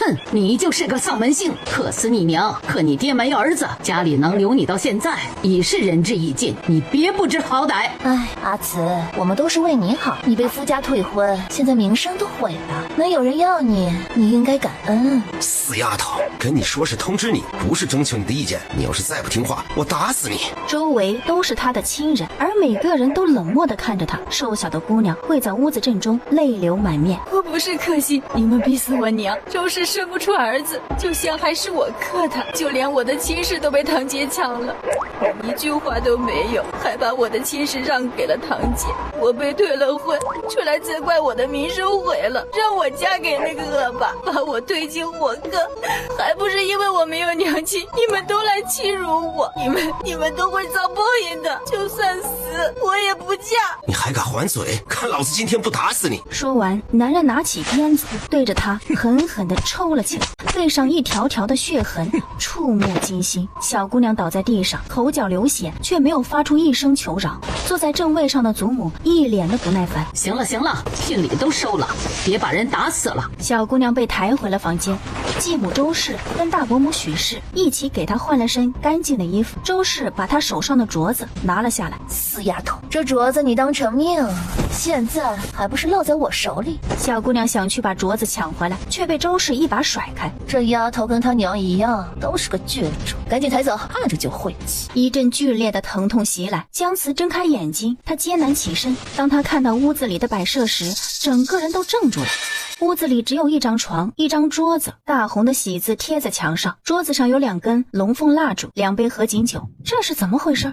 哼，你就是个丧门星，克死你娘！克你爹没儿子，家里能留你到现在，已是仁至义尽，你别不知好歹。哎，阿慈，我们都是为你好，你被夫家退婚，现在名声都毁了，能有人要你，你应该感恩。死丫头，跟你说是通知你，不是征求你的意见，你要是再不听话，我打死你！周围都是他的亲人，而每个人都冷漠地看着他。瘦小的姑娘跪在屋子正中，泪流满面。我不是克星，你们逼死我娘，周氏生不出儿子，就陷害是我克他，就连我的亲事都被堂姐抢了，一句话都没有，还把我的亲事让给了堂姐。我被退了婚，出来责怪我的名声毁了，让我嫁给那个恶霸，把我推进火坑，还不是因为我没有娘亲，你们都来欺辱我，你们都会遭报应的，就算死我也不嫁。你还敢还嘴？看老子今天不打死你！说完，男人拿起鞭子对着他狠狠地抽了起来，背上一条条的血痕触目惊心。小姑娘倒在地上，口角流血，却没有发出一声求饶。坐在正位上的祖母一脸的不耐烦。行了行了，聘礼都收了，别把人打死了。小姑娘被抬回了房间，继母周氏跟大伯母许氏一起给她换了身干净的衣服。周氏把她手上的镯子拿了下来。死丫头，这镯子你当成命，现在还不是落在我手里。小姑娘想去把镯子抢回来，却被周氏一把甩开。这丫头跟她娘一样，都是个倔主，赶紧抬走，看着就晦气。一阵剧烈的疼痛袭来，姜慈睁开眼睛，她艰难起身。当她看到屋子里的摆设时，整个人都怔住了。屋子里只有一张床，一张桌子，大红的喜字贴在墙上，桌子上有2根龙凤蜡烛，2杯合卺酒。这是怎么回事？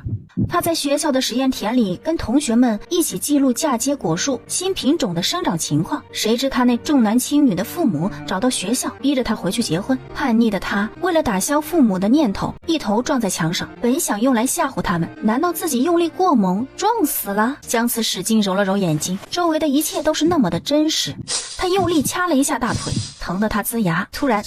他在学校的实验田里跟同学们一起记录嫁接果树新品种的生长情况，谁知他那重男轻女的父母找到学校，逼着他回去结婚。叛逆的他为了打消父母的念头，一头撞在墙上，本想用来吓唬他们，难道自己用力过猛撞死了？姜慈使劲揉了揉眼睛，周围的一切都是那么的真实。他用力掐了一下大腿，疼得他呲牙。突然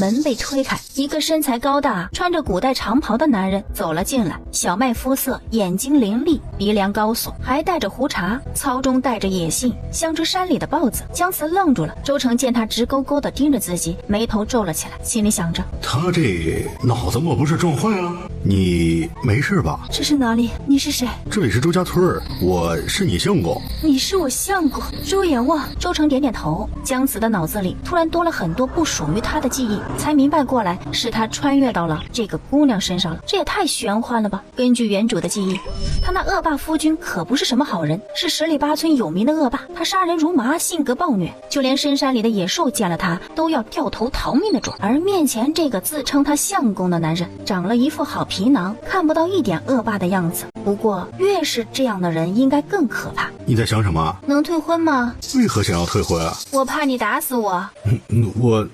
门被推开，一个身材高大穿着古代长袍的男人走了进来，小麦肤色，眼睛凌厉，鼻梁高耸，还带着胡茬，操中带着野性，像只山里的豹子。姜慈愣住了。周成见他直勾勾地盯着自己，眉头皱了起来，心里想着，他这脑子莫不是撞坏了？你没事吧？这是哪里？你是谁？这里是周家村，我是你相公。你是我相公？周阎王。周成点点头。姜慈的脑子里突然多了很多不属于他的记忆，才明白过来是他穿越到了这个姑娘身上了。这也太玄幻了吧。根据原主的记忆，他那恶霸夫君可不是什么好人，是十里八村有名的恶霸。他杀人如麻，性格暴虐，就连深山里的野兽见了他都要掉头逃命的准。而面前这个自称他相公的男人，长了一副好皮囊，看不到一点恶霸的样子。不过越是这样的人应该更可怕。你在想什么？能退婚吗？为何想要退婚啊？我怕你打死我。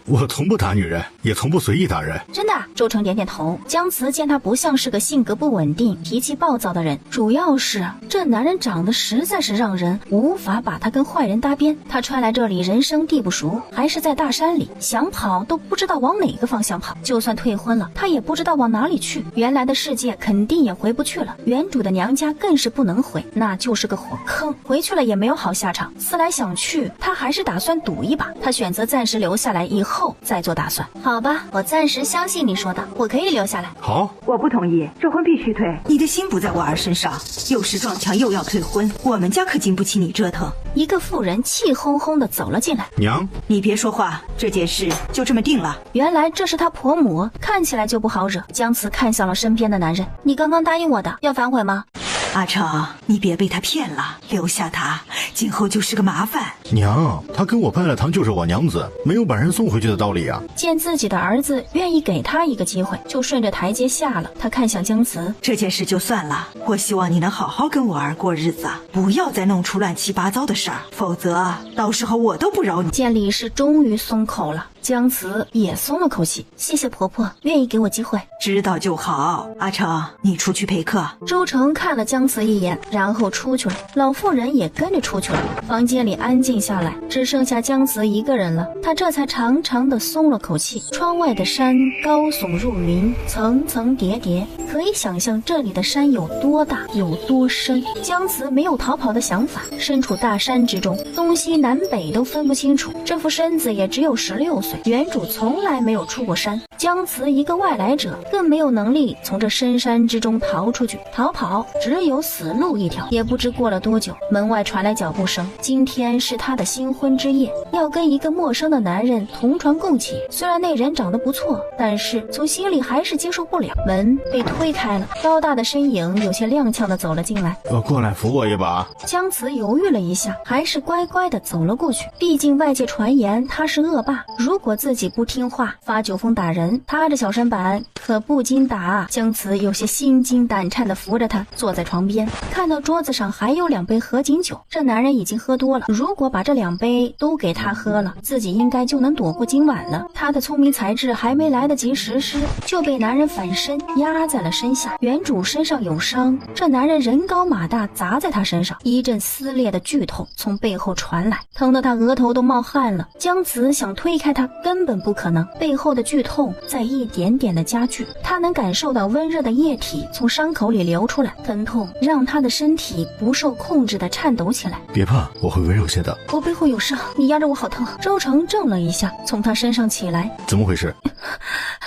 我从不打女人，也从不随意打人。真的？周成点点头。姜慈见他不像是个性格不稳定、脾气暴躁的人，主要是这男人长得实在是让人无法把他跟坏人搭边。他穿来这里人生地不熟，还是在大山里，想跑都不知道往哪个方向跑。就算退婚了，他也不知道往哪里去，原来的世界肯定也回不去了，原主的娘家更是不能回，那就是个火坑，回去了也没有好下场。思来想去，他还是打算赌一把，他选择暂时留下来，以后再做打算。好吧，我暂时相信你说的，我可以留下来。好，我不同意，这婚必须退。你的心不在我儿身上，又是撞墙又要退婚，我们家可经不起你折腾。一个妇人气哄哄地走了进来。娘，你别说话，这件事就这么定了。原来这是他婆母，看起来就不好惹。姜慈看向了身边的男人，你刚刚答应我的，要反悔吗？阿成，你别被他骗了，留下他，今后就是个麻烦。娘，他跟我拜了堂就是我娘子，没有把人送回去的道理啊。见自己的儿子愿意给他一个机会，就顺着台阶下了。他看向姜慈，这件事就算了，我希望你能好好跟我儿过日子，不要再弄出乱七八糟的事儿，否则到时候我都不饶你。见李氏终于松口了，姜慈也松了口气。谢谢婆婆，愿意给我机会。知道就好。阿成，你出去陪客。周成看了姜慈一眼，然后出去了。老妇人也跟着出出去了。房间里安静下来，只剩下姜子一个人了。他这才长长的松了口气。窗外的山高耸入云，层层叠叠，可以想象这里的山有多大有多深。姜子没有逃跑的想法，身处大山之中，东西南北都分不清楚。这副身子也只有16岁，原主从来没有出过山。姜子一个外来者，更没有能力从这深山之中逃出去。逃跑只有死路一条。也不知过了多久，门外传来脚步声。今天是他的新婚之夜，要跟一个陌生的男人同床共寝。虽然那人长得不错，但是从心里还是接受不了。门被推开了，高大的身影有些踉跄的走了进来。过来扶我一把。姜子犹豫了一下，还是乖乖的走了过去。毕竟外界传言他是恶霸，如果自己不听话，发酒疯打人，他这小身板可不禁打啊。姜子有些心惊胆颤的扶着他坐在床边，看到桌子上还有2杯合卺酒，这男人已经喝多了。如果把这2杯都给他喝了，自己应该就能躲过今晚了。他的聪明才智还没来得及实施，就被男人反身压在了身下。原主身上有伤，这男人人高马大砸在他身上，一阵撕裂的剧痛从背后传来，疼得他额头都冒汗了。姜子想推开他根本不可能，背后的剧痛在一点点的加剧，他能感受到温热的液体从伤口里流出来，疼痛让他的身体不受控制的颤抖起来。别怕，我会温柔些的。我背后有伤，你压着我好疼。周成怔了一下，从他身上起来。怎么回事？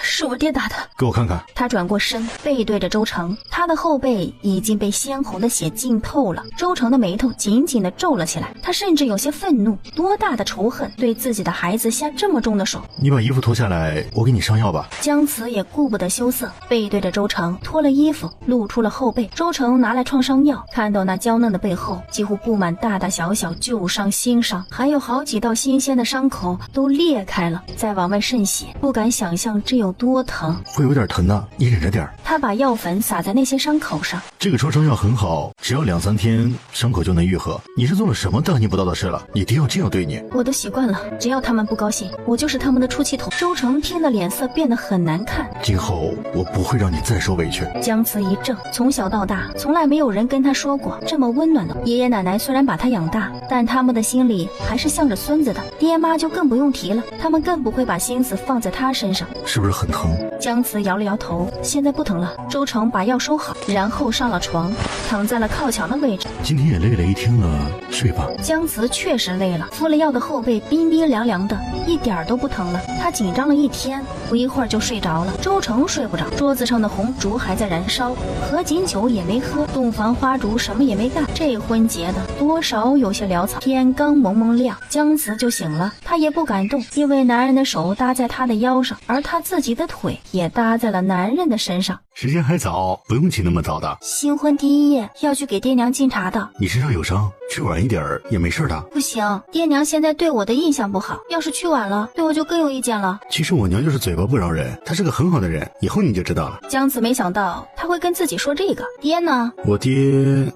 是我爹打的。给我看看。他转过身，背对着周成，他的后背已经被鲜红的血浸透了。周成的眉头紧紧地皱了起来，他甚至有些愤怒，多大的仇恨，对自己的孩子下这么重的手。你把衣服脱下来，我给你上药吧。姜子也顾不得羞涩，背对着周成脱了衣服，露出了后背。周成拿来创伤药，看到那娇嫩的背后几乎布满大大小小旧伤新伤，还有好几道新鲜的伤口都裂开了，再往外渗血，不敢想象这有多疼。会有点疼的，你忍着点。他把药粉撒在那些伤口上。这个创伤药很好，只要2-3天伤口就能愈合。你是做了什么大逆不道的事了？你爹要这样对你？我都习惯了，只要他们不高兴，我就是他们的出气筒。周成听得脸色变得很难看。今后我不会让你再受委屈。姜子一怔，从小到大从来没有人跟他说过这么温暖的。爷爷奶奶虽然把他养大，但他们的心里还是向着孙子的。爹妈就更不用提了，他们更不会把心思放在他身上。是不是很疼？姜子摇了摇头，现在不疼了。周成把药收好，然后上了床，躺在了靠墙的位置。今天也累了一天了，睡吧。姜子确实累了，敷了药的后背冰冰凉凉的，一点都不疼了。他紧张了一天，不一会儿就睡着了。周成睡不着，桌子上的红烛还在燃烧，合卺酒也没喝，洞房花烛什么也没干。这婚结的多少有些潦草。天刚蒙蒙亮，姜子就醒了，他也不敢动，因为男人的手搭在他的腰上，而他自己的腿也搭在了男人的身上。时间还早，不用起那么早的。新婚第一夜要去给爹娘敬茶的。你身上有伤，去晚一点也没事的。不行，爹娘现在对我的印象不好，要是去晚了，对我就更有意见了。其实我娘就是嘴巴不饶人，她是个很好的人，以后你就知道了。姜子没想到他会跟自己说这个。爹呢？我爹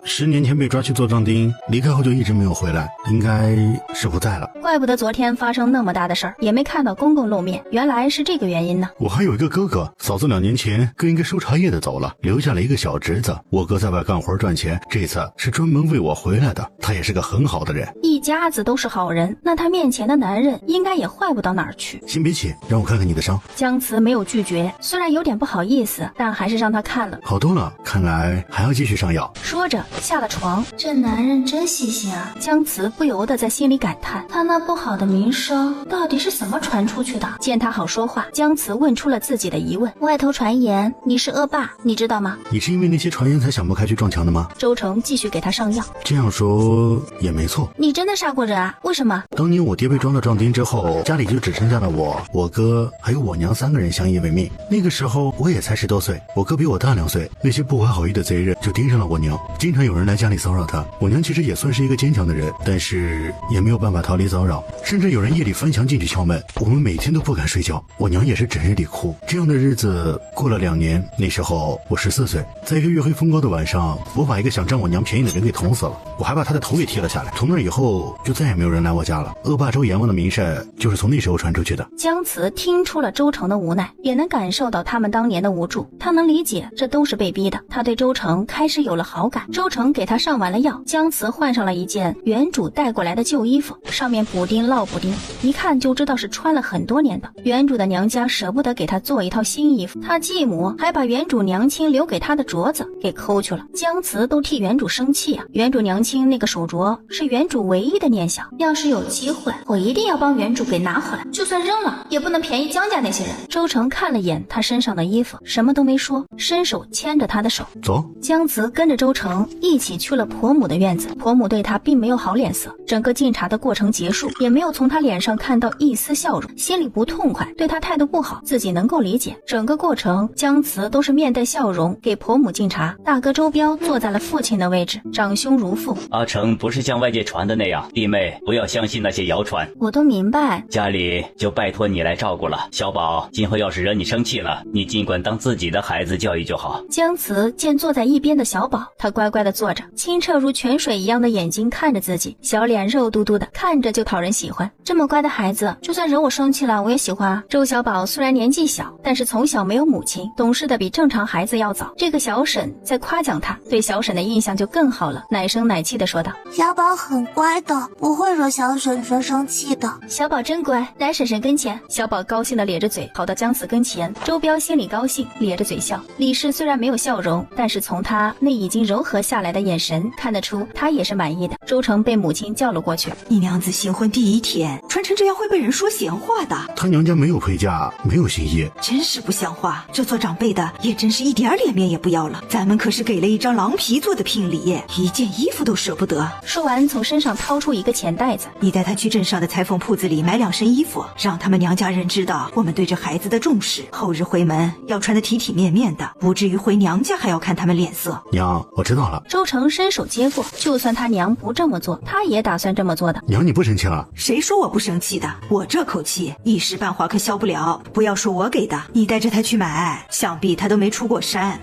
10年前被抓去做壮丁，离开后就一直没有回来，应该是不在了。怪不得昨天发生那么大的事儿，也没看到公公露面，原来是这个原因呢。我还有一个哥哥，嫂子2年前跟一个收茶叶的走了，留下了一个小侄子。我哥在外干活赚钱，这次是专门为我回来的。他也是个很好的人，一家子都是好人，那他面前的男人应该也坏不到哪儿去。先别起，让我看看你的伤。姜子没有拒绝，虽然有点不好意思，但还是让他看了。好多了，看来还要继续上药。说着下了床。这男人真细心啊！姜子不由得在心里感叹，他那不好的名声到底是怎么传出去的？见他好说话，姜子问出了自己的疑问。外头传言你是恶霸，你知道吗？你是因为那些传言才想不开去撞墙的吗？周成继续给他上药。这样说也没错。你真的杀过人啊？为什么？当年我爹被装了壮丁之后，家里就只剩下了我哥还有我娘3个人相依为命。那个时候我也才10多岁，我哥比我大2岁，那些不怀好意的贼人就盯上了我娘，经常有人来家里骚扰他。我娘其实也算是一个坚强的人，但是也没有办法逃离骚扰，甚至有人夜里翻墙进去敲门，我们每天都不敢睡觉，我娘也是整日里哭。这样的日子过了2年，那时候我14岁，在一个月黑风高的晚上，我把一个想占我娘便宜的人给捅死了。我还把他的头给剃了下来。从那以后就再也没有人来我家了。恶霸周阎王的名声就是从那时候传出去的。姜慈听出了周成的无奈，也能感受到他们当年的无助，他能理解这都是被逼的。他对周成开始有了好感。周成给他上完了药，姜慈换上了一件原主带过来的旧衣服，上面补丁烙补丁，一看就知道是穿了很多年的。原主的娘家舍不得给他做一套新衣服，他继母还把原主娘亲留给他的镯子给抠去了。姜慈都替原主生气啊！原主娘亲那个手镯是原主唯一的念想，要是有机会，我一定要帮原主给拿回来，就算扔了也不能便宜姜家那些人。周成看了眼他身上的衣服，什么都没说，伸手牵着他的手走。姜慈跟着周成一起去了婆母的院子，婆母对他并没有好脸色，整个进茶的过程结束，也没有从他脸上看到一丝笑容，心里不痛快，对他态度不好，自己能够理解。整个过程姜慈都是面带笑容给婆母敬茶。大哥周彪坐在了父亲的位置，长兄如父。阿成不是像外界传的那样，弟妹不要相信那些谣传。我都明白，家里就拜托你来照顾了。小宝今后要是惹你生气了，你尽管当自己的孩子教育就好。姜慈见坐在一边的小宝，他乖乖地坐着，清澈如泉水一样的眼睛看着自己，小脸肉嘟嘟的，看着就讨人喜欢。这么乖的孩子，就算惹我生气了，我也喜欢啊。周小宝虽然年纪小，但是从小没有母亲，懂事的比正常孩子要早。这个小沈在夸奖他，对小沈的印象就更好了，奶声奶气的说道：小宝很乖的，不会惹小婶婶生气的。小宝真乖，来婶婶跟前。小宝高兴的咧着嘴跑到姜慈跟前，周彪心里高兴，咧着嘴笑。李氏虽然没有笑容，但是从他那已经柔和下来的眼神看得出他也是满意的。周成被母亲叫了过去，你娘子新婚第一天穿成这样会被人说闲话的。他娘家没有陪嫁，没有新衣，真是不像话。这做长辈的也真是一点脸面也不要了，咱们可是给了一张狼皮做的聘礼，一件衣服都舍不得。说完从身上掏出一个钱袋子，你带他去镇上的裁缝铺子里买2身衣服，让他们娘家人知道我们对这孩子的重视，后日回门要穿得体体面面的，不至于回娘家还要看他们脸色。娘，我知道了。周成伸手接过，就算他娘不这么做，他也打算这么做的。娘，你不生气了？谁说我不生气的？我这口气一时半会可消不了。不要说我给的，你带着他去买，想必他都没出过山。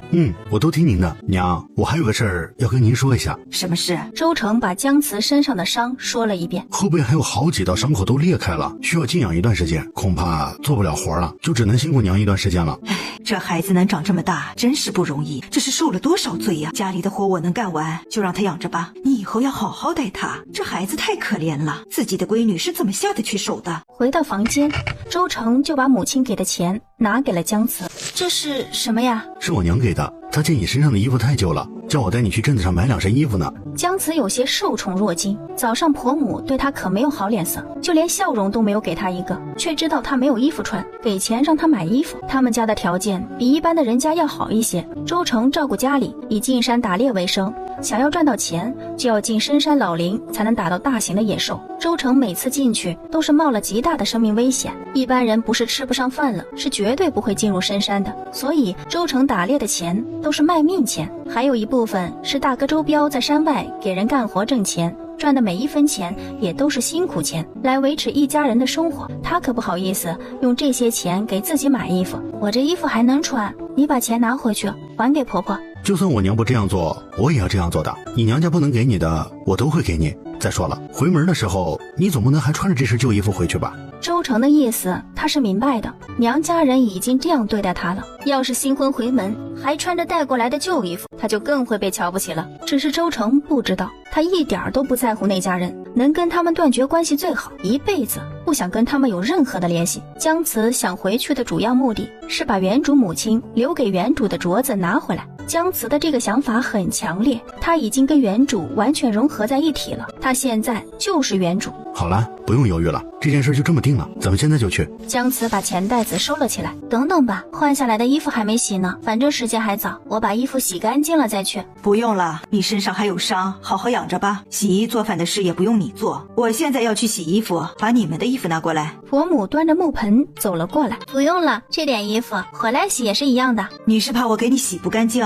我都听您的。娘，我还有个事儿要跟您说一下。什么事？周成把姜慈身上的伤说了一遍。后背还有好几道伤口都裂开了，需要静养一段时间，恐怕做不了活了，就只能辛苦娘一段时间了。这孩子能长这么大真是不容易，这是受了多少罪呀！家里的活我能干完，就让他养着吧。你以后要好好待他，这孩子太可怜了，自己的闺女是怎么下得去手的？回到房间，周成就把母亲给的钱拿给了姜慈。这是什么呀？是我娘给的，她见你身上的衣服太旧了，叫我带你去镇子上买2身衣服呢。姜慈有些受宠若惊，早上婆母对他可没有好脸色，就连笑容都没有给他一个，却知道他没有衣服穿，给钱让他买衣服。他们家的条件比一般的人家要好一些。周成照顾家里，以进山打猎为生，想要赚到钱，就要进深山老林才能打到大型的野兽。周成每次进去都是冒了极大的生命危险，一般人不是吃不上饭了，是绝对不会进入深山的。所以周成打猎的钱都是卖命钱，还有一部分是大哥周彪在山外给人干活挣钱，赚的每一分钱也都是辛苦钱，来维持一家人的生活。他可不好意思用这些钱给自己买衣服，我这衣服还能穿，你把钱拿回去还给婆婆。就算我娘不这样做，我也要这样做的。你娘家不能给你的，我都会给你。再说了，回门的时候，你总不能还穿着这身旧衣服回去吧？周成的意思他是明白的，娘家人已经这样对待他了，要是新婚回门还穿着带过来的旧衣服，他就更会被瞧不起了。只是周成不知道，他一点都不在乎那家人，能跟他们断绝关系最好，一辈子不想跟他们有任何的联系。姜慈想回去的主要目的是把原主母亲留给原主的镯子拿回来。姜慈的这个想法很强烈，他已经跟原主完全融合在一体了，他现在就是原主。好了，不用犹豫了，这件事就这么定了，咱们现在就去。姜慈把钱袋子收了起来。等等吧，换下来的衣服还没洗呢，反正时间还早，我把衣服洗干净了再去。不用了，你身上还有伤，好好养着吧。洗衣做饭的事也不用你做，我现在要去洗衣服，把你们的衣服拿过来。婆母端着木盆走了过来。不用了，这点衣服回来洗也是一样的。你是怕我给你洗不干净？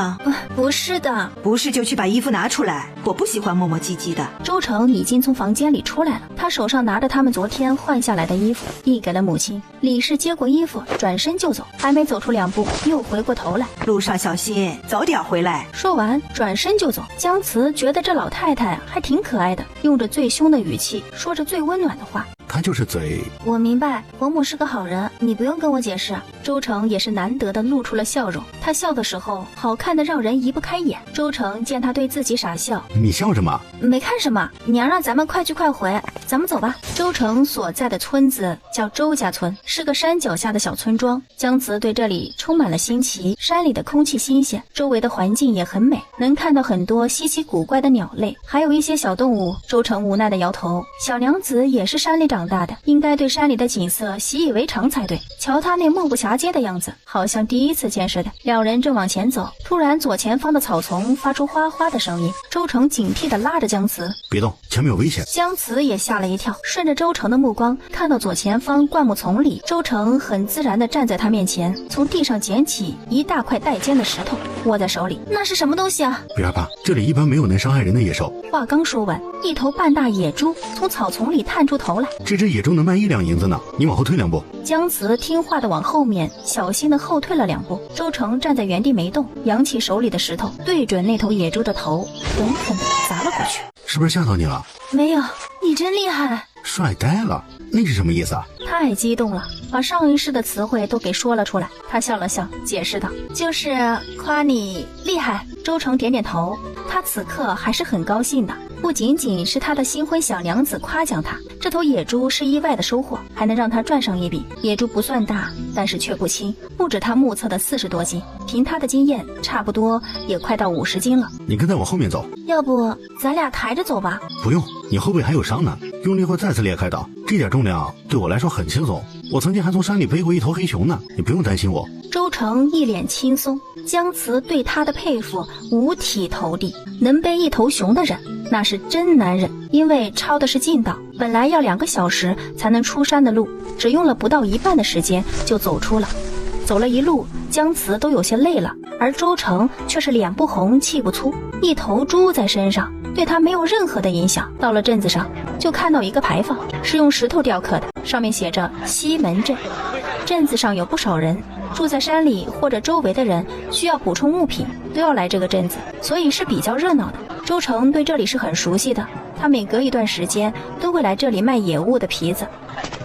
不是的。不是就去把衣服拿出来，我不喜欢磨磨唧唧的。周成已经从房间里出来了，他手上拿着他们昨天换下来的衣服，递给了母亲。李氏接过衣服，转身就走，还没走出2步，又回过头来，路上小心，早点回来。说完转身就走。姜慈觉得这老太太还挺可爱的，用着最凶的语气，说着最温暖的话。他就是嘴。我明白，伯母是个好人，你不用跟我解释。周成也是难得的露出了笑容，他笑的时候好看的让人移不开眼。周成见他对自己傻笑，你笑什么？没看什么，娘让咱们快去快回，咱们走吧。周成所在的村子叫周家村，是个山脚下的小村庄。姜慈对这里充满了新奇，山里的空气新鲜，周围的环境也很美，能看到很多稀奇古怪的鸟类，还有一些小动物。周成无奈的摇头，小娘子也是山里长大的，应该对山里的景色习以为常才对。瞧他那目不暇接的样子，好像第一次见似的。两人正往前走，突然左前方的草丛发出哗哗的声音，周成警惕地拉着姜慈，别动，前面有危险。姜慈也吓了一跳，顺着周成的目光看到左前方灌木丛里，周成很自然地站在他面前，从地上捡起一大块带尖的石头，握在手里。那是什么东西啊？别害怕，这里一般没有能伤害人的野兽。话刚说完，一头半大野猪从草丛里探出头来。这只野猪能卖1两银子呢，你往后退2步。姜慈听话的往后面小心的后退了2步，周成站在原地没动，扬起手里的石头，对准那头野猪的头，狠狠地砸了过去。是不是吓到你了？没有，你真厉害。帅呆了，那是什么意思啊？太激动了，把上一世的词汇都给说了出来。他笑了笑，解释道：“就是夸你厉害。”周成点点头，他此刻还是很高兴的。不仅仅是他的新婚小娘子夸奖他，这头野猪是意外的收获，还能让他赚上一笔。野猪不算大，但是却不轻，不止他目测的40多斤，凭他的经验，差不多也快到50斤了。你跟在我后面走，要不咱俩抬着走吧？不用，你后背还有伤呢，用力会再次裂开的。这点重量对我来说很轻松，我曾经还从山里背过一头黑熊呢，你不用担心我。周成一脸轻松，姜慈对他的佩服五体投地。能背一头熊的人，那是真男人。因为抄的是近道，本来要2个小时才能出山的路，只用了不到一半的时间就走出了。走了一路，姜慈都有些累了，而周成却是脸不红气不粗，一头猪在身上，对他没有任何的影响。到了镇子上，就看到一个牌坊，是用石头雕刻的，上面写着西门镇。镇子上有不少人，住在山里或者周围的人需要补充物品，都要来这个镇子，所以是比较热闹的。周成对这里是很熟悉的，他每隔一段时间都会来这里卖野物的皮子。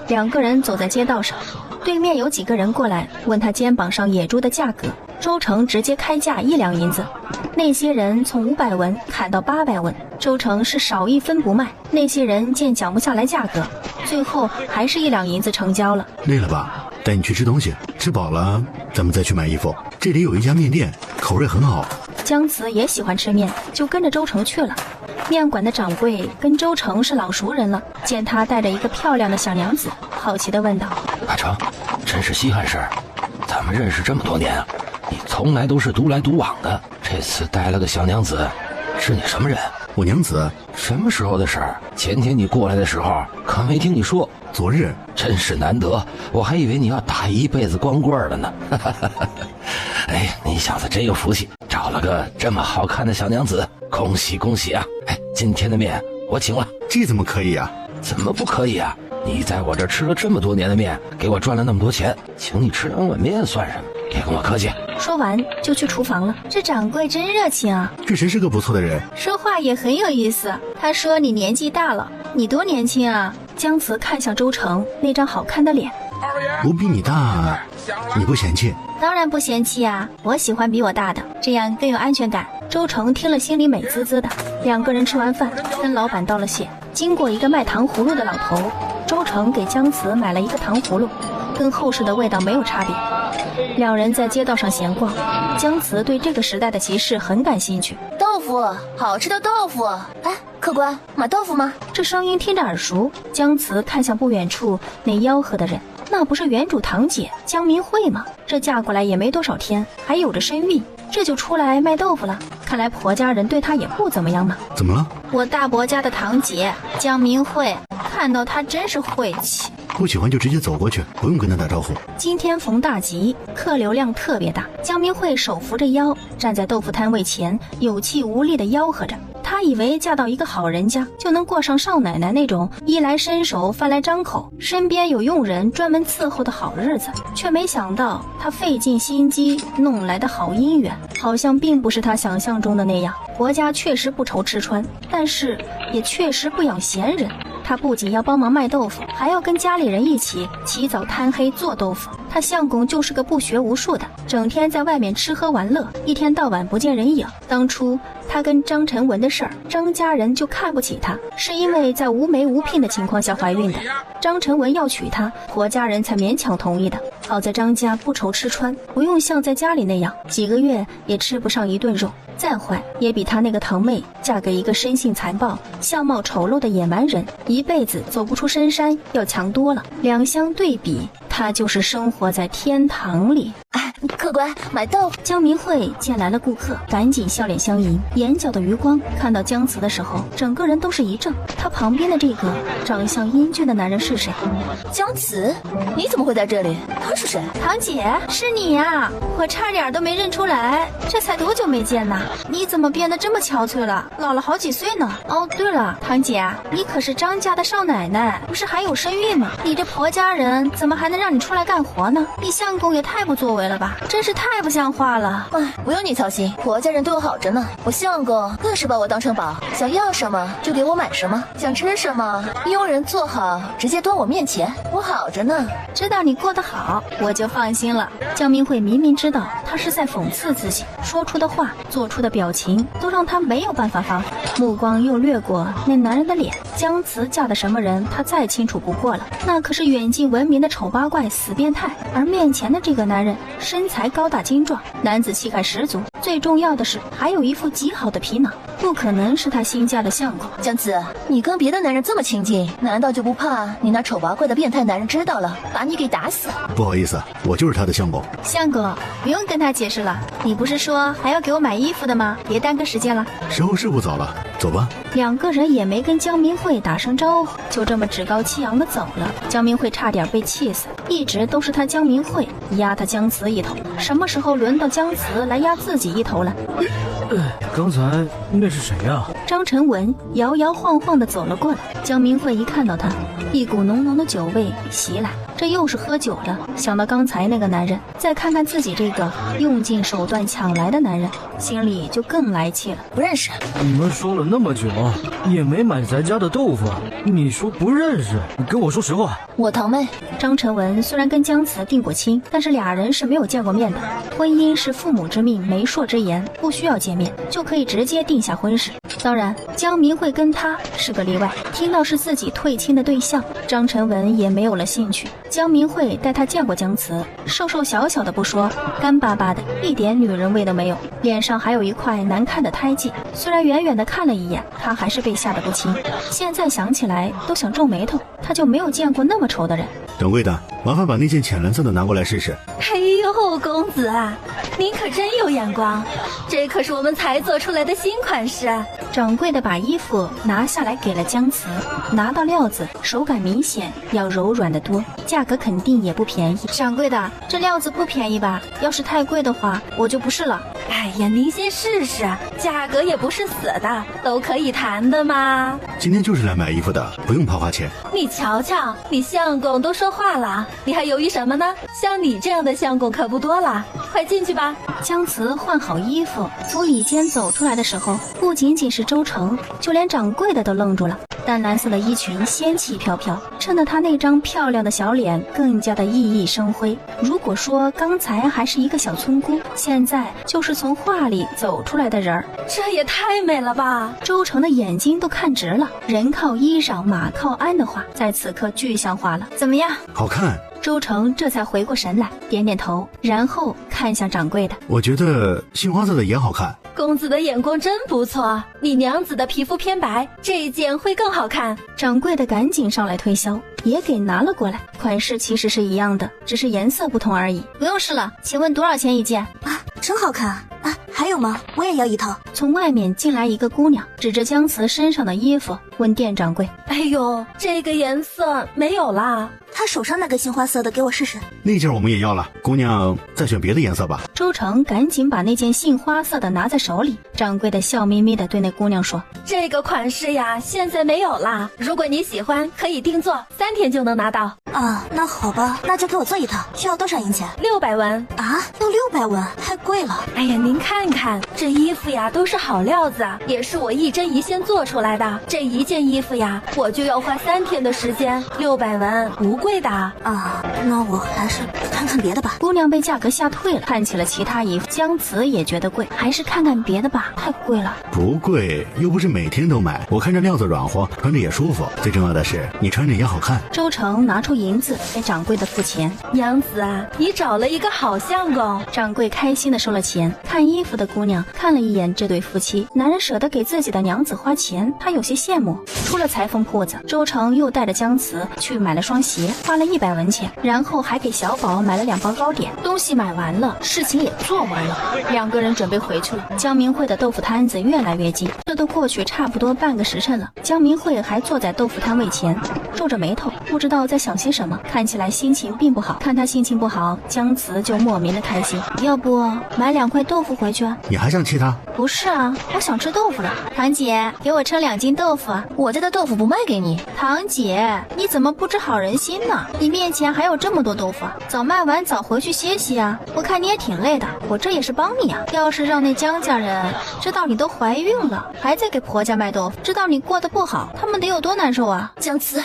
2个人走在街道上，对面有几个人过来问他肩膀上野猪的价格，周成直接开价1两银子。那些人从500文砍到800文，周成是少一分不卖。那些人见讲不下来价格，最后还是1两银子成交了。累了吧？带你去吃东西，吃饱了咱们再去买衣服。这里有一家面店，口味很好。姜慈也喜欢吃面，就跟着周成去了。面馆的掌柜跟周成是老熟人了，见他带着一个漂亮的小娘子，好奇地问道：“阿成，真是稀罕事儿，咱们认识这么多年啊，你从来都是独来独往的，这次带了个小娘子，是你什么人？”我娘子？什么时候的事儿？前天你过来的时候可没听你说。昨日？真是难得，我还以为你要打一辈子光棍了呢。哎呀，你小子真有福气，找了个这么好看的小娘子，恭喜恭喜啊！哎，今天的面我请了。这怎么可以啊？怎么不可以啊？你在我这吃了这么多年的面，给我赚了那么多钱，请你吃2碗面算什么？别跟我客气。说完就去厨房了。这掌柜真热情啊，确实是个不错的人，说话也很有意思。他说你年纪大了，你多年轻啊？姜慈看向周成那张好看的脸。我比你大，你不嫌弃？当然不嫌弃啊，我喜欢比我大的，这样更有安全感。周成听了心里美滋滋的。2个人吃完饭，跟老板道了谢，经过一个卖糖葫芦的老头，周成给姜慈买了一个糖葫芦，跟后世的味道没有差别。2人在街道上闲逛，姜慈对这个时代的集市很感兴趣。豆腐，好吃的豆腐。哎，客官，买豆腐吗？这声音听着耳熟。姜慈看向不远处那吆喝的人，那不是原主堂姐江明慧吗？这嫁过来也没多少天，还有着身孕，这就出来卖豆腐了。看来婆家人对她也不怎么样嘛。怎么了？我大伯家的堂姐江明慧，看到她真是晦气。不喜欢就直接走过去，不用跟他打招呼。今天逢大集，客流量特别大。江明慧手扶着腰，站在豆腐摊位前，有气无力地吆喝着。她她以为嫁到一个好人家就能过上少奶奶那种衣来伸手饭来张口，身边有佣人专门伺候的好日子，却没想到她费尽心机弄来的好姻缘，好像并不是她想象中的那样。国家确实不愁吃穿，但是也确实不养闲人。他不仅要帮忙卖豆腐，还要跟家里人一起起早贪黑做豆腐。他相公就是个不学无术的，整天在外面吃喝玩乐，一天到晚不见人影。当初他跟张晨文的事儿，张家人就看不起他，是因为在无媒无聘的情况下怀孕的。张晨文要娶她，婆家人才勉强同意的。好在张家不愁吃穿，不用像在家里那样几个月也吃不上一顿肉，再坏也比他那个堂妹嫁给一个生性残暴、相貌丑陋的野蛮人，一辈子走不出深山要强多了。两相对比，他就是生活在天堂里。客官买豆腐。江明慧见来了顾客，赶紧笑脸相迎，眼角的余光看到姜慈的时候，整个人都是一怔。他旁边的这个长相英俊的男人是谁？姜慈，你怎么会在这里？他是谁？堂姐，是你呀！我差点都没认出来，这才多久没见呐？你怎么变得这么憔悴了？老了好几岁呢。哦，对了，堂姐，你可是张家的少奶奶，不是还有身孕吗？你这婆家人怎么还能让你出来干活呢？你相公也太不作为了吧，真是太不像话了。不用你操心，婆家人对我好着呢。我相公更是把我当成宝，想要什么就给我买什么，想吃什么佣人做好直接端我面前，我好着呢。知道你过得好，我就放心了。江明慧明明知道他是在讽刺自己，说出的话做出的表情都让他没有办法发挥，目光又掠过那男人的脸。姜慈嫁的什么人他再清楚不过了，那可是远近闻名的丑八怪死变态。而面前的这个男人身材高大精壮，男子气概十足，最重要的是还有一副极好的皮囊，不可能是他新嫁的相公。姜慈，你跟别的男人这么亲近，难道就不怕你那丑八怪的变态男人知道了把你给打死？不好意思，我就是他的相公。相公，不用跟他解释了，你不是说还要给我买衣服的吗？别耽搁时间了。时候是不早了，走吧。两个人也没跟江明慧打声招呼，就这么趾高气扬的走了。江明慧差点被气死，一直都是他江明慧压他姜慈一头，什么时候轮到姜慈来压自己一头了？刚才那是谁呀？张晨文摇摇晃晃地走了过来，江明慧一看到他，一股浓浓的酒味袭来，这又是喝酒了。想到刚才那个男人，再看看自己这个用尽手段抢来的男人，心里就更来气了。不认识。你们说了那么久，也没买咱家的豆腐，你说不认识？你跟我说实话。我堂妹。张晨文虽然跟姜慈定过亲，但是俩人是没有见过面的。婚姻是父母之命，媒妁之言，不需要见面就可以直接定下婚事。当然，江明慧跟他是个例外。听到是自己退亲的对象，张晨文也没有了兴趣。江明慧带他见过姜慈，瘦瘦小小的不说，干巴巴的，一点女人味都没有，脸上还有一块难看的胎记。虽然远远的看了一眼，他还是被吓得不轻。现在想起来都想皱眉头，他就没有见过那么丑的人。掌柜的，麻烦把那件浅蓝色的拿过来试试。哎呦，公子啊，您可真有眼光，这可是我们才做出来的新款式。掌柜的把衣服拿下来给了姜慈，拿到料子，手感明显要柔软得多，价格肯定也不便宜。掌柜的，这料子不便宜吧？要是太贵的话，我就不试了。哎呀，您先试试，价格也不是死的，都可以谈的嘛。今天就是来买衣服的，不用怕花钱。你瞧瞧，你相公都说话了，你还犹豫什么呢？像你这样的相公可不多了，快进去吧。姜慈换好衣服，从里间走出来的时候，不仅仅是周成，就连掌柜的都愣住了。淡蓝色的衣裙仙气飘飘，衬得她那张漂亮的小脸更加的熠熠生辉。如果说刚才还是一个小村姑，现在就是从画里走出来的人儿，这也太美了吧！周成的眼睛都看直了。人靠衣裳，马靠鞍的话，在此刻具象化了。怎么样？好看。周成这才回过神来，点点头，然后看向掌柜的。我觉得杏花色的也好看。公子的眼光真不错，你娘子的皮肤偏白，这一件会更好看。掌柜的赶紧上来推销，也给拿了过来。款式其实是一样的，只是颜色不同而已。不用试了，请问多少钱一件？啊，真好看啊！还有吗？我也要一套。从外面进来一个姑娘，指着姜慈身上的衣服问店掌柜：“哎呦，这个颜色没有啦。”他手上那个杏花色的给我试试。那件我们也要了，姑娘再选别的颜色吧。周成赶紧把那件杏花色的拿在手里，掌柜的笑眯眯的对那姑娘说：这个款式呀，现在没有啦。如果你喜欢，可以定做，3天就能拿到。啊，那好吧，那就给我做一套，需要多少银钱？600文啊，要600文，太贵了。哎呀，您看看这衣服呀，都是好料子，也是我一针一线做出来的。这一件衣服呀，我就要花3天的时间，600文不贵的啊。那我还是看看别的吧。姑娘被价格吓退了，看起了其他衣服。姜子也觉得贵，还是看看别的吧，太贵了。不贵，又不是每天都买。我看这料子软和，穿着也舒服，最重要的是你穿着也好看。周成拿出银子给掌柜的付钱。娘子啊，你找了一个好相公。掌柜开心的收了钱。看衣服的姑娘看了一眼这对夫妻，男人舍得给自己的娘子花钱，她有些羡慕。出了裁缝铺子，周成又带着姜慈去买了双鞋，花了100文钱，然后还给小宝买了2包糕点。东西买完了，事情也做完了，两个人准备回去了。江明慧的豆腐摊子越来越近，这都过去差不多半个时辰了。江明慧还坐在豆腐摊位前，皱着眉头，不知道在想些什么，看起来心情并不好。看他心情不好，姜慈就莫名的开心。要不买2块豆腐回去？你还想气他？不是啊，我想吃豆腐了。堂姐，给我称2斤豆腐。我家的豆腐不卖给你。堂姐，你怎么不知好人心呢？你面前还有这么多豆腐，早卖完早回去歇息啊。我看你也挺累的，我这也是帮你啊。要是让那姜家人知道你都怀孕了，还在给婆家卖豆腐，知道你过得不好，他们得有多难受啊。姜慈，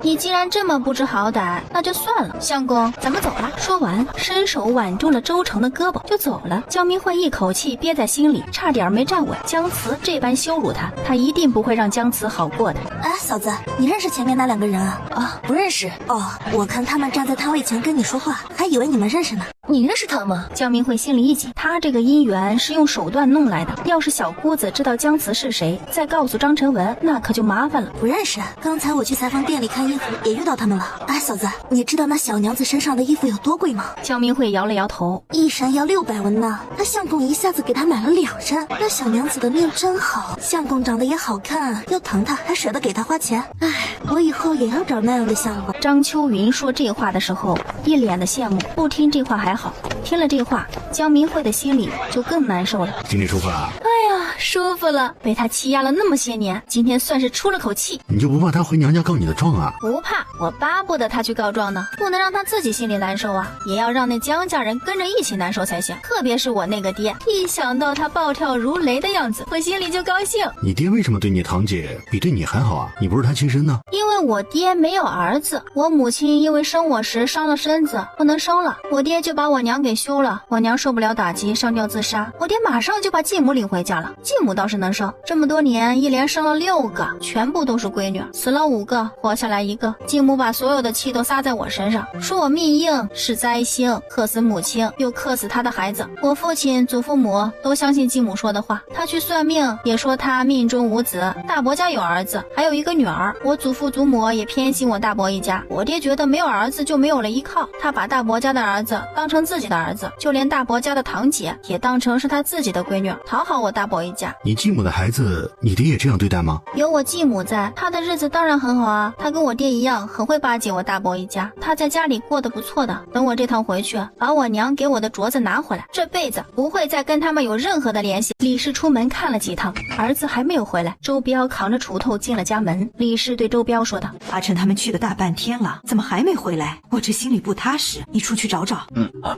你既然这么不知好歹，那就算了。相公，咱们走了。说完，伸手挽住了周成的胳膊就走了。江明慧一口气憋在心里，差点没站稳。姜慈这般羞辱他，他一定不会让姜慈好过的。哎，嫂子，你认识前面那2个人啊？啊，不认识。哦，我看他们站在摊位前跟你说话，还以为你们认识呢。你认识他吗？江明慧心里一紧，他这个姻缘是用手段弄来的，要是小姑子知道姜慈是谁，再告诉张成文，那可就麻烦了。不认识，刚才我去裁缝店里看衣服也遇到他们了。哎，嫂子，你知道那小娘子身上的衣服有多贵吗？江明慧摇了摇头，一身要600文呢。那相公一下子给她买了2身。那小娘子的命真好，相公长得也好看，又疼她，还舍得给她花钱。哎，我以后也要找那样的相公。张秋云说这话的时候，一脸的羡慕。不听这话还好，听了这话，江明慧的心里就更难受了。今天舒服了？哎呀，舒服了。被他欺压了那么些年，今天算是出了口气。你就不怕他回娘家告你的状啊？不怕，我巴不得他去告状呢，不能让他自己心里难受啊，也要让那江家人跟着一起难受才行。特别是我那个爹，一想到他暴跳如雷的样子，我心里就高兴。你爹为什么对你堂姐比对你还好啊？你不是他亲生呢？因为我爹没有儿子，我母亲因为生我时伤了身子，不能生了，我爹就把我娘给休了。我娘受不了打击，上吊自杀，我爹马上就把继母领回家了。继母倒是能生，这么多年一连生了6个，全部都是闺女，死了5个，活下来1个。继母把所有的气都撒在我身上，说我命硬是灾星，克死母亲，又克死他的孩子。我父亲、祖父母都相信继母说的话，他去算命也说他命中无子，大伯家有儿子，还有1个女儿。我祖父祖母也偏心我大伯一家。我爹觉得没有儿子就没有了依靠，他把大伯家的儿子当成自己的儿子，就连大伯家的堂姐也当成是他自己的闺女，讨好我大伯一家。你继母的孩子，你爹也这样对待吗？有我继母在，他的日子当然很好啊，他跟我爹一样，很会巴结我大伯一家，他在家里过得不错的。等我这趟回去，把我娘给我的镯子拿回来，这辈子不会再跟他们有任何的联系。李氏出门看了几趟，儿子还没有回来。周彪扛着锄头进了家门，李氏对周彪说道：阿琛他们去了大半天了，怎么还没回来？我这心里不踏实，你出去找找。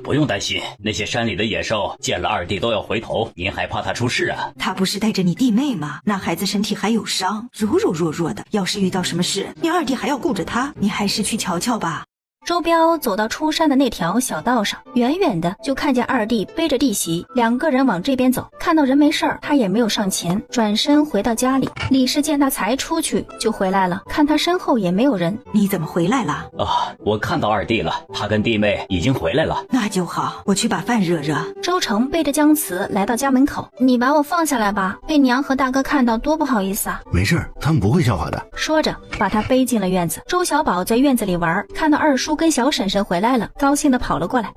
不用担心，那些山里的野兽见了二弟都要回头，您还怕他出事啊？他不是带着你弟妹吗？那孩子身体还有伤，柔弱的，要是遇到什么事，你二弟还要顾着他，你还是去瞧瞧吧。周彪走到出山的那条小道上，远远的就看见二弟背着弟媳，2个人往这边走。看到人没事儿，他也没有上前，转身回到家里。李氏见他才出去就回来了，看他身后也没有人。你怎么回来了？我看到二弟了，他跟弟妹已经回来了。那就好，我去把饭热热。周成背着姜慈来到家门口，你把我放下来吧，被娘和大哥看到多不好意思啊。没事，他们不会笑话的。说着把他背进了院子。周小宝在院子里玩，看到二叔跟小婶婶回来了，高兴地跑了过来。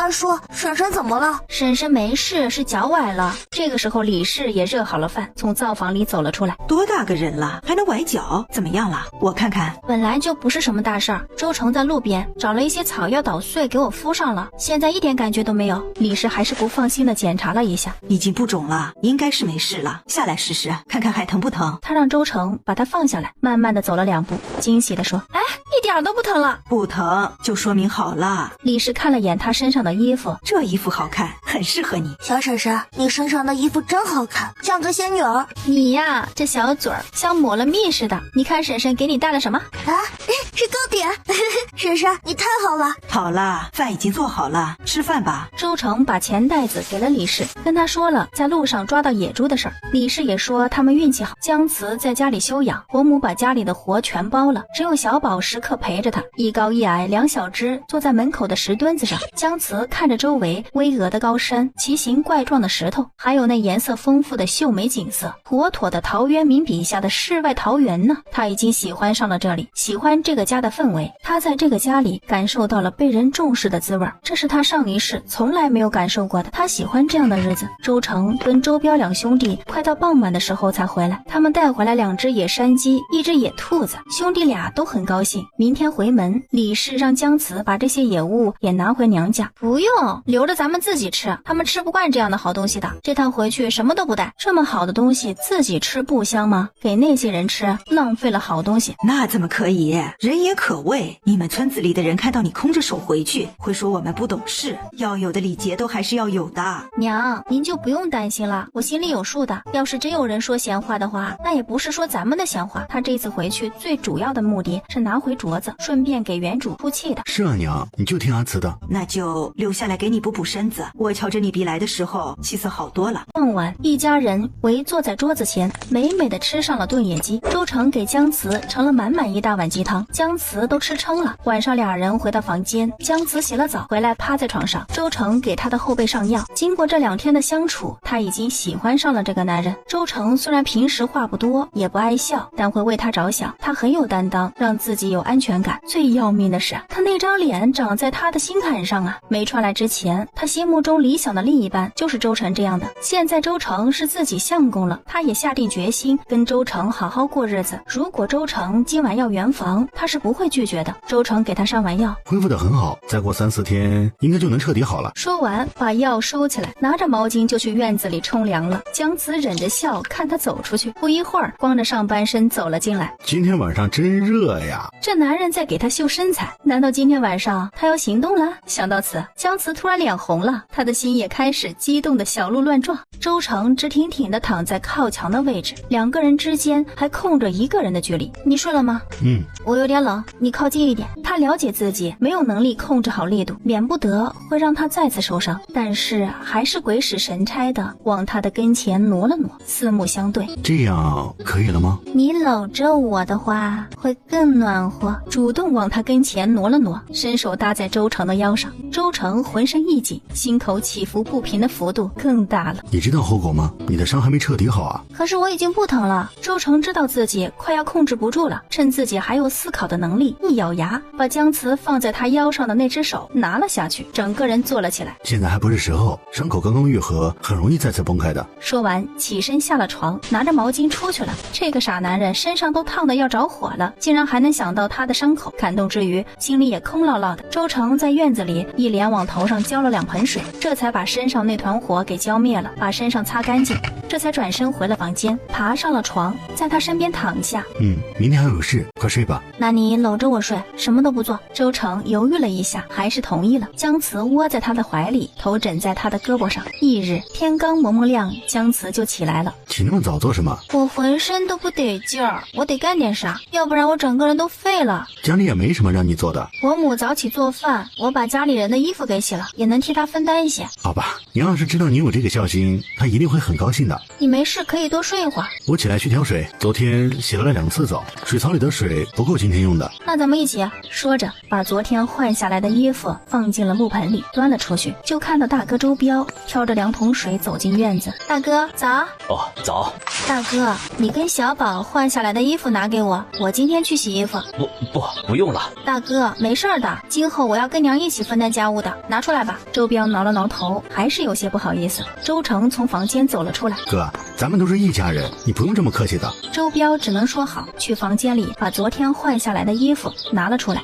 二叔，婶婶怎么了？婶婶没事，是脚崴了。这个时候，李氏也热好了饭，从灶房里走了出来。多大个人了，还能崴脚？怎么样了？我看看。本来就不是什么大事儿，周成在路边找了一些草药捣碎给我敷上了，现在一点感觉都没有。李氏还是不放心的检查了一下，已经不肿了，应该是没事了。下来试试，看看还疼不疼。他让周成把他放下来，慢慢的走了2步，惊喜的说：“哎，一点都不疼了。”不疼就说明好了。李氏看了眼他身上的衣服，这衣服好看，很适合你。小婶婶，你身上的衣服真好看，像个仙女儿。你呀，这小嘴儿像抹了蜜似的。你看婶婶给你带了什么？啊，是糕点。婶婶，你太好了。好了，饭已经做好了，吃饭吧。周成把钱袋子给了李氏，跟他说了在路上抓到野猪的事儿。李氏也说他们运气好，姜慈在家里休养，伯母把家里的活全包了，只有小宝时刻陪着他。一高一矮2小只坐在门口的石墩子上，姜慈看着周围巍峨的高山、奇形怪状的石头，还有那颜色丰富的秀美景色，妥妥的陶渊明笔下的世外桃源呢。他已经喜欢上了这里，喜欢这个家的氛围。他在这个家里感受到了被人重视的滋味，这是他上一世从来没有感受过的。他喜欢这样的日子。周成跟周彪2兄弟快到傍晚的时候才回来，他们带回来2只野山鸡，1只野兔子，兄弟俩都很高兴。明天回门，李氏让姜慈把这些野物也拿回娘家。不用，留着咱们自己吃，他们吃不惯这样的好东西的。这趟回去什么都不带，这么好的东西自己吃不香吗？给那些人吃，浪费了好东西。那怎么可以？人言可畏，你们村子里的人看到你空着手回去，会说我们不懂事，要有的礼节都还是要有的。娘，您就不用担心了，我心里有数的。要是真有人说闲话的话，那也不是说咱们的闲话。他这次回去最主要的目的是拿回镯子，顺便给原主出气的。是啊，娘，你就听阿慈的。那就留下来给你补补身子。我瞧着你比来的时候气色好多了。傍晚，一家人围坐在桌子前，美美的吃上了炖野鸡。周成给姜慈盛了满满一大碗鸡汤，姜慈都吃撑了。晚上2人回到房间，姜慈洗了澡回来趴在床上，周成给他的后背上药。经过这2天的相处，他已经喜欢上了这个男人。周成虽然平时话不多，也不爱笑，但会为他着想，他很有担当，让自己有安全感。最要命的是，他那张脸长在他的心坎上啊！没传来之前，他心目中理想的另一半就是周成这样的。现在周成是自己相公了，他也下定决心跟周成好好过日子。如果周成今晚要圆房，他是不会拒绝的。周成给他上完药，恢复得很好，再过3-4天应该就能彻底好了。说完，把药收起来，拿着毛巾就去院子里冲凉了。姜慈忍着笑看他走出去，不一会儿，光着上半身走了进来。今天晚上真热呀！这男人在给他秀身材，难道今天晚上他要行动了？想到此，姜慈突然脸红了，他的心也开始激动的小鹿乱撞。周成直挺挺地躺在靠墙的位置，2个人之间还空着1个人的距离。你睡了吗？我有点冷，你靠近一点。他了解自己没有能力控制好力度，免不得会让他再次受伤，但是还是鬼使神差的往他的跟前挪了挪，四目相对。这样可以了吗？你搂着我的话会更暖和。主动往他跟前挪了挪，伸手搭在周成的腰上。周成浑身一紧，心口起伏不平的幅度更大了。你知道后果吗？你的伤还没彻底好啊。可是我已经不疼了。周成知道自己快要控制不住了，趁自己还有思考的能力，一咬牙把姜慈放在他腰上的那只手拿了下去，整个人坐了起来。现在还不是时候，伤口刚刚愈合，很容易再次崩开的。说完起身下了床，拿着毛巾出去了。这个傻男人身上都烫得要着火了，竟然还能想到他的伤口，感动之余心里也空落落的。周成在院子里一连往头上浇了2盆水，这才把身上那团火给浇灭了，把身上擦干净，这才转身回了房间，爬上了床，在他身边躺下。明天还有事，快睡吧。那你搂着我睡，什么都不做。周成犹豫了一下，还是同意了。姜慈窝在他的怀里，头枕在他的胳膊上。翌日天刚蒙蒙亮，姜慈就起来了。起那么早做什么？我浑身都不得劲儿，我得干点啥，要不然我整个人都废了。家里也没什么让你做的。伯母早起做饭，我把家里人的衣服给洗了，也能替她分担一些。好吧，娘要是知道你有这个孝心，她一定会很高兴的。你没事可以多睡一会儿。我起来去挑水，昨天洗了2次澡，水槽里的水不够今天用的。那咱们一起。说着把昨天换下来的衣服放进了木盆里，端了出去，就看到大哥周彪挑着2桶水走进院子。大哥早。走。大哥，你跟小宝换下来的衣服拿给我，我今天去洗衣服。不用了。大哥，没事的，今后我要跟娘一起分担家务的，拿出来吧。周彪挠了挠头，还是有些不好意思。周成从房间走了出来，哥，咱们都是一家人，你不用这么客气的。周彪只能说好，去房间里把昨天换下来的衣服拿了出来。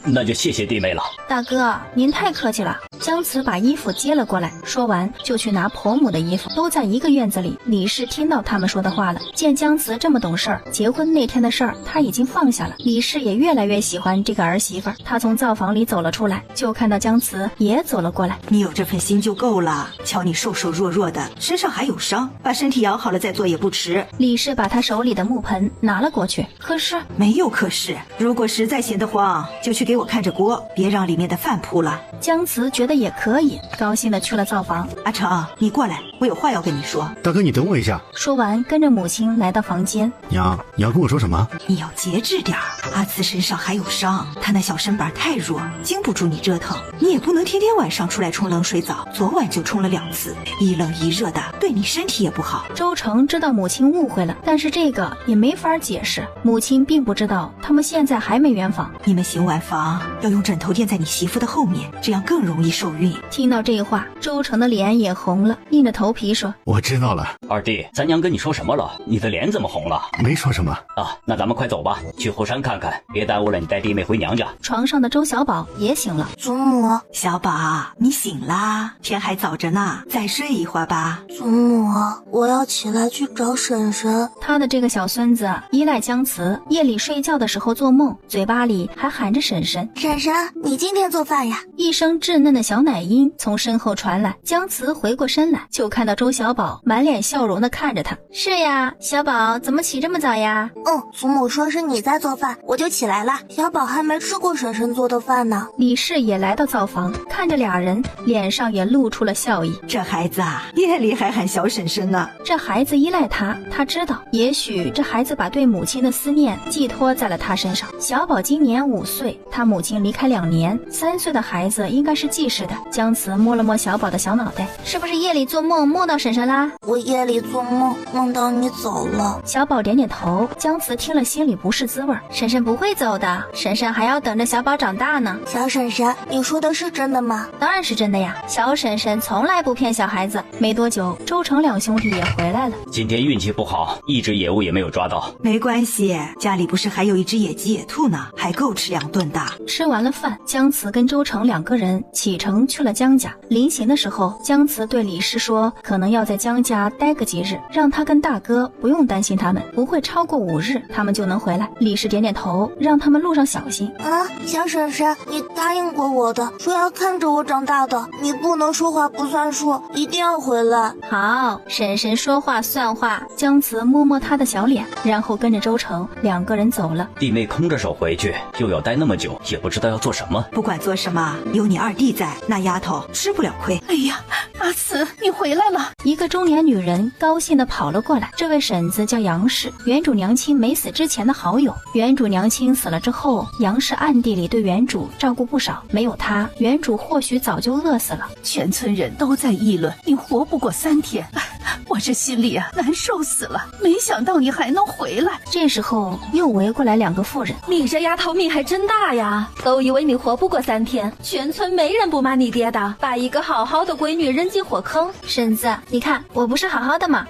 那就谢谢弟妹了。大哥，您太客气了。姜慈把衣服接了过来，说完就去拿婆母的衣服。都在一个院子里，李氏听到他们说的话了。见姜慈这么懂事儿，结婚那天的事儿他已经放下了。李氏也越来越喜欢这个儿媳妇儿。他从灶房里走了出来，就看到姜慈也走了过来。你有这份心就够了，瞧你瘦瘦弱弱的，身上还有伤，把身体养好了再做也不迟。李氏把他手里的木盆拿了过去，可是没有可是，如果实在闲得慌，就去给我看着锅，别让里面的饭扑了。姜慈觉得也可以，高兴的去了灶房。阿成，你过来，我有话要跟你说。大哥，你等我一下。说完，跟着母亲来到房间。娘，你要跟我说什么？你要节制点儿，阿慈身上还有伤，他那小身板太弱，经不住你折腾。你也不能天天晚上出来冲冷水澡，昨晚就冲了2次，一冷一热的，对你身体也不好。周成知道母亲误会了，但是这个也没法解释。母亲并不知道他们现在还没圆房。你们行完房要用枕头垫在你媳妇的后面，这样更容易受孕。听到这话，周成的脸也红了，硬着头皮说：我知道了。二弟，咱娘跟你说什么了？你的脸怎么红了？没说什么啊，那咱们快走吧，去后山看看，别耽误了你带弟妹回娘家。床上的周小宝也醒了。祖母，小宝，你醒啦，天还早着呢，再睡一会儿吧。祖母，我要起来去找婶婶。他的这个小孙子依赖姜慈，夜里睡觉的时候做梦，嘴巴里还喊着婶婶。婶婶，你今天做饭呀？一声稚嫩的小奶音从身后传来，姜慈回过身来，就看到周小宝满脸笑容的看着他。是呀，小宝怎么起这么早呀？祖母说是你在做饭，我就起来了。小宝还没吃过婶婶做的饭呢。李氏也来到灶房，看着俩人，脸上也露出了笑意。这孩子啊，夜里还喊小婶婶呢。这孩子依赖他，他知道，也许这孩子把对母亲的思念寄托在了他身上。小宝今年5岁，他母亲离开2年，3岁的孩子应该是记事的。姜慈摸了摸小宝的小脑袋，是不是夜里做梦梦到婶婶啦？我夜里做梦梦到你走了。小宝点点头。姜慈听了心里不是滋味，婶婶不会走的，婶婶还要等着小宝长大呢。小婶婶，你说的是真的吗？当然是真的呀，小婶婶从来不骗小孩子。没多久，周成2兄弟也回来了。今天运气不好，一只野物也没有抓到。没关系，家里不是还有一只野鸡野兔呢，还够吃2顿的。吃完了饭，姜慈跟周成2个人启程去了姜家。临行的时候，姜慈对李氏说，可能要在姜家待个几日，让他跟大哥不用担心他们，不会超过5日，他们就能回来。李氏点点头，让他们路上小心。小婶婶，你答应过我的，说要看着我长大的，你不能说话不算数，一定要回来。好，婶婶说话算话。姜慈摸摸他的小脸，然后跟着周成2个人走了。弟妹空着手回去，又要待那么久，也不知道要做什么。不管做什么，有你二弟在，那丫头吃不了亏。哎呀，阿慈，你回来了！一个中年女人高兴地跑了过来。这位婶子叫杨氏，原主娘亲没死之前的好友。原主娘亲死了之后，杨氏暗地里对原主照顾不少，没有她，原主或许早就饿死了。全村人都在议论你活不过3天，我这心里难受死了。没想到你还能回来。这时候又围过来2个妇人，你这丫头命还真大呀！都以为你活不过3天，全村没人不骂你爹的，把一个好好的闺女扔进火坑。婶子，你看我不是好好的吗？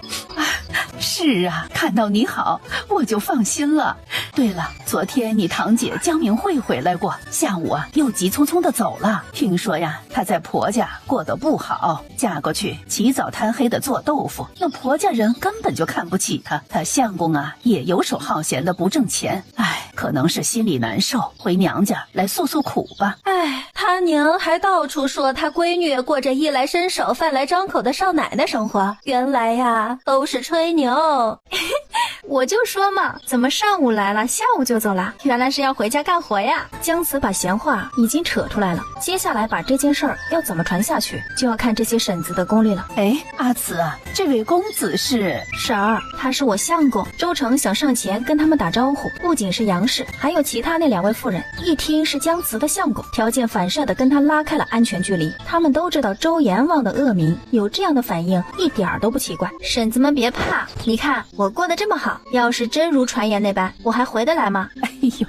是啊，看到你好，我就放心了。对了，昨天你堂姐江明慧回来过，下午又急匆匆的走了。听说她在婆家过得不好，嫁过去起早贪黑的做豆腐，那婆家人根本就看不起她。她相公也游手好闲的不挣钱，可能是心里难受，回娘家来诉诉苦吧。他娘还到处说他闺女过着衣来伸手饭来张口的少奶奶生活，原来都是吹牛。我就说嘛，怎么上午来了，下午就走了？原来是要回家干活呀。姜慈把闲话已经扯出来了，接下来把这件事儿要怎么传下去，就要看这些婶子的功力了。哎，阿慈啊，这位公子是？婶儿，他是我相公。周成想上前跟他们打招呼，不仅是杨氏，还有其他那2位妇人，一听是姜慈的相公，条件反射的跟他拉开了安全距离。他们都知道周阎王的恶名，有这样的反应一点儿都不奇怪。婶子们别怕，你看我过得这么好，要是真如传言那般，我还回得来吗？哎呦，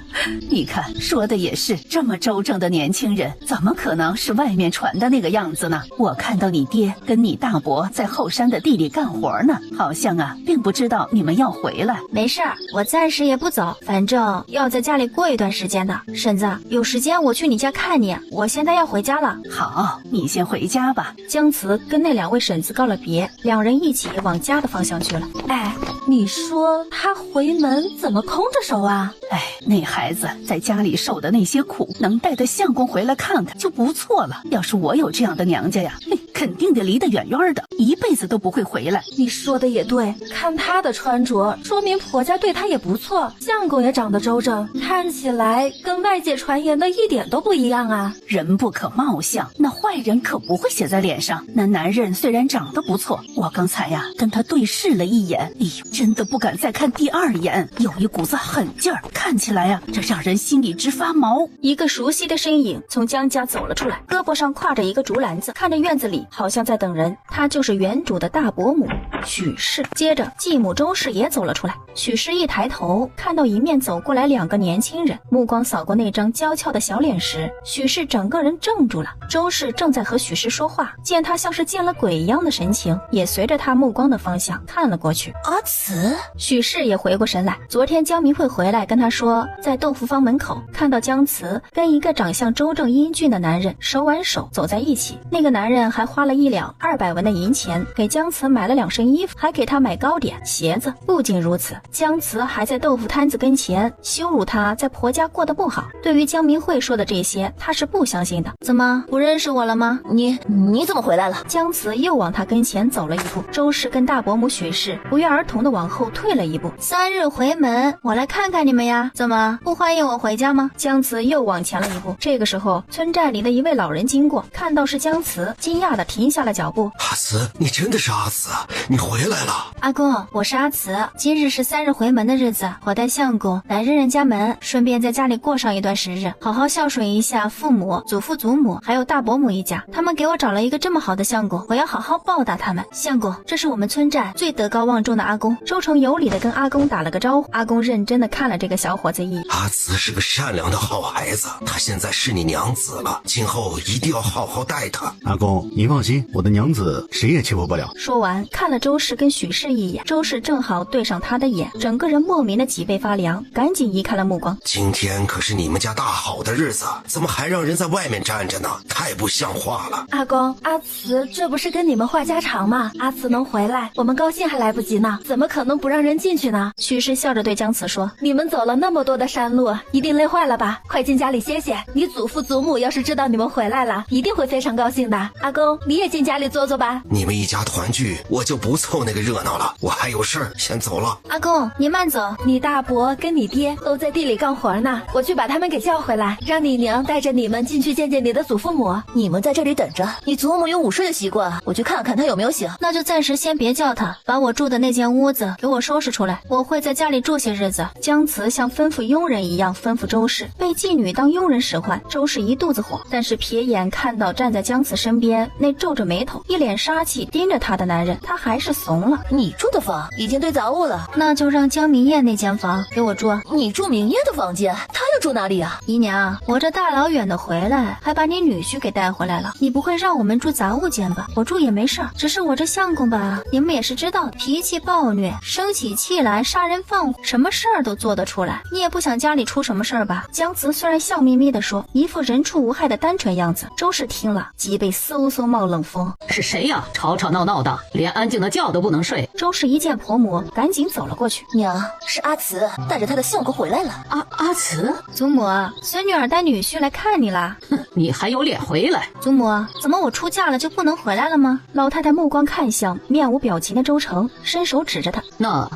你看说的也是，这么周正的年轻人，怎么可能是外面传的那个样子呢？我看到你爹跟你大伯在后山的地里干活呢，好像啊，并不知道你们要回来。没事儿，我暂时也不走，反正要在家里过一段时间的。婶子，有时间我去你家看你，我现在要回家了。好，你先回家吧。姜慈跟那2位婶子告了别，两人一起往家的方向去了。哎，你说他回门怎么空着手啊？哎，那孩子在家里受的那些苦，能带着相公回来看看就不错了。要是我有这样的娘家呀，肯定得离得远远的，一辈子都不会回来。你说的也对，看他的穿着，说明婆家对他也不错，相公也长得周正，看起来跟外界传言的一点都不一样啊。人不可貌相，那坏人可不会写在脸上。那男人虽然长得不错，我刚才呀跟他对视了一眼，哎呦，真的不敢再看第2眼，有一股子狠劲儿，看起来呀这让人心里直发毛。一个熟悉的身影从姜家走了出来，胳膊上挎着一个竹篮子，看着院子里好像在等人。他就是原主的大伯母许氏。接着继母周氏也走了出来。许氏一抬头，看到迎面走过来2个年轻人，目光扫过那张娇俏的小脸时，许氏整个人怔住了。周氏正在和许氏说话，见他像是见了鬼一样的神情，也随着他目光的方向看了过去。阿慈，许氏也回过神来，昨天姜明慧回来跟他说，在豆腐坊门口看到姜慈跟一个长相周正英俊的男人手挽手走在一起，那个男人还花了1两200文的银钱给姜慈买了2身衣服，还给他买糕点鞋子。不仅如此，姜慈还在豆腐摊子跟前羞辱他在婆家过得不好。对于姜明慧说的这些，他是不相信的。怎么不认识我了吗？你怎么回来了？姜慈又往他跟前走了一步。周氏跟大伯母许氏不约而同的往后退了一步。3日回门，我来看看你们呀。怎么不欢迎我回家吗？姜慈又往前了一步。这个时候，村寨里的一位老人经过，看到是姜慈，惊讶的停下了脚步。阿慈，你真的是阿慈啊？你回来了。阿公，我是阿慈，今日是3日回门的日子，我带相公来认认家门，顺便在家里过上一段时日，好好孝顺一下父母、祖父祖母还有大伯母一家。他们给我找了一个这么好的相公，我要好好报答他们。相公，这是我们村寨最德高望重的阿公。周成有礼的跟阿公打了个招呼。阿公认真的看了这个小伙子一眼。阿慈是个善良的好孩子，他现在是你娘子了，今后一定要好好待他。阿公，您放心，我的娘子谁也欺负不了。说完看了周氏跟许氏一眼，周氏正好对上他的眼，整个人莫名的脊背发凉，赶紧移开了目光。今天可是你们家大好的日子，怎么还让人在外面站着呢？太不像话了。阿公，阿慈这不是跟你们话家常吗？阿慈能回来，我们高兴还来不及呢，怎么可能不让人进去呢？许氏笑着对姜慈说，你们走了那么多的山路，一定累坏了吧？快进家里歇歇，你祖父祖母要是知道你们回来了，一定会非常高兴的。阿公，你也进家里坐坐吧。你们一家团聚，我就不凑那个热闹了，我还有事儿，先走了。阿公，你慢走。你大伯跟你爹都在地里干活呢，我去把他们给叫回来，让你娘带着你们进去见见你的祖父母。你们在这里等着，你祖母有午睡的习惯，我去看看她有没有醒。那就暂时先别叫他，把我住的那间屋子给我收拾出来，我会在家里住些日子。姜慈像吩咐佣人一样吩咐周氏，被妓女当佣人使唤，周氏一肚子火，但是瞥眼看到站在姜慈身边那皱着眉头一脸杀气盯着他的男人，他还是怂了。你住的房已经堆杂物了，那就让江明艳那间房给我住。你住明艳的房间，她要住哪里啊？姨娘，我这大老远的回来，还把你女婿给带回来了，你不会让我们住杂物间吧？我住也没事儿，只是我这相公吧，你们也是知道的，脾气暴虐，生起气来杀人放火，什么事儿都做得出来。你也不想家里出什么事儿吧？姜慈虽然笑眯眯地说，一副人畜无害的单纯样子。周氏听了，脊背嗖嗖冒冷风。是谁呀？吵吵闹闹的，连安静的觉都不能睡。周氏一见婆母，赶紧走了过去。娘，是阿慈带着她的相公回来了。阿慈，祖母，孙女儿带女婿来看你啦。哼，你还有脸回来？祖母，怎么我出嫁了就不能回来了吗？老太太目光看向面无表情的周成，伸手指着他。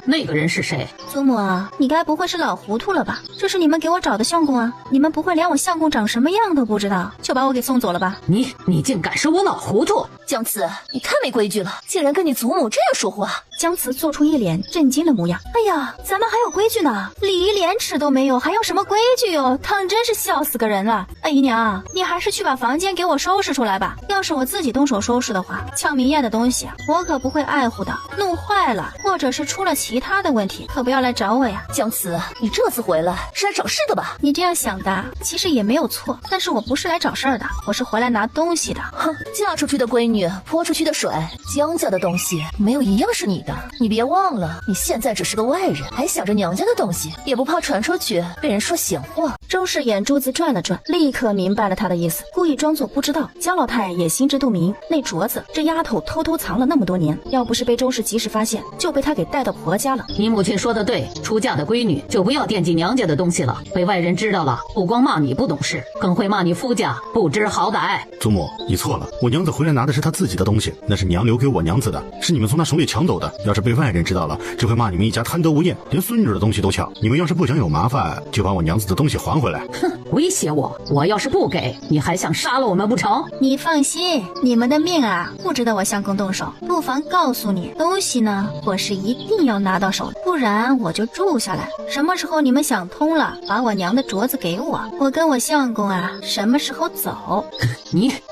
那个人是谁？祖母啊，你该不会是老糊涂了吧？这是你们给我找的相公啊，你们不会连我相公长什么样都不知道，就把我给送走了吧？你竟敢说我老糊涂！姜慈，你太没规矩了，竟然跟你祖母这样说话！姜慈做出一脸震惊的模样。哎呀，咱们还有规矩呢，礼仪廉耻都没有，还有什么规矩哟？汤真是笑死个人了。哎，姨娘，你还是去把房间给我收拾出来吧。要是我自己动手收拾的话，俏明艳的东西啊，我可不会爱护的。弄坏了，或者是出了其他的问题，可不要来找我呀。姜慈，你这次回来是来找事的吧？你这样想的其实也没有错，但是我不是来找事儿的，我是回来拿东西的。哼，嫁出去的闺女泼出去的水，姜家的东西没有一样是你的。你别忘了，你现在只是个外人，还想着娘家的东西，也不怕传出去被人说闲话。周氏眼珠子转了转，立刻明白了他的意思，故意装作不知道。姜老太也心知肚明，那镯子这丫头偷偷藏了那么多年，要不是被周氏及时发现，就被她给带到婆家了。你母亲说的对，出嫁的闺女就不要惦记娘家的东西了，被外人知道了，不光骂你不懂事，更会骂你夫家不知好歹。祖母，你错了，我娘子回来拿的是她自己的东西，那是娘留给我娘子的，是你们从她手里抢走的。要是被外人知道了，只会骂你们一家贪得无厌，连孙女的东西都抢。你们要是不想有麻烦，就把我娘子的东西还回来。哼，威胁我要是不给，你还想杀了我们不成？你放心，你们的命啊，不值得我相公动手。不妨告诉你，东西呢，我是一定要拿到手，不然我就住下来。什么时候你们想通了，把我娘的镯子给我，我跟我相公啊，什么时候走？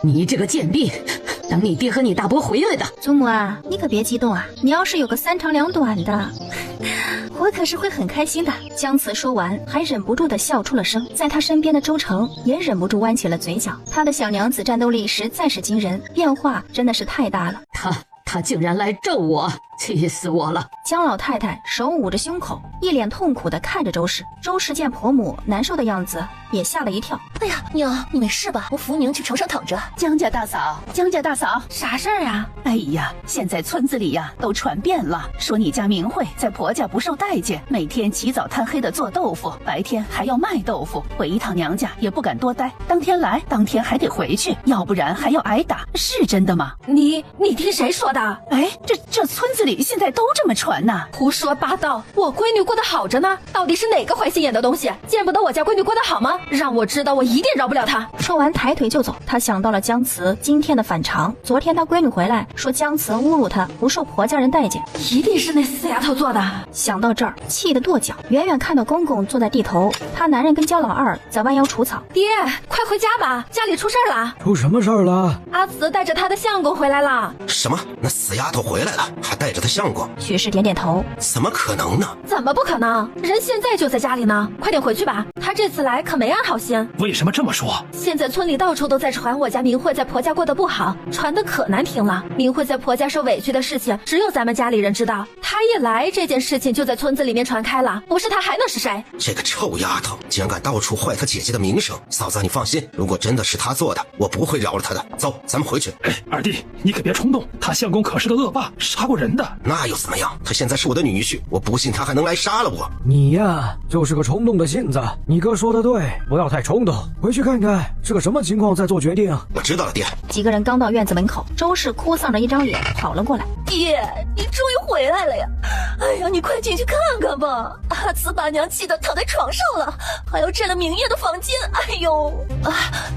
你这个贱婢，等你爹和你大伯回来的。祖母啊，你可别激动啊，你要是有个三长两短的，我可是会很开心的。姜慈说完，还忍不住的笑出了声。在他身边的周成也忍不住弯起了嘴角，他的小娘子战斗力实在是惊人，变化真的是太大了。他竟然来咒我，气死我了！姜老太太手捂着胸口，一脸痛苦地看着周氏。周氏见婆母难受的样子，也吓了一跳。哎呀，娘，你没事吧？我扶您去床上躺着。姜家大嫂，啥事儿啊？哎呀，现在村子里呀都传遍了，说你家明慧在婆家不受待见，每天起早贪黑的做豆腐，白天还要卖豆腐，回一趟娘家也不敢多待，当天来当天还得回去，要不然还要挨打，是真的吗？你听谁说的？哎，这村子里现在都这么传呐！胡说八道！我闺女过得好着呢，到底是哪个坏心眼的东西，见不得我家闺女过得好吗？让我知道，我一定饶不了她。说完抬腿就走。他想到了姜慈今天的反常，昨天他闺女回来说姜慈侮辱她不受婆家人待见，一定是那死丫头做的。想到这儿，气得跺脚。远远看到公公坐在地头，他男人跟焦老二在弯腰除草。爹，快回家吧，家里出事儿了。出什么事儿了？阿慈带着他的相公回来了。什么？那死丫头回来了，还带着她相公？许氏点点头。怎么可能呢？怎么不可能？人现在就在家里呢，快点回去吧。他这次来可没安好心。为什么这么说？现在村里到处都在传我家明慧在婆家过得不好，传得可难听了。明慧在婆家受委屈的事情，只有咱们家里人知道。她一来，这件事情就在村子里面传开了，不是她还能是谁？这个臭丫头竟然敢到处坏她姐姐的名声！嫂子，你放心，如果真的是她做的，我不会饶了她的。走，咱们回去。哎，二弟，你可别冲动，他相公可是个恶霸，杀过人的。那又怎么样？他现在是我的女婿，我不信他还能来杀了我。你呀，就是个冲动的性子。你哥说的对，不要太冲动，回去看看是个什么情况再做决定。我知道了，爹。几个人刚到院子门口，周氏哭丧着一张脸跑了过来。爹，你终于回来了呀！哎呀，你快进去看看吧。阿慈把娘气得躺在床上了，还要占了明夜的房间。哎呦啊，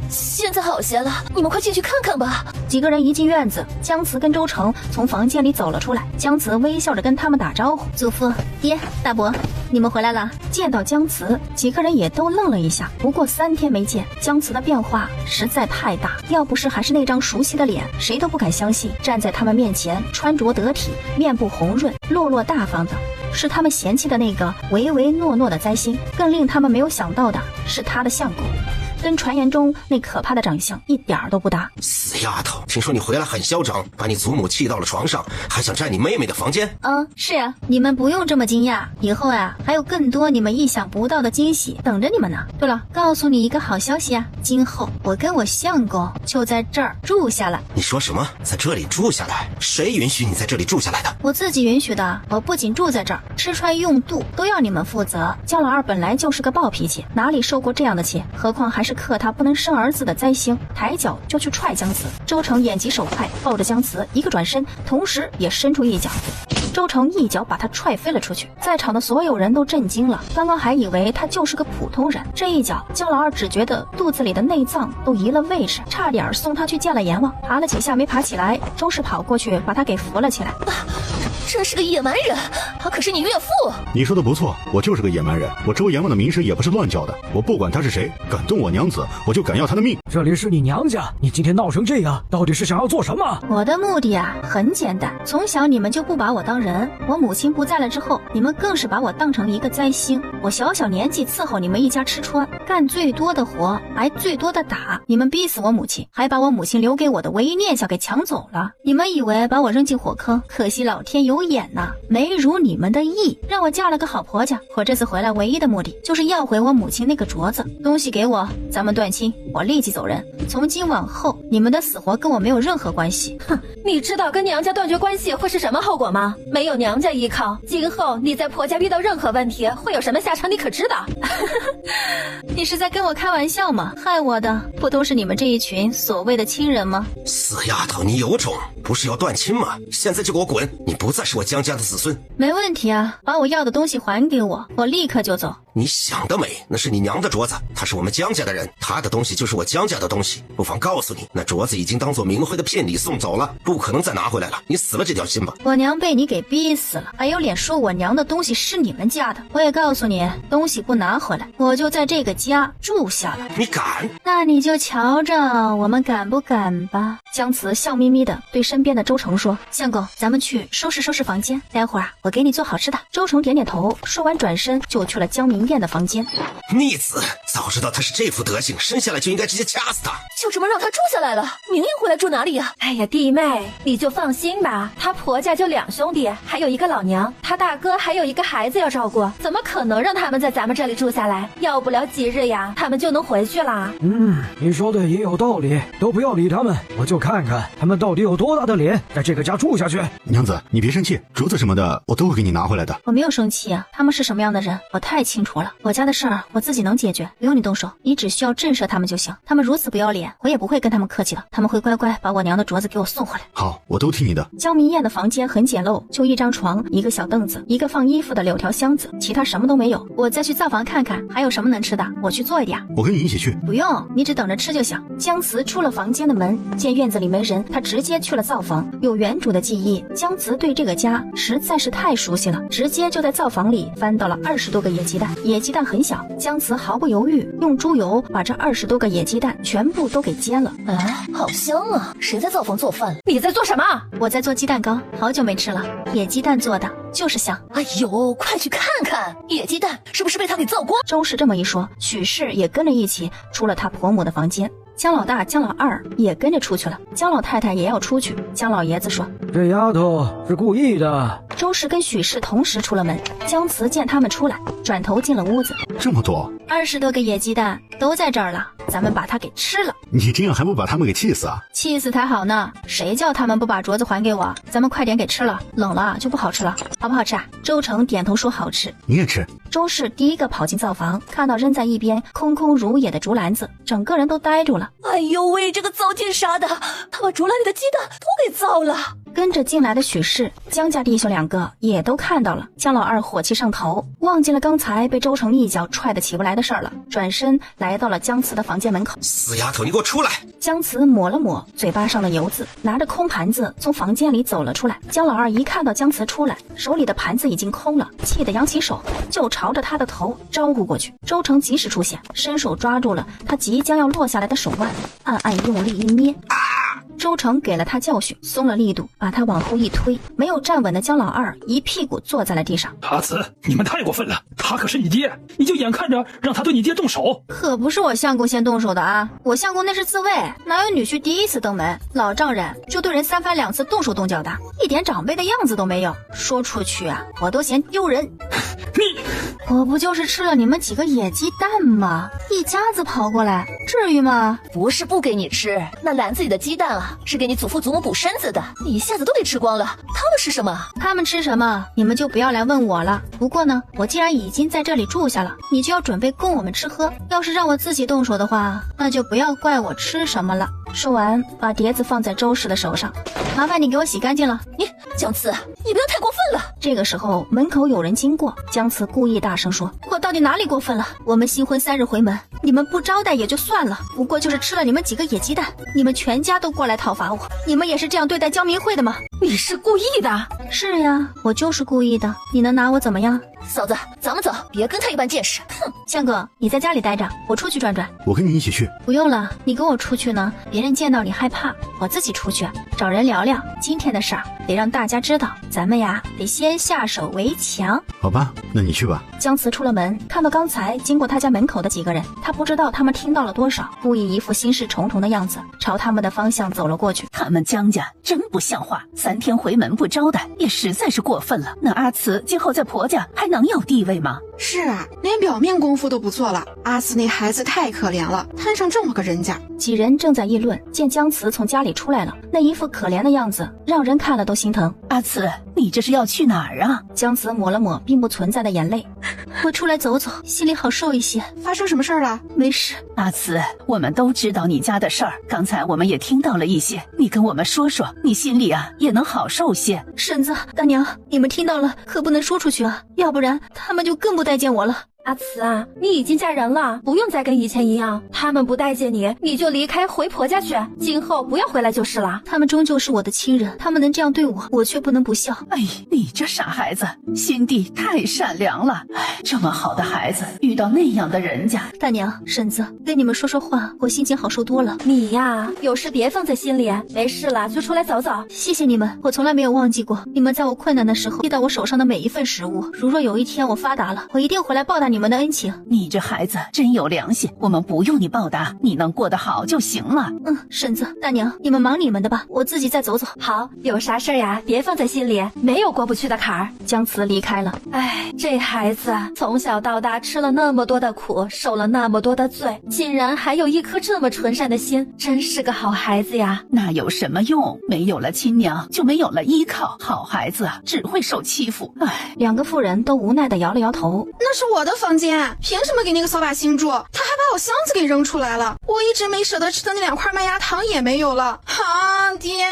现在好些了，你们快进去看看吧。几个人一进院子，姜慈跟周成从房间里走了出来。姜慈微笑着跟他们打招呼：“祖父、爹、大伯，你们回来了。”见到姜慈，几个人也都愣了一下。不过3天没见，姜慈的变化实在太大，要不是还是那张熟悉的脸，谁都不敢相信站在他们面前穿着得体、面部红润、落落大方的是他们嫌弃的那个唯唯诺诺的灾星。更令他们没有想到的是他的相公，跟传言中那可怕的长相一点都不搭。死丫头，听说你回来很嚣张，把你祖母气到了床上，还想占你妹妹的房间。是啊，你们不用这么惊讶，以后啊还有更多你们意想不到的惊喜等着你们呢。对了，告诉你一个好消息啊，今后我跟我相公就在这儿住下了。你说什么？在这里住下来？谁允许你在这里住下来的？我自己允许的。我不仅住在这儿，吃穿用度都要你们负责。焦老二本来就是个暴脾气，哪里受过这样的气？何况还是是克他不能生儿子的灾星，抬脚就去踹姜慈。周成眼疾手快，抱着姜慈一个转身，同时也伸出一脚。周成一脚把他踹飞了出去，在场的所有人都震惊了。刚刚还以为他就是个普通人，这一脚，姜老二只觉得肚子里的内脏都移了位置，差点送他去见了阎王。爬了几下没爬起来，周氏跑过去把他给扶了起来。这是个野蛮人，他可是你岳父。你说的不错，我就是个野蛮人，我周阎王的名声也不是乱叫的。我不管他是谁，敢动我娘子，我就敢要他的命。这里是你娘家，你今天闹成这样，到底是想要做什么？我的目的啊，很简单，从小你们就不把我当人，我母亲不在了之后，你们更是把我当成一个灾星。我小小年纪伺候你们一家吃穿，干最多的活，挨最多的打，你们逼死我母亲，还把我母亲留给我的唯一念想给抢走了。你们以为把我扔进火坑，可惜老天有眼呐，没如你们的意，让我嫁了个好婆家。我这次回来唯一的目的就是要回我母亲那个镯子，东西给我，咱们断亲，我立即走人。从今往后，你们的死活跟我没有任何关系。哼，你知道跟娘家断绝关系会是什么后果吗？没有娘家依靠，今后你在婆家遇到任何问题会有什么下场，你可知道？你是在跟我开玩笑吗？害我的不都是你们这一群所谓的亲人吗？死丫头，你有种，不是要断亲吗？现在就给我滚，你不再是我姜家的子孙。没问题啊，把我要的东西还给我，我立刻就走。你想得美，那是你娘的镯子，她是我们姜家的人，她的东西就是我姜家的东西。不妨告诉你，那镯子已经当做明慧的聘礼送走了，不可能再拿回来了。你死了这条心吧。我娘被你给逼死了，还有脸说我娘的东西是你们家的？我也告诉你，东西不拿回来，我就在这个家住下了。你敢？那你就瞧着我们敢不敢吧。姜慈笑眯眯的对身边的周成说：相公，咱们去收拾收拾房间，待会儿我给你做好吃的。周成点点头，说完转身就去了姜明艳的房间。逆子，早知道他是这副德行，生下来就应该直接掐死他。就这么让他住下来了？明艳回来住哪里呀？哎呀，弟妹，你就放心吧，她婆家就2兄弟，还有一个老娘，她大哥还有一个孩子要照顾，怎么可能让他们在咱们这里住下来？要不了几日呀，他们就能回去啦。你说的也有道理，都不要理他们，我就看看他们到底有多大的脸，在这个家住下去。娘子，你别生气，镯子什么的我都会给你拿回来的。我没有生气啊，他们是什么样的人，我太清楚了。我家的事儿我自己能解决，不用你动手，你只需要震慑他们就行。他们如此不要脸，我也不会跟他们客气的，他们会乖乖把我娘的镯子给我送回来。好，我都听你的。姜明艳的房间很简陋，就一张床，一个小凳子，一个放衣服的柳条箱子，其他什么都没有。我再去灶房看看还有什么能吃的，我去做一点。我跟你一起去。不用，你只等着吃就行。姜慈出了房间的门，见院子里没人，他直接去了灶房。有原主的记忆，姜慈对这个家实在是太熟悉了，直接就在灶房里翻到了20多个野鸡蛋。野鸡蛋很小，姜慈毫不犹豫用猪油把这20多个野鸡蛋全部都给煎了。好香啊！谁在灶房做饭？你在做什么？我在做鸡蛋糕，好久没吃了，野鸡蛋做的就是香。哎呦，快去看看，野鸡蛋是不是被他给造光？周氏这么一说，许氏也跟着一起出了他婆母的房间。姜老大、姜老二也跟着出去了，姜老太太也要出去。姜老爷子说：这丫头是故意的。周氏跟许氏同时出了门，姜慈见他们出来，转头进了屋子。这么多，20多个野鸡蛋都在这儿了，咱们把它给吃了。你这样还不把他们给气死啊？气死才好呢，谁叫他们不把镯子还给我？咱们快点给吃了，冷了就不好吃了，好不好吃啊？周成点头说好吃。你也吃。周氏第一个跑进灶房，看到扔在一边空空如也的竹篮子，整个人都呆住了。哎呦喂，这个糟天杀的，他把竹篮里的鸡蛋都给糟了。跟着进来的许氏、姜家弟兄2个也都看到了。姜老二火气上头，忘记了刚才被周成一脚踹得起不来的事儿了，转身来到了姜慈的房间门口。死丫头，你给我出来！姜慈抹了抹嘴巴上的油渍，拿着空盘子从房间里走了出来。姜老二一看到姜慈出来，手里的盘子已经空了，气得扬起手就朝着他的头招呼过去。周成及时出现，伸手抓住了他即将要落下来的手腕，暗暗用力一捏。周成给了他教训，松了力度，把他往后一推，没有站稳的姜老二一屁股坐在了地上。阿慈，你们太过分了，他可是你爹，你就眼看着让他对你爹动手？可不是我相公先动手的啊，我相公那是自卫，哪有女婿第一次登门，老丈人就对人3番2次动手动脚的，一点长辈的样子都没有，说出去啊，我都嫌丢人。我不就是吃了你们几个野鸡蛋吗？一家子跑过来，至于吗？不是不给你吃，那篮子里的鸡蛋啊，是给你祖父祖母补身子的，你一下子都给吃光了。他们吃什么？他们吃什么，你们就不要来问我了。不过呢，我既然已经在这里住下了，你就要准备供我们吃喝。要是让我自己动手的话，那就不要怪我吃什么了。说完，把碟子放在周氏的手上，麻烦你给我洗干净了。你姜慈，你不要太过分了。这个时候，门口有人经过，姜慈故意大声说：“我到底哪里过分了？我们新婚3日回门，你们不招待也就算了，不过就是吃了你们几个野鸡蛋，你们全家都过来讨伐我，你们也是这样对待江明慧的吗？”你是故意的？是呀，我就是故意的，你能拿我怎么样？嫂子，咱们走，别跟他一般见识。哼，相哥，你在家里待着，我出去转转。我跟你一起去。不用了，你跟我出去呢，别人见到你害怕，我自己出去找人聊聊今天的事儿，得让大家知道，咱们呀得先下手为强。好吧，那你去吧。姜慈出了门，看到刚才经过他家门口的几个人，他不知道他们听到了多少，故意一副心事重重的样子，朝他们的方向走了过去。他们姜家真不像话，3天回门不招待，也实在是过分了。那阿慈今后在婆家还能有地位吗？是啊，连表面功夫都不做了。阿慈那孩子太可怜了，摊上这么个人家。几人正在议论，见姜慈从家里出来了，那一副可怜的样子，让人看了都心疼。阿慈，你这是要去哪儿啊？姜慈抹了抹并不存在的眼泪，我出来走走，心里好受一些。发生什么事儿了？没事。阿慈，我们都知道你家的事儿，刚才我们也听到了一些，你跟我们说说，你心里啊也能好受些。婶子、大娘，你们听到了可不能说出去啊，要不然他们就更不待见我了。阿慈啊，你已经嫁人了，不用再跟以前一样，他们不待见你，你就离开回婆家去，今后不要回来就是了。他们终究是我的亲人，他们能这样对我，我却不能不孝。哎，你这傻孩子，心地太善良了。哎，这么好的孩子，遇到那样的人家。大娘、婶子，跟你们说说话，我心情好受多了。你呀，有事别放在心里，没事了就出来走走。谢谢你们，我从来没有忘记过你们在我困难的时候递到我手上的每一份食物。如若有一天我发达了，我一定回来报答你们的恩情。你这孩子真有良心，我们不用你报答，你能过得好就行了。婶子、大娘，你们忙你们的吧，我自己再走走。好，有啥事儿呀，别放在心里，没有过不去的坎儿。姜慈离开了。哎，这孩子从小到大吃了那么多的苦，受了那么多的罪，竟然还有一颗这么纯善的心，真是个好孩子呀。那有什么用？没有了亲娘，就没有了依靠，好孩子啊，只会受欺负。哎，两个妇人都无奈地摇了摇头。那是我的房间，凭什么给那个扫把星住？他还把我箱子给扔出来了，我一直没舍得吃的那2块麦芽糖也没有了。啊，爹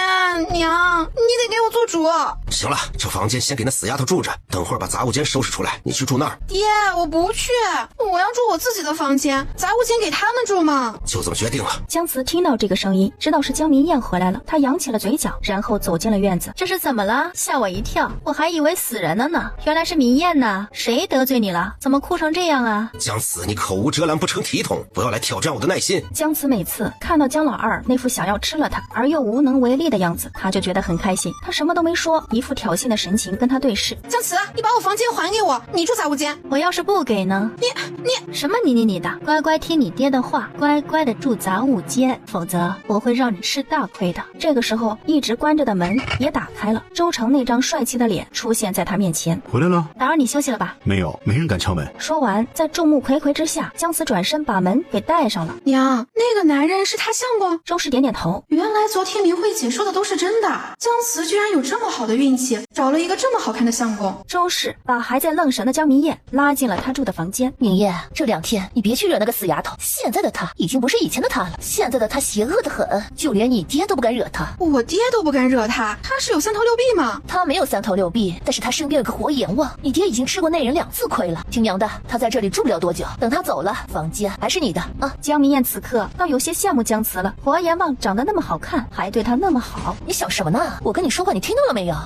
娘，你得给我做主。行了，这房间先给那死丫头住着，等会儿把杂物间收拾出来，你去住那儿。爹，我不去，我要住我自己的房间，杂物间给他们住嘛。就这么决定了。姜慈听到这个声音，知道是江明燕回来了，他扬起了嘴角，然后走进了院子。这是怎么了？吓我一跳，我还以为死人了呢，原来是明燕呢。谁得罪你了？怎么哭成这样啊？姜慈，你口无遮拦不成体统，不要来挑战我的耐心。姜慈每次看到姜老二那副想要吃了他而又无能为力的样子，他就觉得很开心。他什么都没说，一副挑衅的神情跟他对视。姜慈，你把我房间还给我，你住杂物间。我要是不给呢？你什么你的？乖乖听你爹的话，乖乖的住杂物间，否则我会让你吃大亏的。这个时候，一直关着的门也打开了，周成那张帅气的脸出现在他面前。回来了，打扰你休息了吧？没有，没人敢敲门。说完，在众目睽睽之下，姜慈转身把门给带上了。娘，那个男人是他相公？周氏点点头。原来昨天明慧姐说的都是真的，姜慈居然有这么好的运气，找了一个这么好看的相公。周氏把还在愣神的江明燕拉进了他住的房间。明燕，这2天你别去惹那个死丫头，现在的她已经不是以前的她了，现在的她邪恶的很，就连你爹都不敢惹她。我爹都不敢惹她，她是有3头6臂吗？她没有3头6臂，但是她身边有个活阎王，你爹已经吃过那人2次亏了。听娘的，他在这里住不了多久，等他走了，房间还是你的啊。江明燕此刻倒有些羡慕姜慈了，活阎王长得那么好看，还对他那么好，你想什么呢？我跟你说话你听到了没有？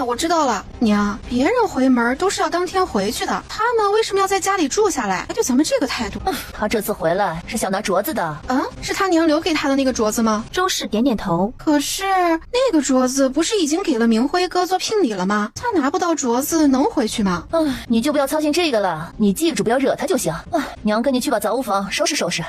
我知道了。娘，别人回门都是要当天回去的，他们为什么要在家里住下来？就咱们这个态度。他这次回来是想拿镯子的。是他娘留给他的那个镯子吗？周氏点点头。可是那个镯子不是已经给了明辉哥做聘礼了吗？他拿不到镯子能回去吗？你就不要操心这个了，你记住不要惹他就行。娘跟你去把杂物房收拾收拾。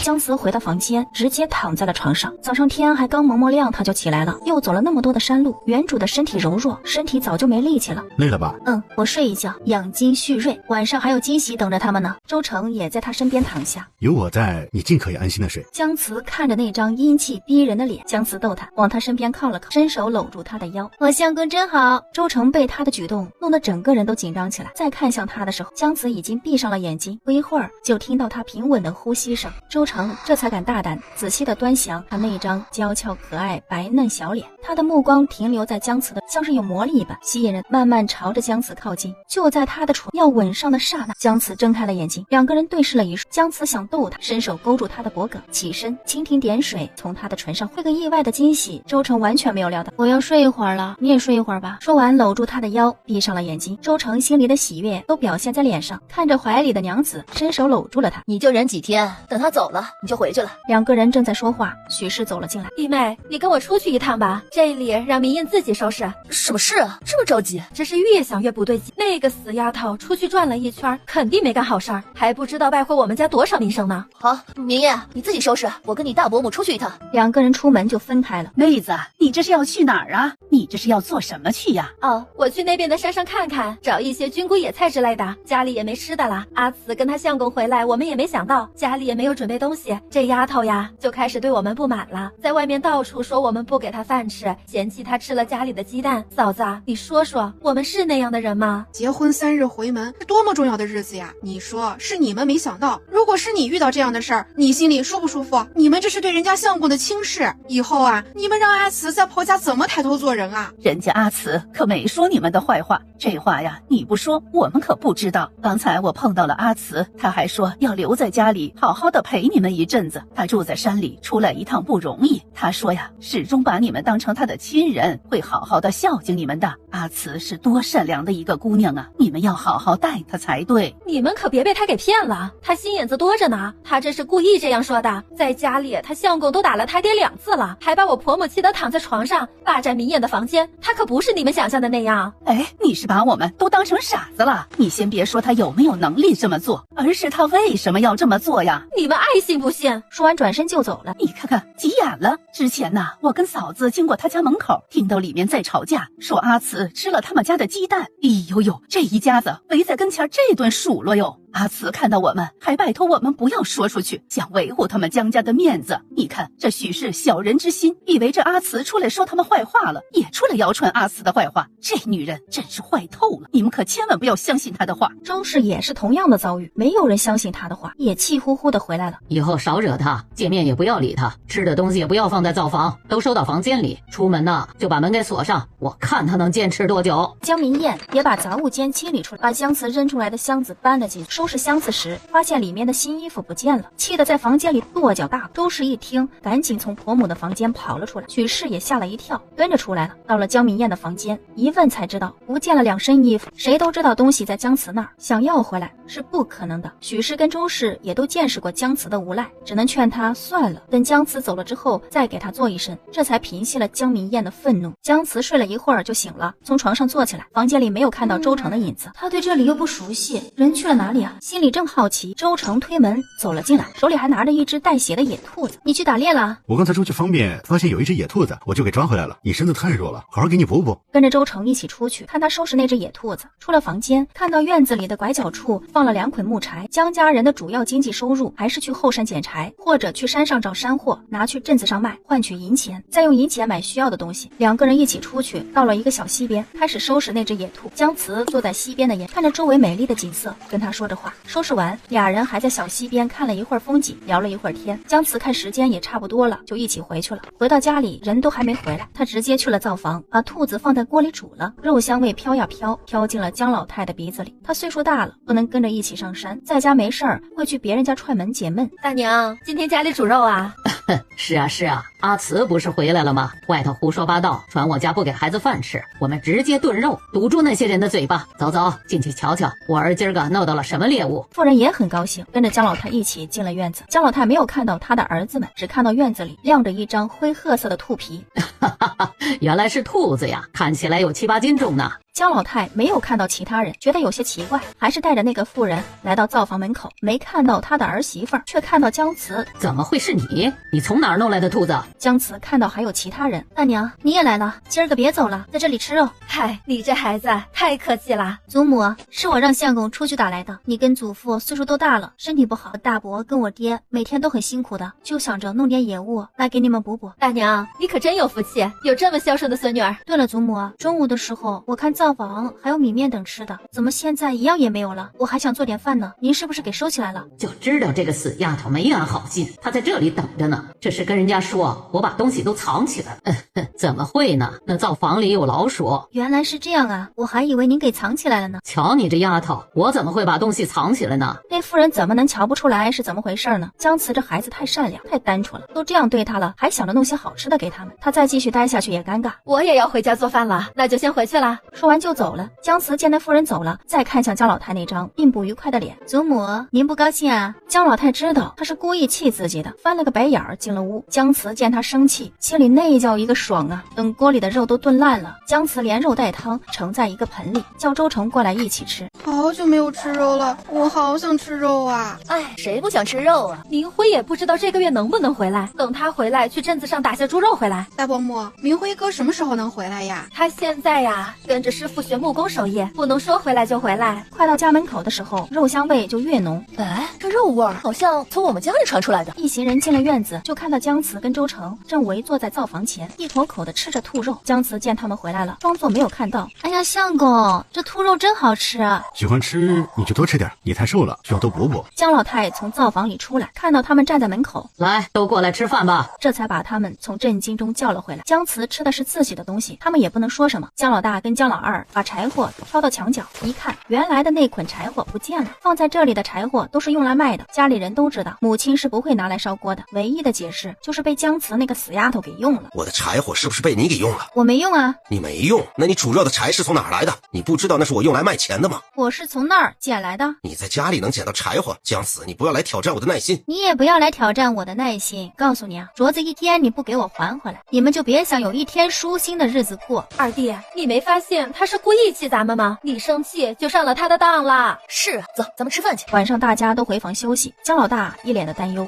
姜慈回到房间，直接躺在了床上。早上天还刚蒙蒙亮，他就起来了，又走了那么多的山路，原主的身体柔柔弱，身体早就没力气了。累了吧？我睡一觉，养精蓄锐，晚上还有惊喜等着他们呢。周成也在他身边躺下，有我在，你尽可以安心的睡。姜慈看着那张阴气逼人的脸，姜慈逗他，往他身边靠了靠，伸手搂住他的腰。我相公真好。周成被他的举动弄得整个人都紧张起来，再看向他的时候，姜慈已经闭上了眼睛，不一会儿就听到他平稳的呼吸声。周成这才敢大胆仔细的端详他那张娇俏可爱白嫩小脸，他的目光停留在姜慈的，像是有魔力一般吸引人，慢慢朝着姜慈靠近。就在他的唇要吻上的刹那，姜慈睁开了眼睛，两个人对视了一瞬。姜慈想逗他，伸手勾住他的脖颈，起身蜻蜓点水从他的唇上挥个意外的惊喜。周成完全没有料到，我要睡一会儿了，你也睡一会儿吧。说完搂住他的腰，闭上了眼睛。周成心里的喜悦都表现在脸上，看着怀里的娘子，伸手搂住了他。你就忍几天，等他走了你就回去了。两个人正在说话，许氏走了进来。弟妹，你跟我出去一趟吧，这里让明艳自己收拾。什么事啊？这么着急？只是越想越不对劲，那个死丫头出去转了一圈，肯定没干好事儿，还不知道败坏我们家多少名声呢。好，明艳你自己收拾，我跟你大伯母出去一趟。两个人出门就分开了。妹子，你这是要去哪儿啊？你这是要做什么去呀？我去那边的山上看看，找一些菌菇野菜之类的，家里也没吃的了。阿慈跟他相公回来，我们也没想到，家里也没有准备东西，这丫头呀就开始对我们不满了，在外面到处说我们不给她饭吃，嫌弃她吃了家里的鸡蛋。嫂子，你说说，我们是那样的人吗？结婚3日回门是多么重要的日子呀！你说是你们没想到，如果是你遇到这样的事儿，你心里舒不舒服？你们这是对人家相公的轻视，以后啊，你们让阿慈在婆家怎么抬头做人啊？人家阿慈可没说你们的坏话，这话呀你不说我们可不知道。刚才我碰到了阿慈，他还说要留在家里好好的陪你们一阵子，他住在山里出来一趟不容易，他说呀始终把你们当成他的亲人，会好好的孝敬你们的。阿慈是多善良的一个姑娘啊，你们要好好待她才对。你们可别被他给骗了，他心眼子多着呢，他这是故意这样说的。在家里他相公都打了他爹2次了，还把我婆母气得躺在床上，霸占明艳的房间，他可不是你们想象的那样。你是把我们都当成傻子了？你先别说他有没有能力这么做，而是他为什么要这么做呀？你们爱信不信。说完转身就走了。你看看急眼了。之前呢，我跟嫂子经过他家门口，听到里面在吵架，说阿慈吃了他们家的鸡蛋。哎呦呦，这一家子围在跟前这顿数落哟。阿慈看到我们，还拜托我们不要说出去，想维护他们姜家的面子。你看这许是小人之心，以为这阿慈出来说他们坏话了，也出来谣传阿慈的坏话。这女人真是坏透了，你们可千万不要相信她的话。周氏也是同样的遭遇，没有人相信她的话，也气呼呼的回来了。以后少惹她，见面也不要理她，吃的东西也不要放在灶房，都收到房间里，出门呢就把门给锁上，我看她能坚持多久。江明艳也把杂物间清理出来，把姜慈扔出来的箱子搬了进去。收拾箱子时，发现里面的新衣服不见了，气得在房间里跺脚大哭。周氏一听，赶紧从婆母的房间跑了出来，许氏也吓了一跳，跟着出来了。到了江明艳的房间，一问才知道不见了2身衣服。谁都知道东西在姜慈那儿，想要回来是不可能的。许氏跟周氏也都见识过姜慈的无赖，只能劝他算了，等姜慈走了之后再给他做一身，这才平息了江明艳的愤怒。姜慈睡了一会儿就醒了，从床上坐起来，房间里没有看到周成的影子，他对这里又不熟悉，人去了哪里啊？心里正好奇。周成推门走了进来，手里还拿着一只带血的野兔子。你去打猎了？我刚才出去方便，发现有一只野兔子，我就给抓回来了。你身子太弱了，好好给你补补。跟着周成一起出去，看他收拾那只野兔子。出了房间，看到院子里的拐角处放了2捆木柴。姜家人的主要经济收入还是去后山捡柴，或者去山上找山货，拿去镇子上卖，换取银钱，再用银钱买需要的东西。2个人一起出去，到了一个小溪边，开始收拾那只野兔。姜慈坐在溪边的沿，看着周围美丽的景色，跟他说着话。收拾完，2人还在小溪边看了一会儿风景，聊了一会儿天。姜慈看时间也差不多了，就一起回去了。回到家里，人都还没回来，他直接去了灶房，把兔子放在锅里煮了，肉香味飘呀飘，飘进了姜老太的鼻子里。他岁数大了，不能跟着一起上山，在家没事儿会去别人家串门解闷。大娘，今天家里煮肉啊？是啊是啊，阿慈不是回来了吗？外头胡说八道，传我家不给孩子饭吃，我们直接炖肉，堵住那些人的嘴巴。走走，进去瞧瞧，我儿今儿个弄到了什么猎物。妇人也很高兴，跟着姜老太一起进了院子。姜老太没有看到他的儿子们，只看到院子里晾着一张灰褐色的兔皮。原来是兔子呀，看起来有7、8斤重呢。江老太没有看到其他人，觉得有些奇怪，还是带着那个妇人来到灶房门口，没看到他的儿媳妇儿，却看到姜慈。怎么会是你？你从哪儿弄来的兔子？姜慈看到还有其他人，大娘你也来了，今儿个别走了，在这里吃肉。嗨，你这孩子太客气了。祖母，是我让相公出去打来的。你跟祖父岁数都大了，身体不好，大伯跟我爹每天都很辛苦的，就想着弄点野物来给你们补补。大娘，你可真有福气，有这么孝顺的孙女儿。对了，祖母，中午的时候我看灶房还有米面等吃的，怎么现在一样也没有了？我还想做点饭呢，您是不是给收起来了？就知道这个死丫头没安好心，她在这里等着呢。这是跟人家说我把东西都藏起来了。怎么会呢？那灶房里有老鼠。原来是这样啊，我还以为您给藏起来了呢。瞧你这丫头，我怎么会把东西藏起来呢？那妇人怎么能瞧不出来是怎么回事呢？姜慈这孩子太善良太单纯了，都这样对他了，还想着弄些好吃的给他们，他再继续待下去也尴尬。我也要回家做饭了，那就先回去了。说完就走了。姜慈见那妇人走了，再看向姜老太那张并不愉快的脸，祖母您不高兴啊？姜老太知道他是故意气自己的，翻了个白眼儿进了屋。姜慈见他生气，心里那叫一个爽啊！等锅里的肉都炖烂了，姜慈连肉带汤盛在一个盆里，叫周成过来一起吃。好久没有吃肉了，我好想吃肉啊！哎，谁不想吃肉啊？明辉也不知道这个月能不能回来，等他回来去镇子上打些猪肉回来。大伯母，明辉哥什么时候能回来呀？他现在呀跟着师傅学木工手艺，不能说回来就回来。快到家门口的时候，肉香味就越浓。哎，这肉味儿好像从我们家里传出来的。一行人进了院子，就看到姜慈跟周成正围坐在灶房前，一口口的吃着兔肉。姜慈见他们回来了，装作没有看到。哎呀，相公，这兔肉真好吃啊！喜欢吃你就多吃点，你太瘦了，需要多补补。姜老太从灶房里出来，看到他们站在门口，来，都过来吃饭吧。这才把他们从震惊中叫了回来。姜慈吃的是自己的东西，他们也不能说什么。姜老大跟姜老二把柴火挑到墙角，一看，原来的那捆柴火不见了，放在这里的柴火都是用来卖的。家里人都知道，母亲是不会拿来烧锅的，唯一的解释就是被姜慈那个死丫头给用了。我的柴火是不是被你给用了？我没用啊。你没用？那你煮肉的柴是从哪儿来的？你不知道那是我用来卖钱的吗？我是从那儿捡来的。你在家里能捡到柴火？姜慈，你不要来挑战我的耐心。你也不要来挑战我的耐心。告诉你啊，镯子一天你不给我还回来，你们就别想有一天舒心的日子过。二弟，你没发现他是故意气咱们吗？你生气就上了他的当了。是，走，咱们吃饭去。晚上大家都回房休息，姜老大一脸的担忧。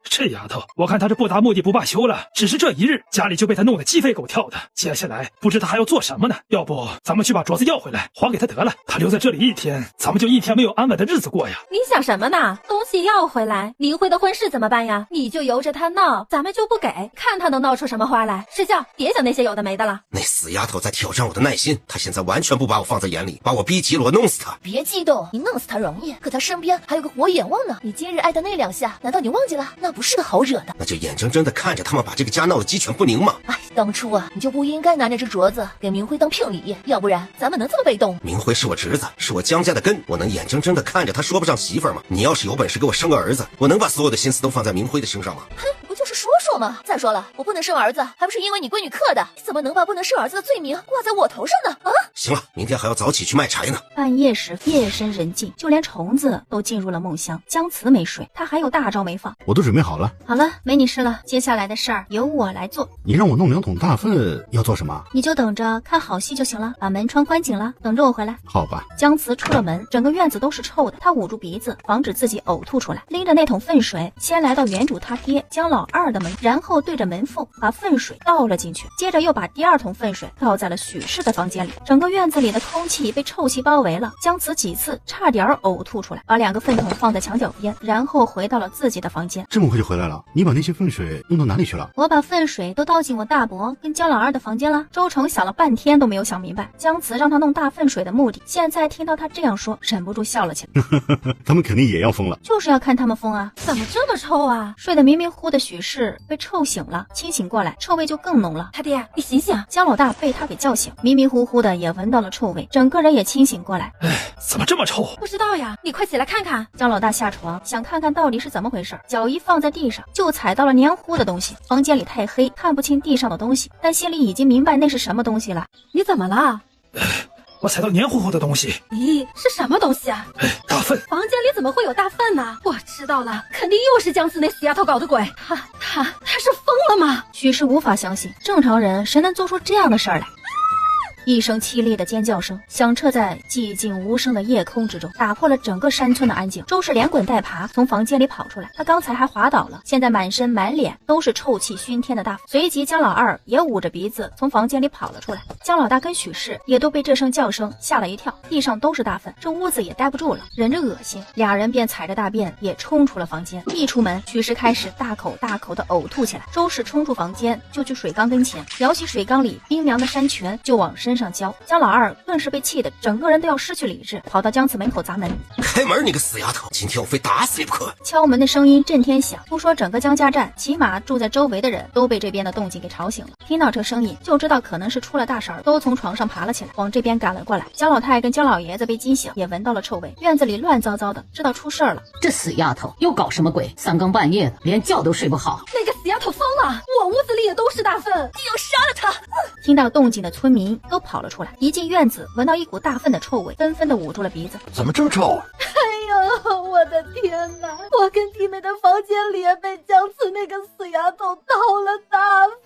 这丫头，我看她是不达目的不罢休了。只是这一日，家里就被她弄得鸡飞狗跳的。接下来不知她还要做什么呢？要不咱们去把镯子要回来，还给她得了。她留在这里一天，咱们就一天没有安稳的日子过呀。你想什么呢？东西要回来，明辉的婚事怎么办呀？你就由着他闹，咱们就不给，看他能闹出什么花来。睡觉，别想那些有的没的了。那死丫头在挑战我的耐心，她现在完全不把我放在眼里，把我逼急了，我弄死她。别激动，你弄死她容易，可她身边还有个活眼望呢。你今日挨的那2下，难道你忘记了？那不是个好惹的。那就眼睁睁的看着他们把这个家闹得鸡犬不宁嘛。哎，当初啊，你就不应该拿那只镯子给明辉当聘礼，要不然咱们能这么被动？明辉是我侄子，是我姜家的根，我能眼睁睁的看着他说不上媳妇儿吗？你要是有本事给我生个儿子，我能把所有的心思都放在明辉的身上吗？哼，不就是说说吗？再说了，我不能生儿子，还不是因为你闺女克的？你怎么能把不能生儿子的罪名挂在我头上呢？啊！行了，明天还要早起去卖柴呢。半夜时，夜深人静，就连虫子都进入了梦乡。姜慈没睡，他还有大招没放。我都准备好了。好了，没你事了，接下来的事儿由我来做。你让我弄2桶大粪，要做什么？你就等着看好戏就行了，把门窗关紧了，等着我回来。好吧。姜慈出了门，整个院子都是臭的，他捂住鼻子，防止自己呕吐出来，拎着那桶粪水，先来到原主他爹姜老二的门，然后对着门缝把粪水倒了进去，接着又把第2桶粪水倒在了许氏的房间里。整个院子里的空气被臭气包围了，姜慈几次差点呕吐出来，把2个粪桶放在墙角边，然后回到了自己的房间。这么快就回来了？你把那些粪水弄到哪里去了？我把粪水都倒进我大伯跟姜老二的房间了。周成想了半天都没有想明白姜慈让他弄大粪水的目的，现在听到他这样说，忍不住笑了起来。他们肯定也要疯了，就是要看他们疯啊！怎么这么臭啊？睡得迷迷糊的许氏被臭醒了，清醒过来，臭味就更浓了。他爹，你醒醒！姜老大被他给叫醒，迷迷糊糊的也闻到了臭味，整个人也清醒过来。怎么这么臭？不知道呀，你快起来看看。姜老大下床想看看到底是怎么回事，脚一放在地上就踩到了黏糊的东西。房间里太黑，看不清地上的东西，但心里已经明白那是什么东西了。你怎么了？我踩到黏糊糊的东西。咦，是什么东西啊？大粪！房间里怎么会有大粪呢？我知道了，肯定又是姜子那死丫头搞的鬼。他是疯了吗？许是无法相信，正常人谁能做出这样的事儿来？一声凄厉的尖叫声响彻在寂静无声的夜空之中，打破了整个山村的安静。周氏连滚带爬从房间里跑出来，他刚才还滑倒了，现在满身满脸都是臭气熏天的大粪。随即姜老二也捂着鼻子从房间里跑了出来，姜老大跟许氏也都被这声叫声吓了一跳，地上都是大粪，这屋子也待不住了，忍着恶心，俩人便踩着大便也冲出了房间。一出门，许氏开始大口大口的呕吐起来。周氏冲出房间就去水缸跟前，舀起水缸里冰凉的山泉就往身上浇。姜老二顿时被气得整个人都要失去理智，跑到姜子门口砸门。开门，你个死丫头！今天我非打死你不可！敲门的声音震天响，不说整个姜家站，起码住在周围的人都被这边的动静给吵醒了。听到这声音就知道可能是出了大事儿，都从床上爬了起来，往这边赶了过来。姜老太跟姜老爷子被惊醒，也闻到了臭味，院子里乱糟糟的，知道出事儿了。这死丫头又搞什么鬼？三更半夜的，连觉都睡不好。那个死丫头疯了，我屋子里也都是大粪，你要杀了她！听到动静的村民都跑了出来，一进院子闻到一股大粪的臭味，纷纷的捂住了鼻子。怎么这么臭？哎呦，我的天哪！我跟弟妹的房间里也被姜子那个死丫头倒了大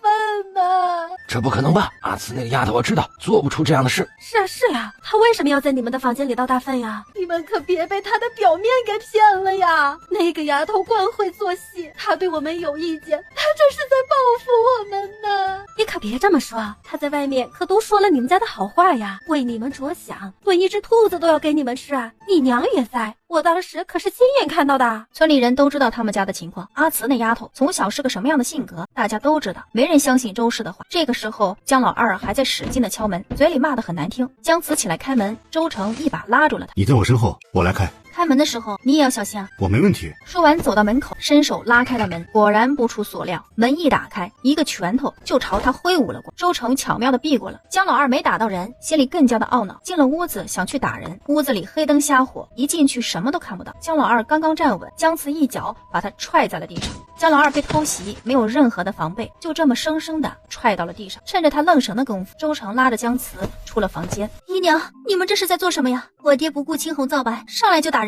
粪呢！这不可能吧？阿慈那个丫头我知道做不出这样的事。是呀，她为什么要在你们的房间里倒大粪呀？你们可别被她的表面给骗了呀！那个丫头光会做戏，她对我们有意见，她这是在报复我们呢！你可别这么说，她在外面可都说了你们家的好话呀，为你们着想，炖一只兔子都要给你们吃啊！你娘也在，我当时可是亲眼看到的。村里人都知道他们家的情况，阿慈那丫头从小是个什么样的性格，大家都知道，没人相信周氏的话。这个时候，姜老二还在使劲的敲门，嘴里骂得很难听。姜慈起来开门，周成一把拉住了他。你在我身后，我来开。开门的时候你也要小心啊！我没问题。说完走到门口，伸手拉开了门，果然不出所料，门一打开，一个拳头就朝他挥舞了过。周成巧妙的避过了，姜老二没打到人，心里更加的懊恼。进了屋子想去打人，屋子里黑灯瞎火，一进去什么都看不到。姜老二刚刚站稳，姜慈一脚把他踹在了地上。姜老二被偷袭，没有任何的防备，就这么生生的踹到了地上。趁着他愣神的功夫，周成拉着姜慈出了房间。姨娘，你们这是在做什么呀？我爹不顾青红皂白，上来就打人。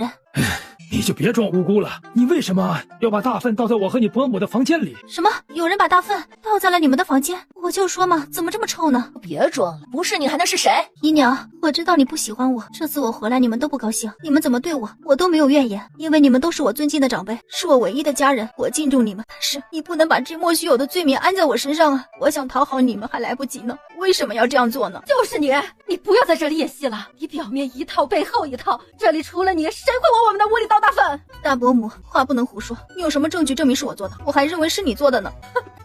你就别装无辜了，你为什么要把大粪倒在我和你伯母的房间里？什么？有人把大粪倒在了你们的房间？我就说嘛，怎么这么臭呢？别装了，不是你还能是谁？姨娘，我知道你不喜欢我，这次我回来你们都不高兴，你们怎么对我，我都没有怨言，因为你们都是我尊敬的长辈，是我唯一的家人，我敬重你们。但是你不能把这莫须有的罪名安在我身上啊！我想讨好你们还来不及呢，为什么要这样做呢？就是你不要在这里演戏了，你表面一套背后一套，这里除了你，谁会往我们的屋里倒大粪？大伯母，话不能胡说，你有什么证据证明是我做的？我还认为是你做的呢。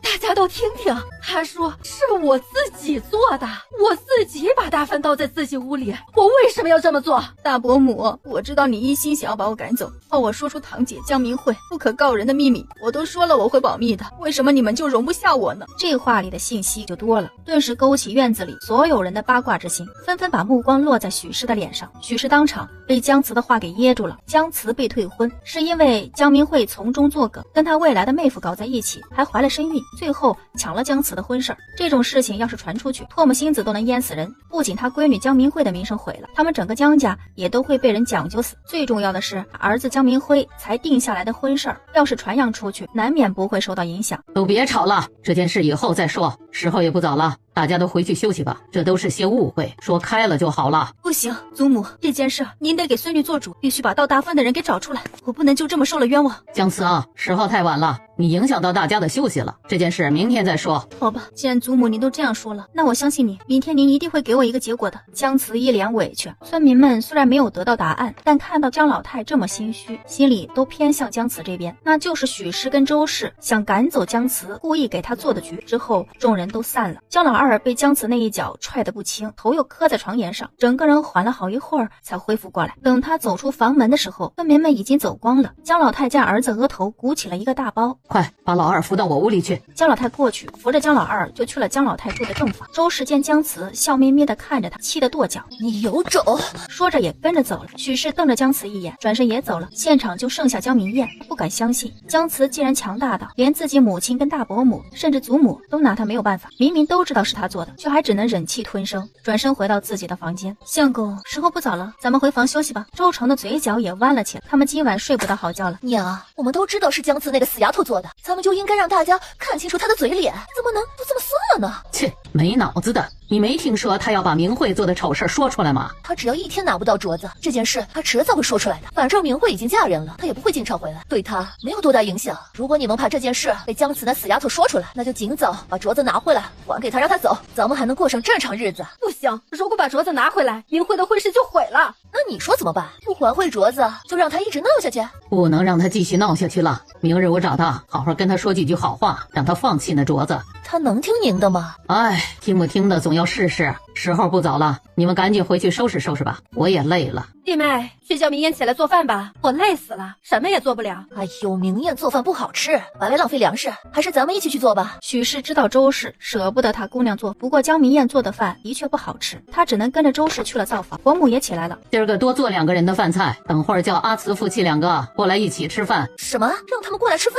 大家都听听，他说是我自己做的，我自己把大粪倒在自己屋里，我为什么要这么做？大伯母，我知道你一心想要把我赶走，怕我说出堂姐江明慧不可告人的秘密，我都说了我会保密的，为什么你们就容不下我呢？这话里的信息就多了，顿时勾起院子里所有人的八卦之心，纷纷把目光落在许氏的脸上。许氏当场被姜慈的话给噎住了。姜慈被退婚是因为江明慧从中作梗，跟他未来的妹夫搞在一起，还怀了身孕，最后抢了姜慈的婚事儿。这种事情要是传出去，唾沫星子都能淹死人。不仅他闺女江明慧的名声毁了，他们整个姜家也都会被人讲究死。最重要的是，儿子江明辉才定下来的婚事儿，要是传扬出去，难免不会受到影响。都别吵了，这件事以后再说，时候也不早了，大家都回去休息吧，这都是些误会，说开了就好了。不行，祖母，这件事您得给孙女做主，必须把倒大粪的人给找出来，我不能就这么受了冤枉。姜慈啊，时候太晚了，你影响到大家的休息了，这件事明天再说。好吧，既然祖母您都这样说了，那我相信你，明天您一定会给我一个结果的。姜慈一脸委屈，村民们虽然没有得到答案，但看到姜老太这么心虚，心里都偏向姜慈这边，那就是许氏跟周氏想赶走姜慈，故意给他做的局。之后众人都散了，姜老二被姜慈那一脚踹得不轻，头又磕在床沿上，整个人缓了好一会儿才恢复过来。等他走出房门的时候，村民们已经走光了。姜老太见儿子额头鼓起了一个大包，快把老二扶到我屋里去。姜老太过去扶着姜老二就去了姜老太住的正房。周氏见姜慈笑眯眯地看着他，气得跺脚，你有种！说着也跟着走了。许氏瞪着姜慈一眼，转身也走了。现场就剩下姜明艳，不敢相信姜慈竟然强大到连自己母亲跟大伯母甚至祖母都拿他没有办法。办法，明明都知道是他做的，却还只能忍气吞声，转身回到自己的房间。相公，时候不早了，咱们回房休息吧。周成的嘴角也弯了起来，他们今晚睡不到好觉了。娘，我们都知道是姜子那个死丫头做的，咱们就应该让大家看清楚她的嘴脸，怎么能不这么算了呢？切，没脑子的！你没听说他要把明慧做的丑事说出来吗？他只要一天拿不到镯子，这件事他迟早会说出来的。反正明慧已经嫁人了，他也不会经常回来，对他没有多大影响。如果你能把这件事被姜子那死丫头说出来，那就尽早把镯子拿回来，还给他，让他走，咱们还能过上正常日子。不行，如果把镯子拿回来，明慧的婚事就毁了。那你说怎么办？不还回镯子，就让他一直闹下去？不能让他继续闹下去了。明日我找他，好好跟他说几句好话，让他放弃那镯子。他能听您的吗？哎，听不听的总要试试。时候不早了，你们赶紧回去收拾收拾吧，我也累了。弟妹，去叫明艳起来做饭吧，我累死了，什么也做不了。哎呦，明艳做饭不好吃，白白浪费粮食，还是咱们一起去做吧。许氏知道周氏舍不得他姑娘做，不过江明艳做的饭的确不好吃，他只能跟着周氏去了灶房。伯母也起来了，今儿个多做2个人的饭菜，等会儿叫阿慈夫妻2个过来一起吃饭。什么？让他们过来吃饭？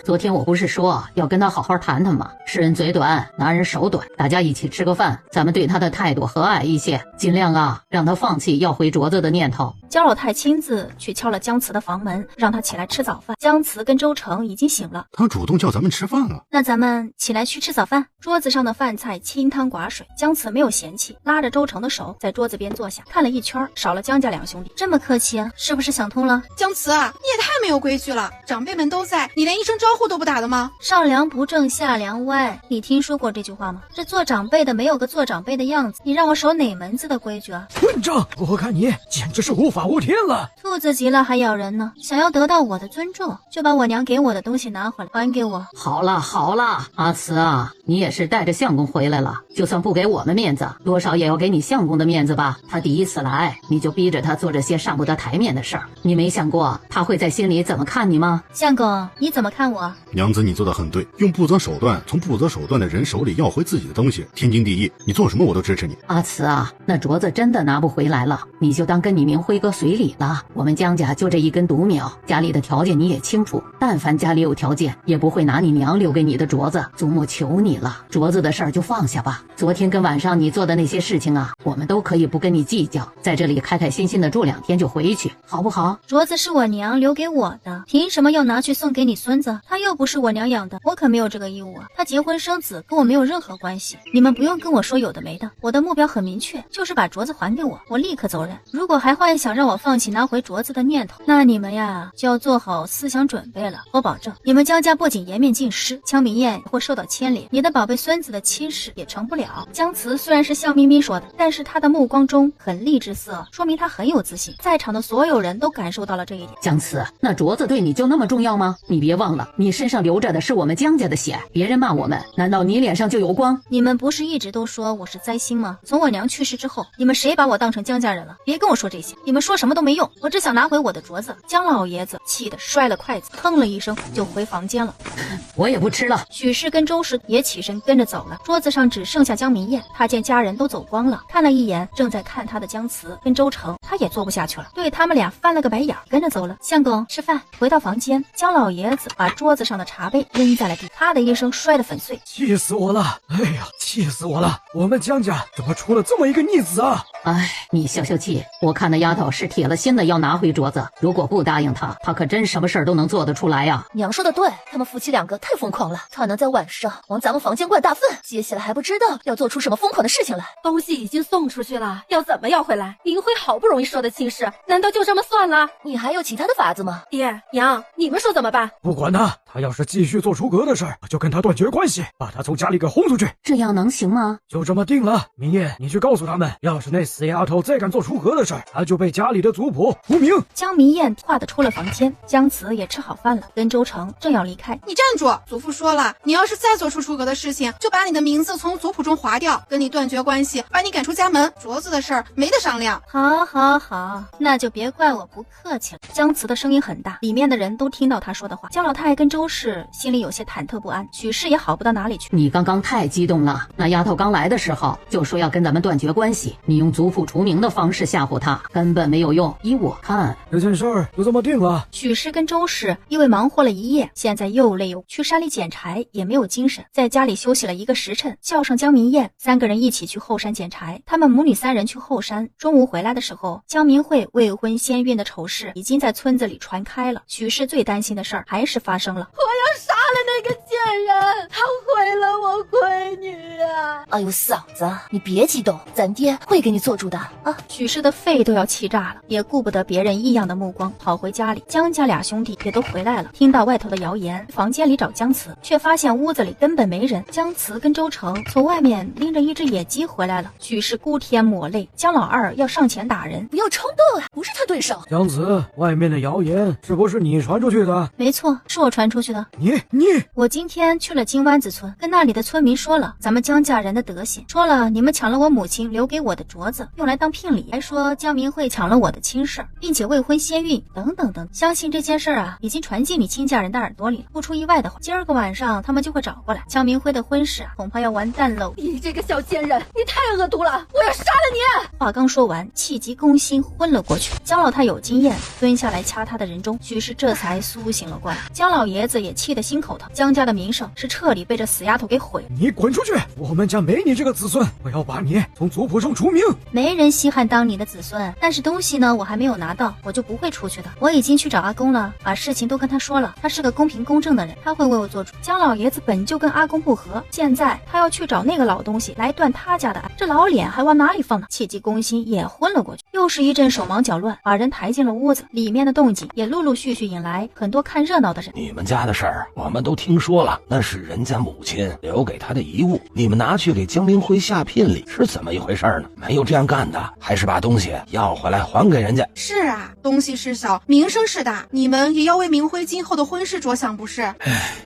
昨天我不是说要跟他好好谈谈吗？世人嘴短，拿人手短，大家一起吃个饭，咱们对他的态度和蔼一些，尽量让他放弃要回镯子的念头。焦老太亲自去敲了姜慈的房门，让他起来吃早饭。姜慈跟周成已经醒了，他主动叫咱们吃饭啊。那咱们起来去吃早饭。桌子上的饭菜清汤寡水，姜慈没有嫌弃，拉着周成的手在桌子边坐下，看了一圈，少了姜家2兄弟。这么客气啊，是不是想通了？姜慈啊，你也太没有规矩了，长辈们都在，你连一声招呼都不打的吗？上梁不正下梁歪，你听说过这句话吗？这做长辈的没有个做长辈的样子，你让我守哪门子的规矩啊？混账！我看你简直是无法无天了。兔子急了还咬人呢，想要得到我的尊重，就把我娘给我的东西拿回来，还给我。好了好了，阿慈啊，你也是带着相公回来了，就算不给我们面子，多少也要给你相公的面子吧。他第一次来，你就逼着他做这些上不得台面的事儿，你没想过他会在心里怎么看你吗？相公，你怎么看我？娘子，你做得很对，用不择手段从不择手段的人手里要回自己的东西，天经地义，你做什么我都支持你。阿慈啊，那镯子真的拿不回来了，你就当跟你明辉哥随礼了。我们姜家就这一根独苗，家里的条件你也清楚，但凡家里有条件，也不会拿你娘留给你的镯子。祖母求你了，镯子的事儿就放下吧。昨天跟晚上你做的那些事情啊，我们都可以不跟你计较，在这里开开心心的住2天就回去，好不好？镯子是我娘留给我的，凭什么要拿去送给你孙子？他又不是我娘养的，我可没有这个义务啊。他结婚生子跟我没有任何关系，你们不用跟我说有的没的。我的目标很明确，就是把镯子还给我，我立刻走人。如果还幻想让我放弃拿回镯子的念头，那你们呀就要做好思想准备了。我保证，你们姜家不仅颜面尽失，江明艳会受到牵连，你的宝贝孙子的亲事也成不了。姜慈虽然是笑眯眯说的，但是他的目光中很厉之色，说明他很有自信。在场的所有人都感受到了这一点。姜慈，那镯子对你就那么重要吗？你别忘了，你身上流着的是我们姜家的血，别人骂我们，难道你脸上就有光？你们不是一直都说我是灾星吗？从我娘去世之后，你们谁把我当成姜家人了？别跟我说这些，你们说什么都没用，我只想拿回我的镯子。姜老爷子气得摔了筷子，哼了一声就回房间了。我也不吃了。许氏跟周氏也起身跟着走了，桌子上只剩下江明艳。他见家人都走光了，看了一眼正在看他的姜慈跟周成，他也坐不下去了，对他们俩翻了个白眼，跟着走了。相公，吃饭。回到房间，姜老爷子把桌子上的茶杯扔在了地，啪的一声摔得粉碎。气死我了！哎呀，气死我了！我们姜家怎么出了这么一个逆子啊！哎，你消消气，我看那丫头是铁了心的要拿回镯子，如果不答应她，她可真什么事儿都能做得出来呀。娘说的对，他们夫妻2个太疯狂了，他能在晚上往咱们房间灌大粪，接下来还不知道要做出什么疯狂的事情来。东西已经送出去了，要怎么要回来？明辉好不容易说的亲事，难道就这么算了？你还有其他的法子吗？爹娘，你们说怎么办？不管他，他要是继续做出格的事儿，就跟他断绝关系，把他从家里给轰出去。这样能行吗？就这么定了。明艳，你去告诉他们，要是那死丫头再敢做出格的事儿，他就被家里的族谱除名。江明艳话的出了房间，姜慈也吃好饭了，跟周成正要离开。你站住！祖父说了，你要是再做出出格的事情，就把你的名字从族谱中划掉，跟你断绝关系，把你赶出家门。镯子的事儿没得商量。好，好，好，那就别怪我不客气了。姜慈的声音很大，里面的人都听到他说的话。姜老太跟周氏心里有些忐忑不安，许氏也好不到哪里去。你刚刚太激动了，那丫头刚来的时候就说要跟咱们断绝关系，你用族谱除名的方式吓唬她，根本没有用。依我看，这件事儿就这么定了。许氏跟周氏因为忙活了一夜，现在又累又去山里捡柴，也没有精神，在家里休息了1个时辰，叫上江明燕，3个人一起去后山捡柴。他们母女3人去后山，中午回来的时候，江明慧未婚先孕的丑事已经在村子里传开了。许氏最担心的事儿还是发生了。我要杀了那个贱人，他毁了我闺女啊！哎呦，嫂子，你别激动，咱爹会给你做主的啊！许氏的肺都要气炸了，也顾不得别人异样的目光，跑回家里。江家2兄弟也都回来了，听到外头的谣言，房间里找姜慈，却发现屋子里根本没人。姜慈跟周成从外面拎着1只野鸡回来了。许氏哭天抹泪，姜老二要上前打人。不要冲动啊，不是他对手。姜慈，外面的谣言是不是你传出去的？没错，是我传出去的。你，我今天去了金湾子村，跟那里的村民说了咱们姜家人的德行，说了你们抢了我母亲留给我的镯子，用来当聘礼，还说江明慧抢了我的亲事，并且未婚先孕，等等等。相信这件事啊，已经传进你亲家人的耳朵里了。不出意外的话，今儿个晚上他们就会找过来。江明辉的婚事啊，恐怕要完蛋喽！你这个小贱人，你太恶毒了，我要杀了你！话刚说完，气急攻心，昏了过去。姜老太有经验，蹲下来掐他的人中，许氏这才苏醒了过来。姜老爷子也气得心口疼，姜家的名声是彻底被这死丫头给毁。你滚出去！我们家没你这个子孙，我要把你从族谱中除名。没人稀罕当你的子孙，但是东西呢，我还没有拿到，我就不会出去的。我已经去找阿公了，把事情都跟他说了，他是个公平公正的人，他会为我做主。姜老爷子本就跟阿公不和，现在他要去找那个老东西来断他家的爱，这老脸还往哪里放呢？气急攻心也昏了过去。又是一阵手忙脚乱，把人抬进了屋子，里面的动静也陆陆续续引来很多看热闹的人。你们家的事儿我们都听说了，那是人家母亲留给他的遗物，你们拿去给江明辉下聘礼，是怎么一回事呢？没有这样干的，还是把东西要回来还给人家。是啊，东西是小，名声是大，你们也要为明辉今后的婚事着想不是？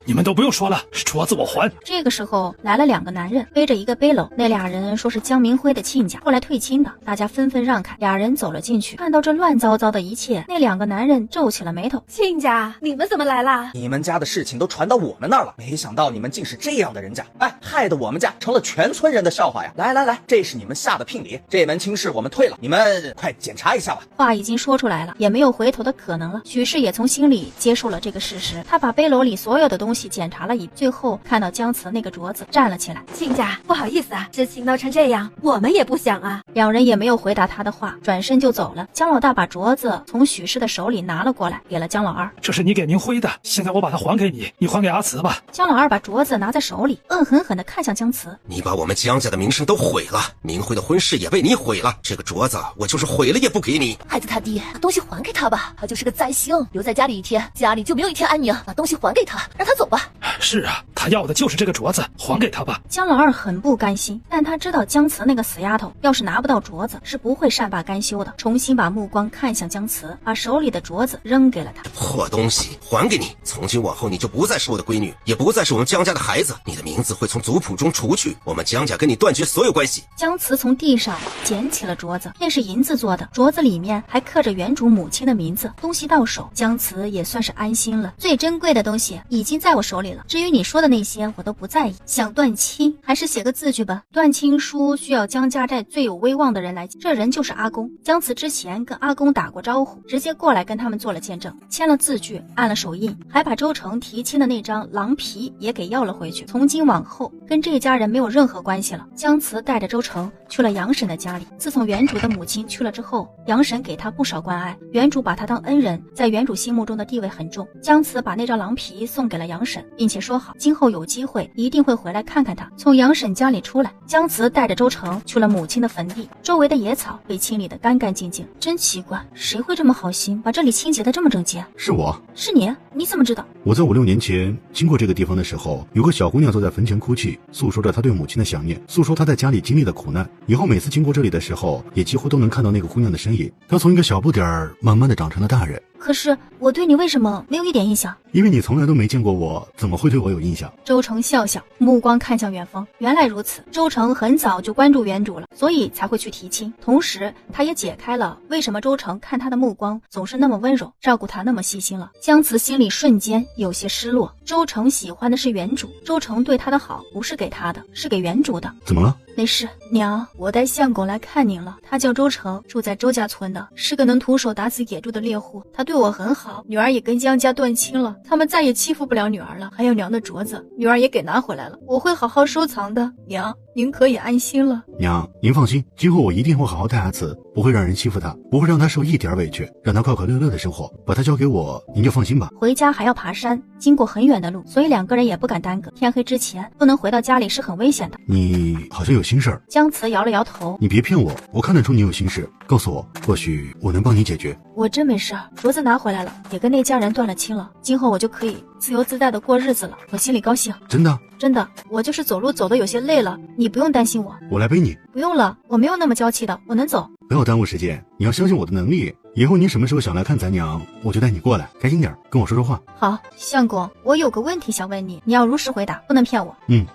你们都不用说了，镯子我还。这个时候来了2个男人，背着一个背篓，那俩人说是江明辉的亲家，后来退亲的，大家纷纷让开。俩人走了进去，看到这乱糟糟的一切，那2个男人皱起了眉头。亲家，你们怎么来啦？你们家的事情都传到我们那儿了，没想到你们竟是这样的人家，哎，害得我们家成了全村人的笑话呀！来来来，这是你们下的聘礼，这门亲事我们退了，你们快检查一下吧。话已经说出来了，也没有回头的可能了。许氏也从心里接受了这个事实，他把背篓里所有的东西检查了一遍，最后看到姜慈那个镯子，站了起来。亲家，不好意思啊，事情闹成这样，我们也不想啊。2人也没有回答他的话，转身就走了。姜老大把镯子从许氏的手里拿了过来，给了姜老二。这是你给明辉的，现在我把它还给你，你还给阿慈吧。姜老二把镯子拿在手里，恶狠狠地看向姜慈。你把我们姜家的名声都毁了，明辉的婚事也被你毁了，这个镯子我就是毁了也不给你。孩子他爹，把东西还给他吧，他就是个灾星，留在家里1天，家里就没有1天安宁。把东西还给他，让他走吧。是啊，他要的就是这个镯子，还给他吧。姜老二很不甘心，但他知道姜慈那个死丫头要是拿不到镯子，是不会善罢甘休的。重新把目光看向姜慈，把手里的镯子扔给了他。破东西，还给你！从今往后你就不再是我的闺女，也不再是我们姜家的孩子，你的名字会从族谱中除去，我们姜家跟你断绝所有关系。姜慈从地上捡起了镯子，那是银子做的，镯子里面还刻着原主母亲的名字。东西到手，姜慈也算是安心了。最珍贵的东西已经在我手里了，至于你说的那些我都不在意。想断亲，还是写个字据吧。断亲书需要姜家寨最有威望的人来，这人就是阿公。姜慈之前跟阿公打过招呼，直接过来跟他们做了见证，签了字据，按了手印，还把周成提亲的那张狼皮也给要了回去。从今往后跟这家人没有任何关系了。姜慈带着周成去了杨婶的家里，自从原主的母亲去了之后，杨婶给他不少关爱，原主把他当恩人，在原主心目中的地位很重。姜慈把那张狼皮送给了杨婶，并且说好今后有机会一定会回来看看他。从杨婶家里出来，姜慈带着周成去了母亲的坟地，周围的野草被清理得干干净净。真奇怪，谁会这么好心把这里清洁得这么整洁？是我。是你？你怎么知道？我在5、6年前经过这个地方的时候，有个小姑娘坐在坟前哭泣，诉说着她对母亲的想念，诉说她在家里经历的苦难。以后每次经过这里的时候，也几乎都能看到那个姑娘的身影。她从一个小不点儿慢慢的长成了大人。可是我对你为什么没有一点印象？因为你从来都没见过我，怎么会对我有印象？周成笑笑，目光看向远方。原来如此，周成很早就关注原主了，所以才会去提亲。同时，他也解开了为什么周成看他的目光总是那么温柔，照顾他那么细心了。姜慈心里瞬间有些失落。周成喜欢的是原主，周成对他的好不是给他的，是给原主的。怎么了？没事，娘，我带相公来看您了。他叫周成，住在周家村的，是个能徒手打死野猪的猎户。他对我很好，女儿也跟姜家断亲了，他们再也欺负不了女儿了。还有娘的镯子，女儿也给拿回来了，我会好好收藏的。娘，您可以安心了。娘，您放心，今后我一定会好好待阿慈，不会让人欺负她，不会让她受一点委屈，让她快快乐乐的生活。把她交给我，您就放心吧。回家还要爬山，经过很远的路，所以2个人也不敢耽搁。天黑之前不能回到家里是很危险的。你好像有心事儿。姜慈摇了摇头。你别骗我，我看得出你有心事，告诉我，或许我能帮你解决。我真没事，镯子拿回来了，也跟那家人断了亲了，今后我就可以自由自在的过日子了，我心里高兴。真的？真的，我就是走路走得有些累了，你不用担心我。我来背你。不用了，我没有那么娇气的，我能走。不要耽误时间，你要相信我的能力。以后你什么时候想来看咱娘，我就带你过来，开心点，跟我说说话。好，相公，我有个问题想问你，你要如实回答，不能骗我。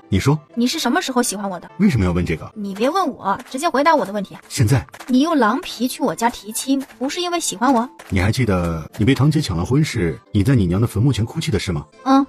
你说。你是什么时候喜欢我的？为什么要问这个？你别问我，直接回答我的问题。现在。你用狼皮去我家提亲，不是因为喜欢我？你还记得你被堂姐抢了婚时，你在你娘的坟墓前哭泣的事吗？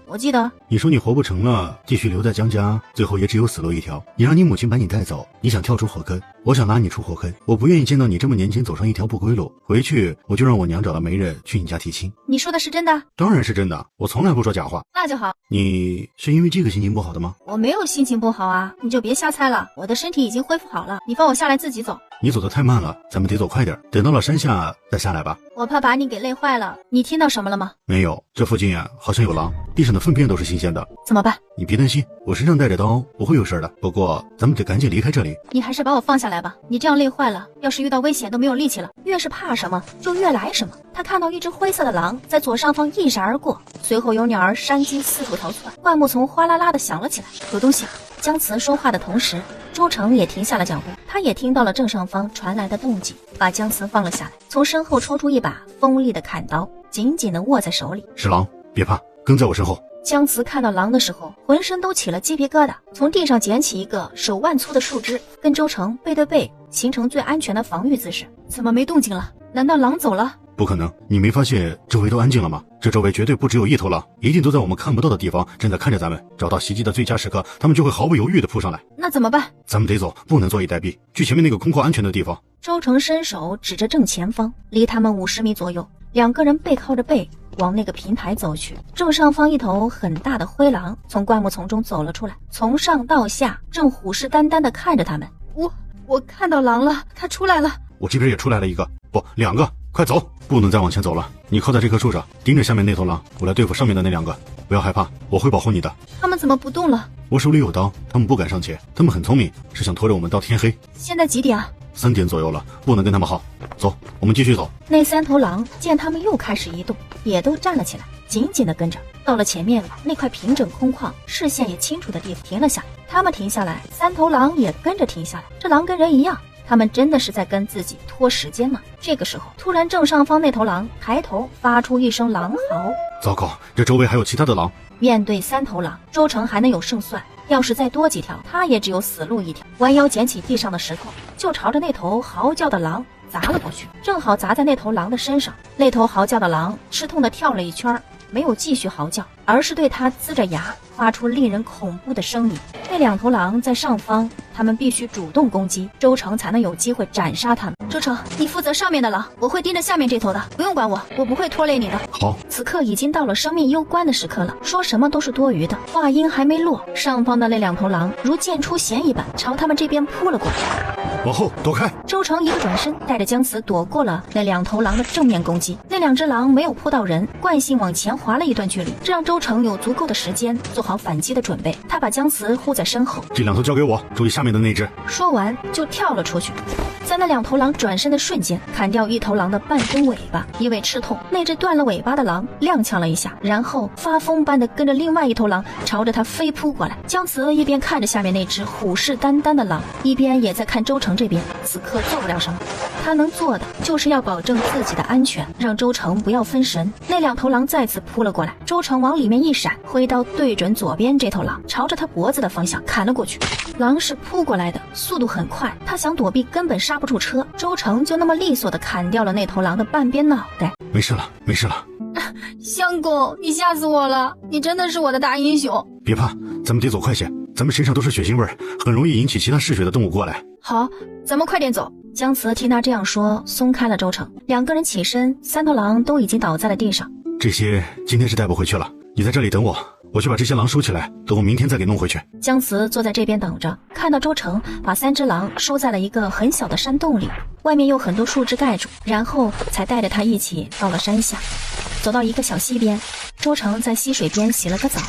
我记得。你说你活不成了，继续留在姜家，最后也只有死路一条。你让你母亲把你带走，你想跳出火坑，我想拉你出火坑。我不愿意见到你这么年轻走上一条不归路。回去我就让我娘找到媒人去你家提亲。你说的是真的？当然是真的，我从来不说假话。那就好。你是因为这个心情不好的吗？我没有心情不好啊，你就别瞎猜了，我的身体已经恢复好了，你放我下来自己走。你走得太慢了，咱们得走快点，等到了山下再下来吧。我怕把你给累坏了。你听到什么了吗？没有，这附近好像有狼，地上的粪便都是新鲜的。怎么办？你别担心，我身上带着刀，不会有事的。不过咱们得赶紧离开这里。你还是把我放下来吧，你这样累坏了，要是遇到危险都没有力气了。越是怕什么就越来什么。他看到一只灰色的狼在左上方一闪而过，随后有鸟儿山鸡四处逃窜，灌木丛哗啦啦的响了起来。有东西啊！姜慈说话的同时，周成也停下了脚步，他也听到了正上方传来的动静，把姜慈放了下来，从身后抽出一把锋利的砍刀，紧紧地握在手里。是狼，别怕，跟在我身后。姜慈看到狼的时候，浑身都起了鸡皮疙瘩，从地上捡起一个手腕粗的树枝，跟周成背对背，形成最安全的防御姿势。怎么没动静了？难道狼走了？不可能，你没发现周围都安静了吗？这周围绝对不只有一头狼，一定都在我们看不到的地方正在看着咱们。找到袭击的最佳时刻，他们就会毫不犹豫地扑上来。那怎么办？咱们得走，不能坐以待毙，去前面那个空旷安全的地方。周成伸手指着正前方，离他们50米左右，2个人背靠着背往那个平台走去。正上方一头很大的灰狼从灌木丛中走了出来，从上到下正虎视眈眈地看着他们。我看到狼了，它出来了。我这边也出来了一个，不，2个，快走，不能再往前走了。你靠在这棵树上，盯着下面那头狼，我来对付上面的那2个。不要害怕，我会保护你的。他们怎么不动了？我手里有刀，他们不敢上前，他们很聪明，是想拖着我们到天黑。现在几点啊？3点左右了，不能跟他们耗。走，我们继续走。那3头狼见他们又开始移动，也都站了起来，紧紧地跟着。到了前面那块平整空旷、视线也清楚的地方，停了下来。他们停下来，3头狼也跟着停下来。这狼跟人一样，他们真的是在跟自己拖时间呢。这个时候，突然正上方那头狼抬头发出一声狼嚎。糟糕，这周围还有其他的狼。面对3头狼，周成还能有胜算，要是再多几条，他也只有死路一条。弯腰捡起地上的石头，就朝着那头嚎叫的狼砸了过去，正好砸在那头狼的身上。那头嚎叫的狼吃痛地跳了一圈，没有继续嚎叫，而是对他呲着牙，发出令人恐怖的声音。那2头狼在上方，他们必须主动攻击，周成才能有机会斩杀他们。周成，你负责上面的狼，我会盯着下面这头的，不用管我，我不会拖累你的。好。此刻已经到了生命攸关的时刻了，说什么都是多余的。话音还没落，上方的那2头狼如箭出弦一般，朝他们这边扑了过来。往后躲开。周成一个转身，带着姜慈躲过了那2头狼的正面攻击。那2只狼没有扑到人，惯性往前滑了一段距离，这让周成有足够的时间做好反击的准备。他把姜慈护在身后，这2头交给我，注意下面的那只。说完就跳了出去。在那2头狼转身的瞬间，砍掉1头狼的半根尾巴，因为吃痛，那只断了尾巴的狼踉跄了一下，然后发疯般的跟着另外1头狼朝着他飞扑过来。姜慈一边看着下面那只虎视眈眈的狼，一边也在看周成这边此刻做不了什么。他能做的就是要保证自己的安全，让周成不要分神。那2头狼再次扑了过来，周成往里面一闪，挥刀对准左边这头狼，朝着他脖子的方向砍了过去。狼是扑过来的，速度很快，他想躲避根本刹不住车，周成就那么利索的砍掉了那头狼的半边脑袋。没事了，没事了。相公，你吓死我了！你真的是我的大英雄。别怕，咱们得走快些，咱们身上都是血腥味儿，很容易引起其他嗜血的动物过来。好，咱们快点走。姜慈听他这样说，松开了周成。2个人起身，3头狼都已经倒在了地上。这些今天是带不回去了，你在这里等我，我去把这些狼收起来，等我明天再给弄回去。姜慈坐在这边等着，看到周成把3只狼收在了一个很小的山洞里，外面有很多树枝盖住，然后才带着他一起到了山下。走到一个小溪边，周成在溪水边洗了个澡，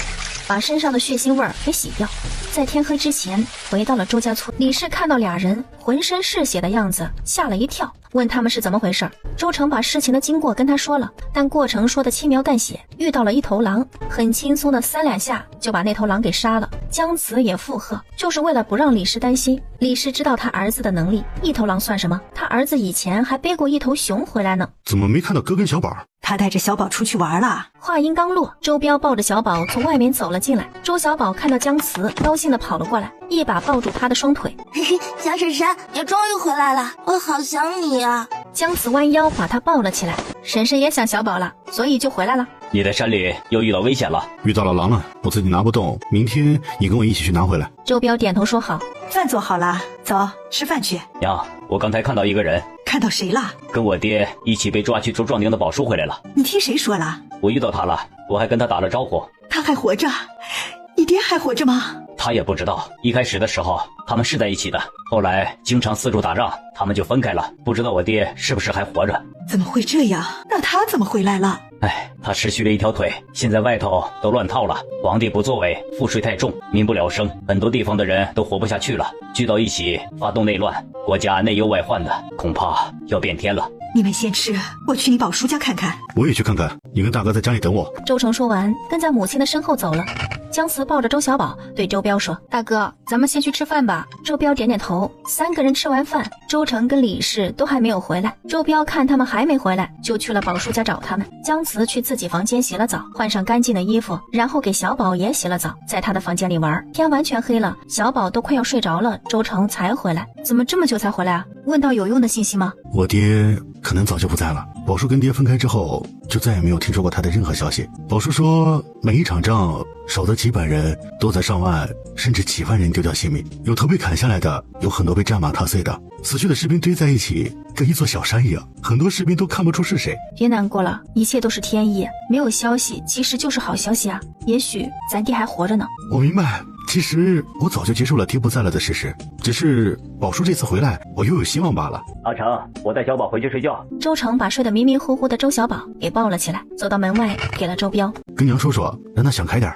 把身上的血腥味儿给洗掉。在天黑之前回到了周家村，李氏看到2人浑身是血的样子，吓了一跳，问他们是怎么回事。周成把事情的经过跟他说了，但过程说的轻描淡写，遇到了一头狼，很轻松的3两下就把那头狼给杀了。姜慈也附和，就是为了不让李氏担心。李氏知道他儿子的能力，一头狼算什么？他儿子以前还背过1头熊回来呢。怎么没看到哥跟小宝？他带着小宝出去玩了。话音刚落，周彪抱着小宝从外面走了进来。周小宝看到姜慈，高兴地跑了过来，一把抱住他的双腿。嘿嘿，小婶婶，你终于回来了，我好想你啊！姜慈弯腰把他抱了起来。婶婶也想小宝了，所以就回来了。你在山里又遇到危险了？遇到了狼了，我自己拿不动，明天你跟我一起去拿回来。周彪点头说好。饭做好了，走，吃饭去。娘，我刚才看到一个人。看到谁了？跟我爹一起被抓去做壮丁的宝叔回来了。你听谁说了？我遇到他了，我还跟他打了招呼。他还活着？你爹还活着吗？他也不知道，一开始的时候他们是在一起的，后来经常四处打仗，他们就分开了。不知道我爹是不是还活着？怎么会这样？那他怎么回来了？哎，他失去了一条腿，现在外头都乱套了，皇帝不作为，赋税太重，民不聊生，很多地方的人都活不下去了，聚到一起发动内乱，国家内忧外患的，恐怕要变天了。你们先吃，我去你宝叔家看看。我也去看看，你跟大哥在家里等我。周成说完，跟在母亲的身后走了。姜慈抱着周小宝对周彪说：大哥，咱们先去吃饭吧。周彪点点头。3个人吃完饭，周成跟李氏都还没有回来。周彪看他们还没回来，就去了宝叔家找他们。姜慈去自己房间洗了澡，换上干净的衣服，然后给小宝也洗了澡，在他的房间里玩。天完全黑了，小宝都快要睡着了，周成才回来。怎么这么久才回来啊？问到有用的信息吗？我爹可能早就不在了。宝叔跟爹分开之后，就再也没有听说过他的任何消息。宝叔说，每一场仗少则几百人，多则上万，甚至几万人丢掉性命，有头被砍下来的，有很多被战马踏碎的，死去的士兵堆在一起，跟一座小山一样，很多士兵都看不出是谁。别难过了，一切都是天意，没有消息其实就是好消息啊，也许咱爹还活着呢。我明白，其实我早就接受了爹不在了的事实，只是宝叔这次回来，我又有希望罢了。阿成，我带小宝回去睡觉。周成把睡得迷迷糊糊的周小宝给抱了起来，走到门外给了周彪，跟娘说说，让他想开点。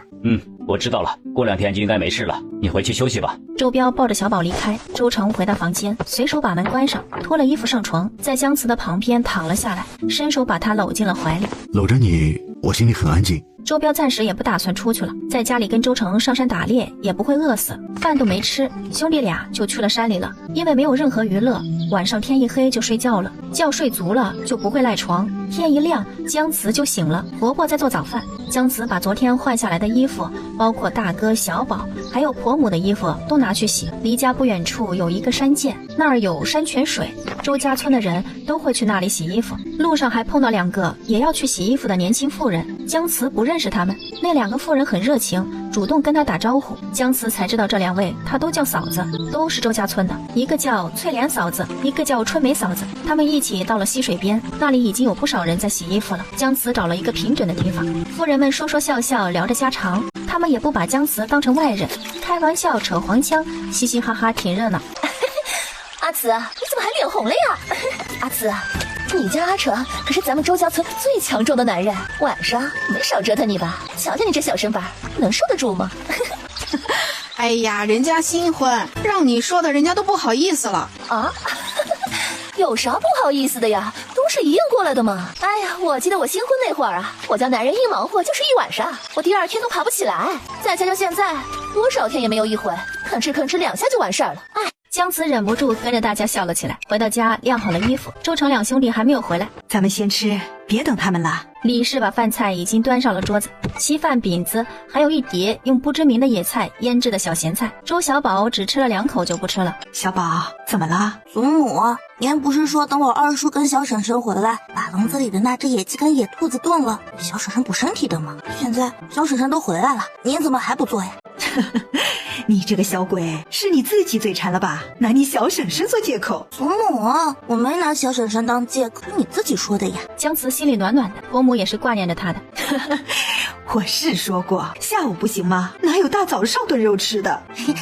我知道了，过2天就应该没事了，你回去休息吧。周彪抱着小宝离开，周成回到房间，随手把门关上，脱了衣服上床，在姜慈的旁边躺了下来，伸手把他搂进了怀里。搂着你，我心里很安静。周彪暂时也不打算出去了，在家里跟周成上山打猎，也不会饿死，饭都没吃，兄弟俩就去了山里了。因为没有任何娱乐，晚上天一黑就睡觉了，觉睡足了就不会赖床。天一亮，姜慈就醒了，婆婆在做早饭。姜慈把昨天换下来的衣服，包括大哥、小宝还有婆母的衣服都拿去洗。离家不远处有一个山涧，那儿有山泉水，周家村的人都会去那里洗衣服。路上还碰到2个也要去洗衣服的年轻妇人，姜慈不认识他们，那2个妇人很热情，主动跟他打招呼。姜慈才知道这2位他都叫嫂子，都是周家村的，一个叫翠莲嫂子，一个叫春梅嫂子。他们一起到了溪水边，那里已经有不少人在洗衣服了。姜慈找了一个平整的地方，妇人们说说笑笑聊着家常，他们也不把姜慈当成外人，开玩笑扯黄腔，嘻嘻哈哈挺热闹。阿慈，你怎么还脸红了呀？阿慈，你家阿成可是咱们周家村最强壮的男人，晚上没少折腾你吧？瞧瞧你这小身板，能受得住吗？哎呀，人家新婚，让你说的人家都不好意思了啊！有啥不好意思的呀？都是一应过来的嘛。哎呀，我记得我新婚那会儿啊，我家男人一忙活就是1晚上，我第2天都爬不起来。再加上现在，多少天也没有一回，吭哧吭哧2下就完事儿了。哎，姜子忍不住跟着大家笑了起来。回到家晾好了衣服，周成两兄弟还没有回来，咱们先吃，别等他们了。李氏把饭菜已经端上了桌子，稀饭、饼子，还有一碟用不知名的野菜腌制的小咸菜。周小宝只吃了2口就不吃了。小宝，怎么了？祖母，您不是说等我二叔跟小婶婶回来，把笼子里的那只野鸡跟野兔子炖了，给小婶婶补身体的吗？现在小婶婶都回来了，您怎么还不做呀？你这个小鬼，是你自己嘴馋了吧？拿你小婶婶做借口。祖母，我没拿小婶婶当借口，你自己说的呀。姜慈心里暖暖的，婆母也是挂念着他的。我是说过下午不行吗？哪有大早上炖肉吃的？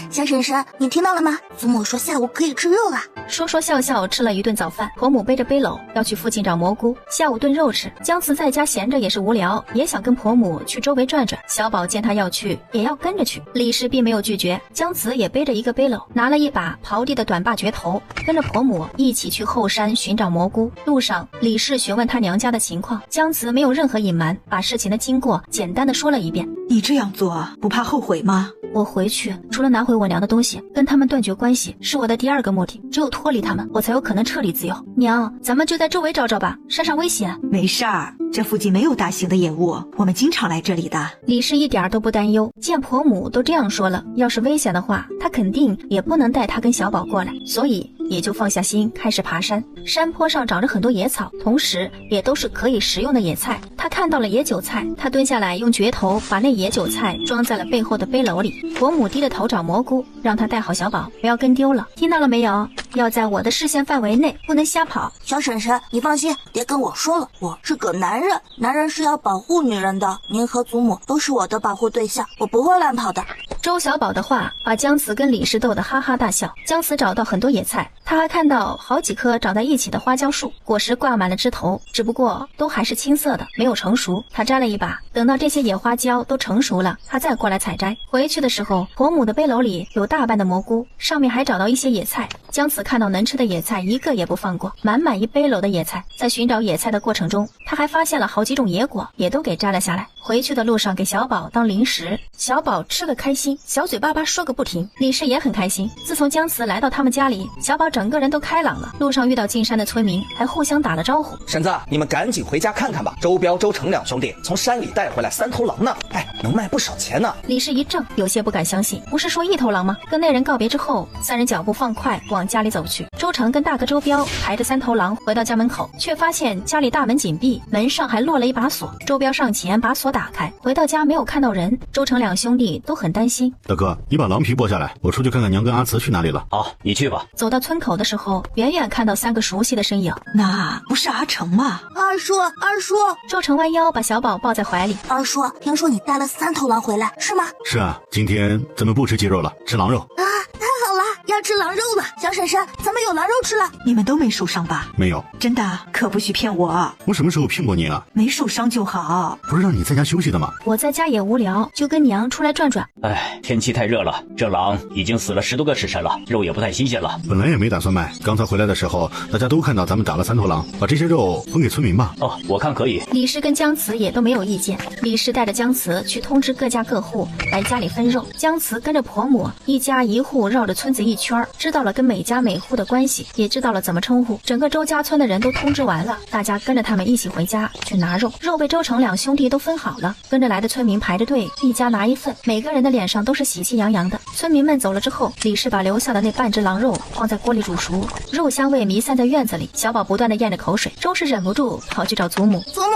小婶婶，你听到了吗？祖母说下午可以吃肉了。说说笑笑吃了一顿早饭，婆母背着背篓要去附近找蘑菇，下午炖肉吃。姜慈在家闲着也是无聊，也想跟婆母去周围转转。小宝见他要去，也要跟着去。李氏并没有拒绝，姜慈也背着一个背篓，拿了一把刨地的短把掘头，跟着婆母一起去后山寻找蘑菇。路上，李氏询问他娘家的情况，姜慈没有任何隐瞒，把事情的经过简单的说了一遍。你这样做不怕后悔吗？我回去除了拿回我娘的东西，跟他们断绝关系，是我的第2个目的。只有脱离他们，我才有可能彻底自由。娘，咱们就在周围找找吧，山上危险。没事儿，这附近没有大型的野物，我们经常来这里的。李氏一点都不担忧，见婆母都这样说了，要是危险的话，她肯定也不能带她跟小宝过来，所以也就放下心开始爬山。山坡上长着很多野草，同时也都是可以食用的野菜。他看到了野韭菜，他蹲下来用掘头把那野韭菜装在了背后的背篓里。婆母低着头找蘑菇，让他带好小宝，不要跟丢了，听到了没有？要在我的视线范围内，不能瞎跑。小婶婶，你放心，别跟我说了，我是个男人，男人是要保护女人的。您和祖母都是我的保护对象，我不会乱跑的。周小宝的话把姜慈跟李氏逗得哈哈大笑。姜慈找到很多野菜，他还看到好几棵长在一起的花椒树，果实挂满了枝头，只不过都还是青色的，没有成熟。他摘了一把，等到这些野花椒都成熟了，他再过来采摘。回去的时候，婆母的背篓里有大半的蘑菇，上面还找到一些野菜。姜慈看到能吃的野菜一个也不放过，满满一背篓的野菜。在寻找野菜的过程中，他还发现了好几种野果，也都给摘了下来。回去的路上给小宝当零食，小宝吃个开心，小嘴巴巴说个不停。李氏也很开心，自从姜慈来到他们家里，小宝整个人都开朗了。路上遇到进山的村民，还互相打了招呼。婶子，你们赶紧回家看看吧，周彪、周成两兄弟从山里带回来3头狼呢，能卖不少钱呢。李氏一怔，有些不敢相信，不是说1头狼吗？跟那人告别之后，3人脚步放快往家里走去。周成跟大哥周彪抬着3头狼回到家门口，却发现家里大门紧闭，门上还落了一把锁。周彪上前把锁打开，回到家没有看到人。周成两兄弟都很担心。大哥，你把狼皮剥下来，我出去看看娘跟阿慈去哪里了。好，你去吧。走到村口的时候，远远看到3个熟悉的身影，那不是阿成吗？二叔，周成弯腰把小宝抱在怀里。二叔，听说你带了3头狼回来，是吗？是啊，今天咱们不吃鸡肉了，吃狼肉啊！太好了，要吃狼肉了。小婶婶，咱们有狼肉吃了。你们都没受伤吧？没有。真的，可不许骗我。我什么时候骗过你啊？没受伤就好。不是让你在家休息的吗？我在家也无聊，就跟娘出来转转。天气太热了，这狼已经死了10多个时辰了，肉也不太新鲜了。本来也没打算卖，刚才回来的时候，大家都看到咱们打了3头狼，把这些肉分给村民吧。哦，我看可以。李氏跟姜慈也都没有意见。李氏带着姜慈去通知各家各户来家里分肉，姜慈跟着婆母一家一户绕着村子一圈，知道了跟每家每户的关系，也知道了怎么称呼。整个周家村的人都通知完了，大家跟着他们一起回家去拿肉。肉被周成两兄弟都分好了，跟着来的村民排着队，一家拿一份，每个人的脸上都是喜气洋洋的。村民们走了之后，李氏把留下的那半只狼肉放在锅里煮熟，肉香味弥散在院子里。小宝不断的咽着口水，周氏忍不住跑去找祖母。祖母，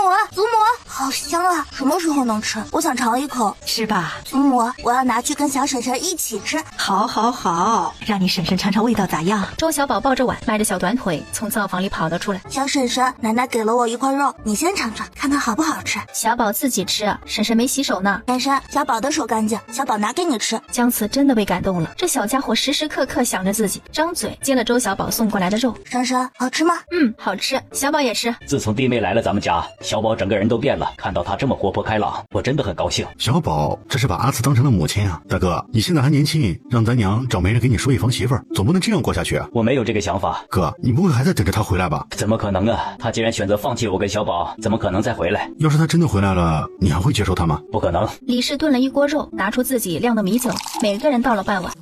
好香啊！什么时候能吃？我想尝一口。吃吧。祖母，我要拿去跟小婶婶一起吃。好，让你婶婶尝尝味道咋样？周小宝抱着碗，迈着小短腿从灶房里跑了出来。小婶婶，奶奶给了我一块肉，你先尝尝，看看好不好吃。小宝自己吃，婶婶没洗手呢。婶婶，小宝的手干净，小宝拿给你吃。姜慈真的被感动了，这小家伙时时刻刻想着自己，张嘴接了周小宝送过来的肉。婶婶，好吃吗？好吃。小宝也吃。自从弟妹来了咱们家，小宝整个人都变了，看到他这么活泼开朗，我真的很高兴。小宝这是把阿慈当成了母亲啊！大哥，你现在还年轻，让咱娘找媒人给你说一封房媳妇儿，总不能这样过下去啊。我没有这个想法。哥，你不会还在等着他回来吧？怎么可能啊？他既然选择放弃我跟小宝，怎么可能再回来？要是他真的回来了，你还会接受他吗？不可能。李氏炖了一锅肉，拿出自己酿的米酒，每个人倒了半碗。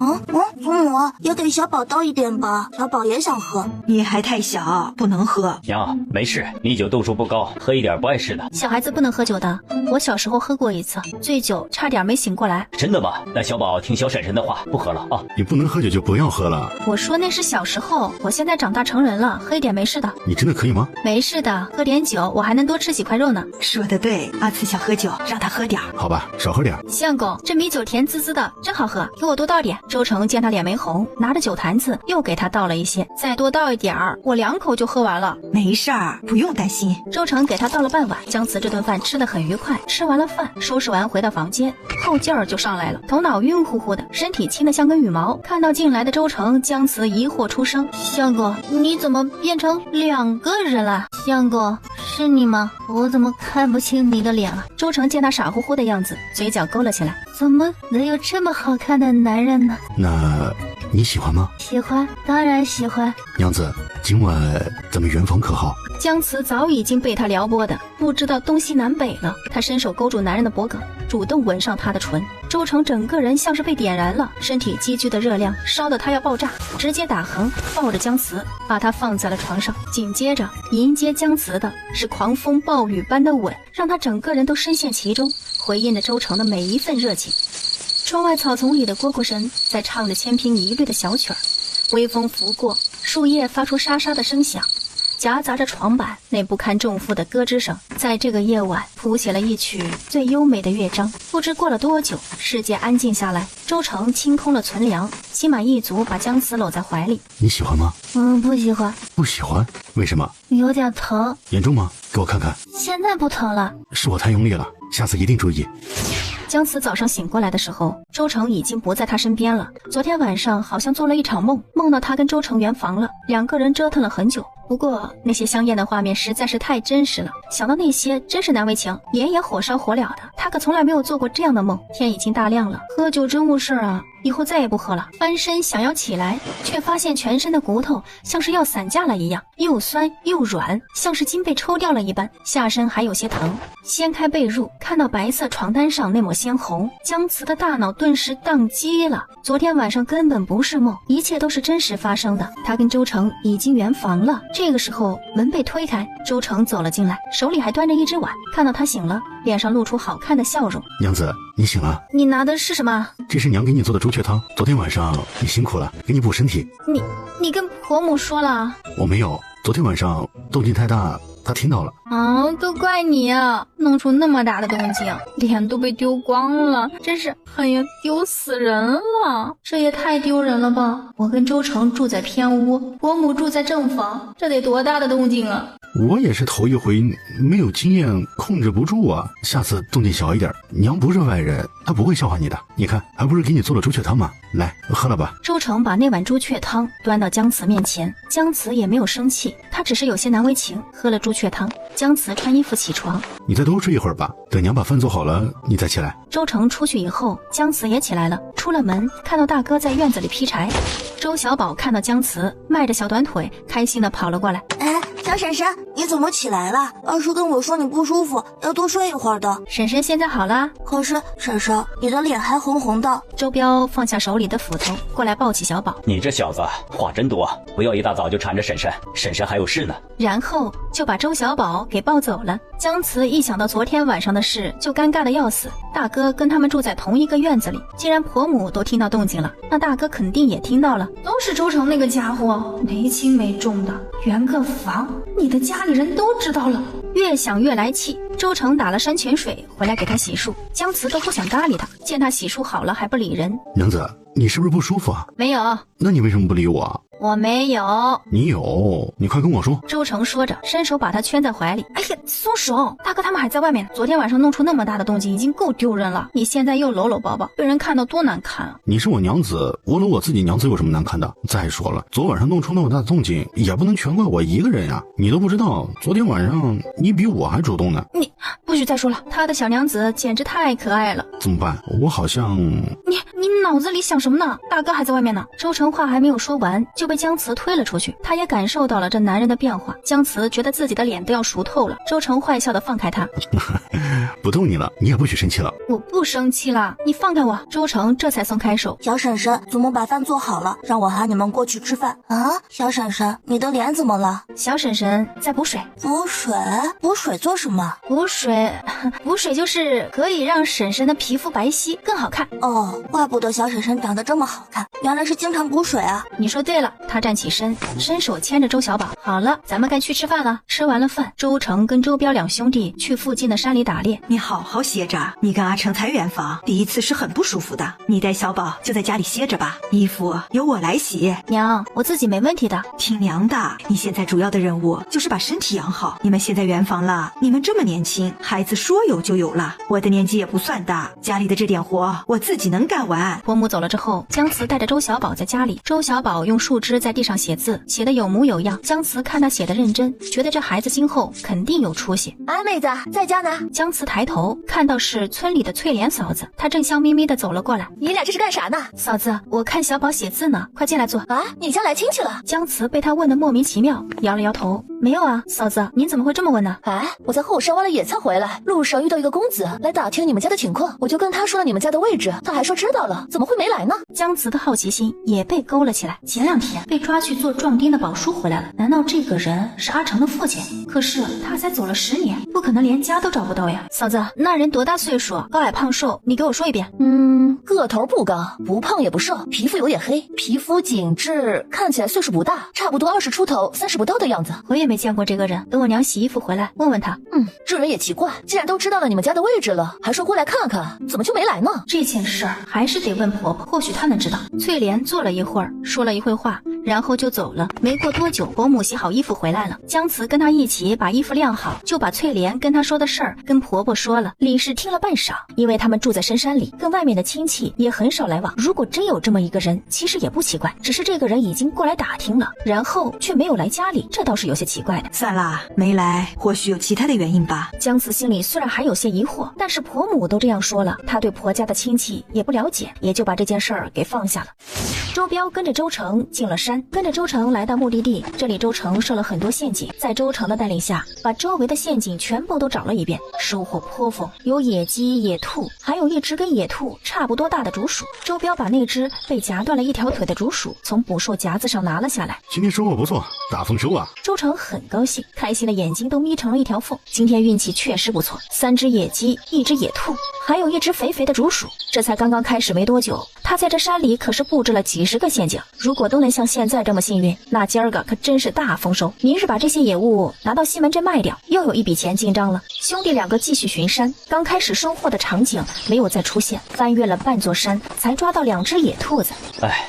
祖母也给小宝倒一点吧，小宝也想喝。你还太小，不能喝。娘，没事，米酒度数不高，喝一点不碍事的。小孩子不能喝酒的，我小时候喝过一次，醉酒差点没醒过来。真的吗？那小宝听小婶婶的话，不喝了啊。你不能喝酒就不要喝了。我说那是小时候，我现在长大成人了，喝一点没事的。你真的可以吗？没事的，喝点酒，我还能多吃几块肉呢。说得对，阿慈想喝酒，让他喝点。好吧，少喝点。相公，这米酒甜滋滋的，真好喝，给我多倒点。周成见他脸没红，拿着酒坛子又给他倒了一些，再多倒一点儿，我2口就喝完了。没事儿，不用担心。周成给他倒了半碗，姜慈这顿饭吃得很愉快。吃完了饭，收拾完回到房间，后劲儿就上来了，头脑晕乎乎的，身体轻得像根羽毛。看到进来的周成，姜慈疑惑出声：“相公，你怎么变成2个人了？相公，是你吗？我怎么看不清你的脸啊？”周成见他傻乎乎的样子，嘴角勾了起来：“怎么能有这么好看的男人呢？”那你喜欢吗？喜欢，当然喜欢。娘子，今晚咱们圆房可好？姜慈早已经被他撩拨的不知道东西南北了，他伸手勾住男人的脖颈，主动吻上他的唇。周成整个人像是被点燃了，身体积聚的热量烧得他要爆炸，直接打横抱着姜慈，把他放在了床上。紧接着迎接姜慈的是狂风暴雨般的吻，让他整个人都深陷其中，回应着周成的每一份热情。窗外草丛里的蝈蝈神在唱着千篇一律的小曲儿，微风拂过，树叶发出沙沙的声响，夹杂着床板那不堪重负的咯吱声，在这个夜晚谱写了一曲最优美的乐章。不知过了多久，世界安静下来，周成清空了存粮，心满意足把姜慈搂在怀里。你喜欢吗？不喜欢。不喜欢？为什么？有点疼。严重吗？给我看看。现在不疼了。是我太用力了，下次一定注意。姜慈早上醒过来的时候，周成已经不在他身边了。昨天晚上好像做了一场梦，梦到他跟周成圆房了，2个人折腾了很久。不过那些香艳的画面实在是太真实了，想到那些真是难为情，脸也火烧火燎的。他可从来没有做过这样的梦。天已经大亮了，喝酒真误事啊，以后再也不喝了。翻身想要起来，却发现全身的骨头像是要散架了一样，又酸又软，像是筋被抽掉了一般，下身还有些疼。掀开被褥，看到白色床单上那抹鲜红，姜慈的大脑顿时宕机了。昨天晚上根本不是梦，一切都是真实发生的。他跟周成已经圆房了。这个时候门被推开，周成走了进来，手里还端着一只碗。看到他醒了，脸上露出好看的笑容。娘子，你醒了。你拿的是什么？这是娘给你做的猪血汤，昨天晚上你辛苦了，给你补身体。你跟婆母说了？我没有，昨天晚上动静太大，她听到了。都怪你啊，弄出那么大的动静，脸都被丢光了，真是，哎呀，丢死人了！这也太丢人了吧！我跟周成住在偏屋，婆母住在正房，这得多大的动静啊！我也是头一回，没有经验，控制不住啊。下次动静小一点，娘不是外人，她不会笑话你的。你看，还不是给你做了猪血汤吗？来，喝了吧。周成把那碗猪血汤端到姜慈面前，姜慈也没有生气，他只是有些难为情，喝了猪血汤。姜慈穿衣服起床，你再多睡一会儿吧，等娘把饭做好了，你再起来。周成出去以后，姜慈也起来了，出了门看到大哥在院子里劈柴。周小宝看到姜慈迈着小短腿，开心的跑了过来。小婶婶，你怎么起来了？二叔跟我说你不舒服，要多睡一会儿的。婶婶现在好了，可是婶婶，你的脸还红红的。周彪放下手里的斧头，过来抱起小宝。你这小子话真多，不要一大早就缠着婶婶，婶婶还有事呢。然后就把周小宝给抱走了。姜慈一想到昨天晚上的事，就尴尬的要死。大哥跟他们住在同一个院子里，既然婆母都听到动静了，那大哥肯定也听到了。都是周成那个家伙，没轻没重的，圆个房，你的家里人都知道了。越想越来气，周成打了山泉水回来给他洗漱，姜慈都不想搭理他，见他洗漱好了还不理人。娘子，你是不是不舒服啊？没有。那你为什么不理我？我没有。你有，你快跟我说。周成说着，伸手把他圈在怀里。哎呀，松手！大哥他们还在外面，昨天晚上弄出那么大的动静，已经够丢人了。你现在又搂搂抱抱，被人看到多难看啊！你是我娘子，我搂我自己娘子有什么难看的？再说了，昨晚上弄出那么大的动静，也不能全怪我一个人呀。你都不知道，昨天晚上你比我还主动呢。你不许再说了，他的小娘子简直太可爱了。怎么办？我好像……你脑子里想什么呢？大哥还在外面呢。周成话还没有说完，就被姜慈推了出去。他也感受到了这男人的变化。姜慈觉得自己的脸都要熟透了。周成坏笑的放开他，不逗你了，你也不许生气了。我不生气了，你放开我。周成这才松开手。小婶婶，祖母把饭做好了，让我喊你们过去吃饭啊。小婶婶，你的脸怎么了？小婶婶在补水。补水？补水做什么？补水就是可以让婶婶的皮肤白皙更好看。哦，怪不得小婶婶长得这么好看，原来是经常补水啊。你说对了。他站起身，伸手牵着周小宝。好了，咱们该去吃饭了。吃完了饭，周成跟周彪两兄弟去附近的山里打猎。你好好歇着，你跟阿成才圆房，第一次是很不舒服的。你带小宝就在家里歇着吧，衣服由我来洗。娘，我自己没问题的。听娘的，你现在主要的任务就是把身体养好。你们现在圆房了，你们这么年轻，孩子说有就有了。我的年纪也不算大，家里的这点活我自己能干完。婆母走了之后，姜慈带着周小宝在家里。周小宝用树枝在地上写字，写得有模有样。姜慈看他写得认真，觉得这孩子今后肯定有出息。哎，妹子在家呢。姜慈抬头看到是村里的翠莲嫂子，她正笑眯眯地走了过来。你俩这是干啥呢？嫂子，我看小宝写字呢，快进来坐。啊，你家来亲戚了？姜慈被他问得莫名其妙，摇了摇头。没有啊，嫂子，您怎么会这么问呢？哎，我在后山挖了野菜回来，路上遇到一个公子来打听你们家的情况，我就跟他说了你们家的位置，他还说知道了，怎么会没来呢？姜慈的好奇心也被勾了起来。前2天被抓去做壮丁的宝叔回来了，难道这个人是阿成的父亲？可是他才走了10年，不可能连家都找不到呀。嫂子，那人多大岁数？高矮胖瘦？你给我说一遍。个头不高，不胖也不瘦，皮肤有点黑，皮肤紧致，看起来岁数不大，差不多20出头，30不到的样子。我也没见过这个人，等我娘洗衣服回来问问他。这人也奇怪，既然都知道了你们家的位置了，还说过来看看，怎么就没来呢？这件事儿还是得问婆婆，或许她能知道。翠莲坐了一会儿，说了一会话，然后就走了。没过多久，伯母洗好衣服回来了，姜慈跟她一起把衣服晾好，就把翠莲跟她说的事儿跟婆婆说了。李氏听了半晌，因为他们住在深山里，跟外面的亲戚也很少来往。如果真有这么一个人，其实也不奇怪，只是这个人已经过来打听了，然后却没有来家里，这倒是有些奇怪的。算了，没来，或许有其他的原因吧。姜慈心里虽然还有些疑惑，但是婆母都这样说了，她对婆家的亲戚也不了解，也就把这件事儿给放下了。周彪跟着周成进了山，跟着周成来到目的地，这里周成设了很多陷阱，在周成的带领下，把周围的陷阱全部都找了一遍，收获颇丰，有野鸡、野兔，还有一只跟野兔差不多大的竹鼠。周彪把那只被夹断了一条腿的竹鼠从捕兽夹子上拿了下来。今天收获不错，大丰收啊！周成很高兴，开心的眼睛都眯成了一条缝。今天运气确实不错，3只野鸡，1只野兔，还有一只肥肥的竹鼠。这才刚刚开始没多久，他在这山里可是布置了几10个陷阱，如果都能像现在这么幸运，那今儿个可真是大丰收。明日把这些野物拿到西门镇卖掉，又有一笔钱进账了。兄弟2个继续巡山，刚开始收获的场景没有再出现，翻越了半座山，才抓到2只野兔子。哎，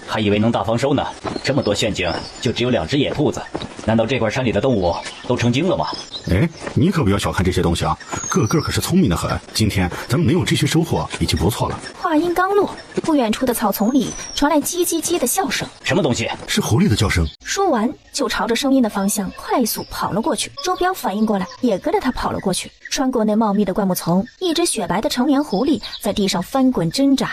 还以为能大丰收呢，这么多陷阱就只有2只野兔子，难道这块山里的动物都成精了吗？哎，你可不要小看这些东西啊，个个可是聪明的很。今天咱们能有这些收获已经不错了。话音刚落，不远处的草丛里传来叽叽叽的笑声。什么东西？是狐狸的叫声。说完就朝着声音的方向快速跑了过去。周彪反应过来，也跟着他跑了过去。穿过那茂密的灌木丛，一只雪白的成年狐狸在地上翻滚挣扎。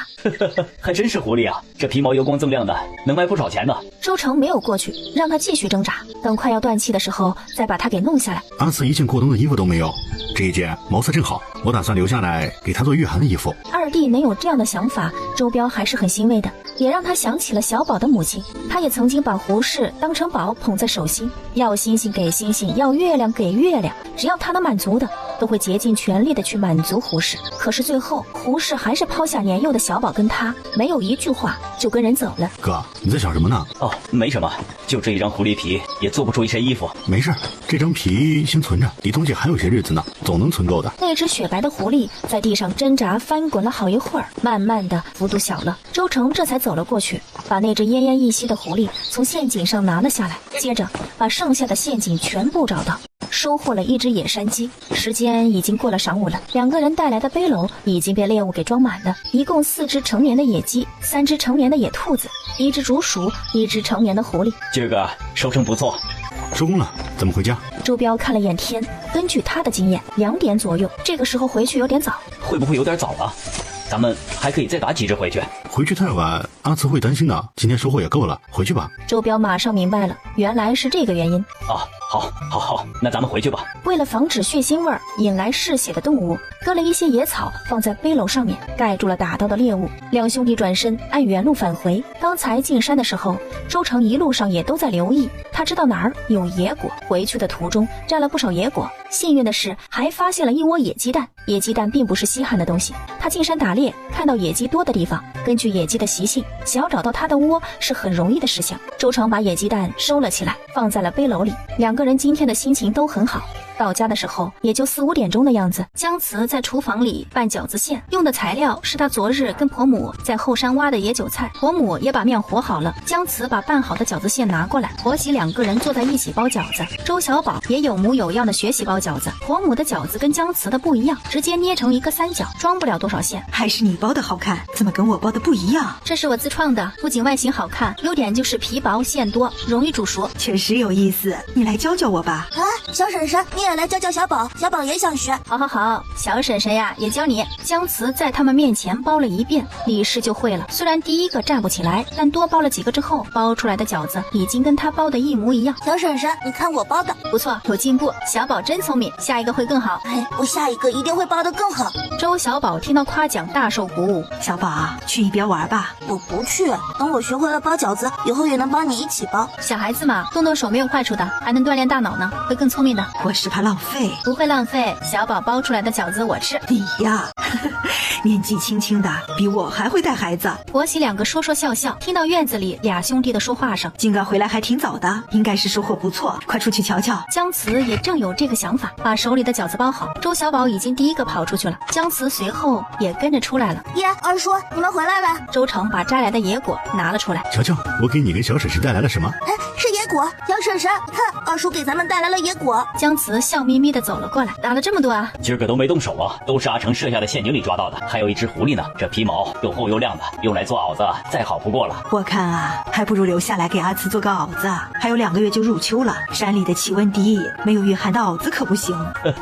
还真是狐狸啊，这皮毛油光锃亮的，能卖不少钱呢。周成没有过去，让他继续挣扎，等快要断气的时候再把他给弄下来。阿四一件过冬的衣服都没有，这一件毛色正好，我打算留下来给他做御寒的衣服。二弟能有这样的想法，周彪还是很欣慰的，也让他想起了小宝的母亲。他也曾经把胡氏当成宝捧在手心，要星星给星星，要月亮给月亮，只要他能满足的，都会竭尽全力的去满足胡氏。可是最后，胡氏还是抛下年幼的小宝跟他，没有一句话就跟人走了。哥，你在想什么呢？哦，没什么，就这一张狐狸皮也做不出一身衣服。没事，这张皮先存着，离冬季还有些日子呢，总能存够的。那只雪白的狐狸在地上挣扎翻滚了好一会儿，慢慢的幅度小了。周成这才走了过去，把那只奄奄一息的狐狸从陷阱上拿了下来，接着把剩下的陷阱全部找到，收获了一只野山鸡。时间已经过了晌午了，两个人带来的背篓已经被猎物给装满了，一共4只成年的野鸡，3只成年的野兔子，1只竹鼠，1只成年的狐狸。今儿个收成不错。收工了，咱们回家。周彪看了眼天，根据他的经验，2点左右，这个时候回去有点早。会不会有点早啊？咱们还可以再打几只回去。回去太晚，阿慈会担心的。今天收获也够了，回去吧。周彪马上明白了，原来是这个原因。好，那咱们回去吧。为了防止血腥味引来嗜血的动物，割了一些野草放在背篓上面，盖住了打到的猎物。两兄弟转身按原路返回。刚才进山的时候，周成一路上也都在留意，他知道哪儿有野果，回去的途中摘了不少野果。幸运的是，还发现了一窝野鸡蛋。野鸡蛋并不是稀罕的东西，他进山打猎，看到野鸡多的地方，根据野鸡的习性，想要找到它的窝是很容易的事情。周成把野鸡蛋收了起来，放在了背篓里。两个人今天的心情都很好。到家的时候也就4、5点钟的样子。姜慈在厨房里拌饺子馅，用的材料是他昨日跟婆母在后山挖的野韭菜。婆母也把面和好了，姜慈把拌好的饺子馅拿过来，婆媳2个人坐在一起包饺子。周小宝也有模有样的学习包饺子。婆母的饺子跟姜慈的不一样，直接捏成一个3角，装不了多少馅。还是你包的好看，怎么跟我包的不一样？这是我自创的，不仅外形好看，优点就是皮薄馅多，容易煮熟。确实有意思，你来教教我吧。啊，小婶婶，你也来教教小宝，小宝也想学。好，小婶婶呀，也教你。姜慈在他们面前包了一遍，李氏就会了。虽然第一个站不起来，但多包了几个之后，包出来的饺子已经跟他包的一模一样。小婶婶，你看我包的不错，有进步。小宝真聪明，下一个会更好。我下一个一定会包得更好。周小宝听到夸奖，大受鼓舞。小宝，去一边玩吧。我不去，等我学会了包饺子，以后也能帮你一起包。小孩子嘛，动动手没有坏处的，还能锻炼大脑呢，会更聪明的。我是怕浪费。不会浪费，小宝包出来的饺子我吃。你呀，年纪轻轻的，比我还会带孩子。婆媳2个说说笑笑，听到院子里俩兄弟的说话声。金哥回来还挺早的，应该是收获不错，快出去瞧瞧。姜慈也正有这个想法，把手里的饺子包好。周小宝已经第一个跑出去了，姜慈随后也跟着出来了。爷，二叔，你们回来了。周成把摘来的野果拿了出来，瞧瞧，我给你跟小婶婶带来了什么？是野果。小婶婶，看，二叔给咱们带来了野果。姜慈笑眯眯的走了过来，打了这么多啊？今儿个都没动手啊，都是阿成设下的陷阱里抓到的。还有一只狐狸呢，这皮毛又厚又亮的，用来做袄子再好不过了。我看啊，还不如留下来给阿慈做个袄子。还有2个月就入秋了，山里的气温低，没有御寒的袄子可不行。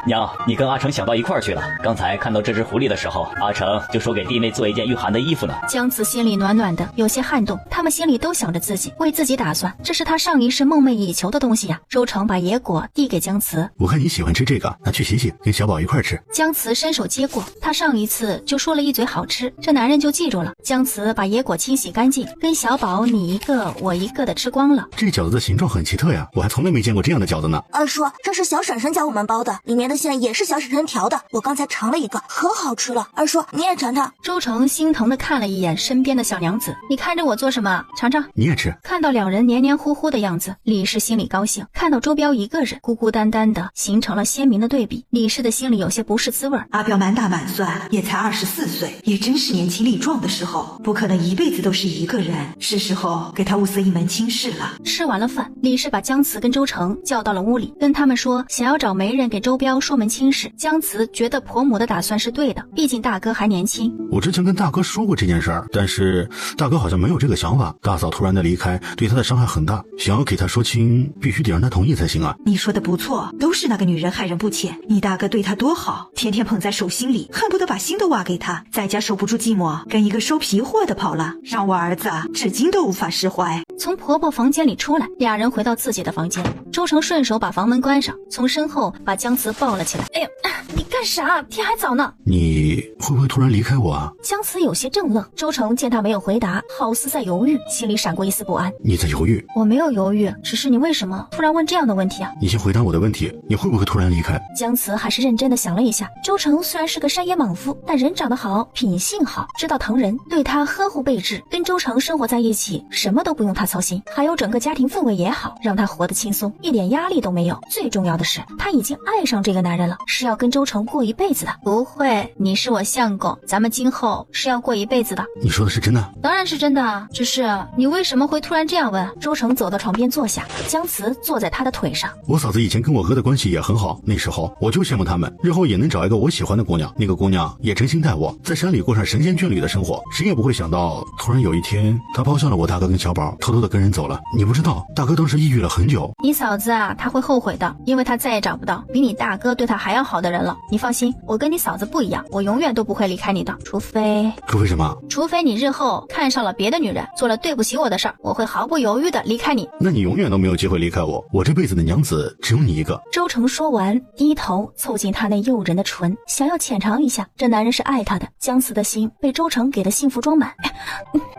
娘，你跟阿成想到一块儿去了。刚才看到这只狐狸的时候，阿成就说给弟妹做一件御寒的衣服呢。姜慈心里暖暖的，有些撼动。他们心里都想着自己，为自己打算，这是他上一世梦寐以求的东西呀。周成把野果递给姜慈，我看你喜欢吃这个，拿去洗洗，跟小宝一块吃。姜慈伸手接过，他上一次就说了一嘴好吃，这男人就记住了。姜慈把野果清洗干净，跟小宝你一个我一个的吃光了。这饺子的形状很奇特呀，我还从来没见过这样的饺子呢。二叔，这是小婶婶教我们包的，里面的馅也是小婶婶调的，我刚才尝了一个，可好吃了。二叔，你也尝尝。周成心疼的看了一眼身边的小娘子，你看着我做什么？尝尝。你也吃。看到2人黏黏糊糊的样子，李氏心里高兴。看到周彪一个人孤孤单单的，形成了鲜明的对比，李氏的心里有些不是滋味。阿彪满打满算也才24岁，也真是年轻力壮的时候，不可能一辈子都是一个人，是时候给他物色一门亲事了。吃完了饭，李氏把姜慈跟周成叫到了屋里，跟他们说想要找媒人给周彪说门亲事。姜慈觉得婆母的打算是对的，毕竟大哥还年轻。我之前跟大哥说过这件事儿，但是大哥好像没有这个想法。大嫂突然的离开，对他的伤害很大，想要给他说清，必须得让他同意才行啊。你说的不错，都是那个女人害人不浅。你大哥对她多好，天天捧在手心里，恨不得把心都挖给她。在家守不住寂寞，跟一个收皮货的跑了，让我儿子至今都无法释怀。从婆婆房间里出来，2人回到自己的房间。周成顺手把房门关上，从身后把姜慈抱了起来。哎呀，你干干啥？天还早呢。你会不会突然离开我啊？姜慈有些怔愣，周成见他没有回答，好似在犹豫，心里闪过一丝不安。你在犹豫？我没有犹豫，只是你为什么突然问这样的问题啊？你先回答我的问题，你会不会突然离开？姜慈还是认真的想了一下，周成虽然是个山野莽夫，但人长得好，品性好，知道疼人，对他呵护备至，跟周成生活在一起，什么都不用他操心，还有整个家庭氛围也好，让他活得轻松，一点压力都没有。最重要的是，他已经爱上这个男人了，是要跟周成过一辈子的。不会，你是我相公，咱们今后是要过一辈子的。你说的是真的？当然是真的，只是你为什么会突然这样问？周成走到床边坐下，姜慈坐在他的腿上。我嫂子以前跟我哥的关系也很好，那时候我就羡慕他们，日后也能找一个我喜欢的姑娘，那个姑娘也真心待我，在山里过上神仙眷侣的生活。谁也不会想到，突然有一天，他抛下了我大哥跟小宝，偷偷的跟人走了。你不知道，大哥当时抑郁了很久。你嫂子啊，她会后悔的，因为她再也找不到比你大哥对她还要好的人了。你放心，我跟你嫂子不一样，我永远都不会离开你的，除非什么？除非你日后看上了别的女人，做了对不起我的事儿，我会毫不犹豫的离开你。那你永远都没有机会离开我，我这辈子的娘子只有你一个。周成说完，低头凑近他那诱人的唇，想要浅尝一下这男人是爱他的。姜慈的心被周成给的幸福装满。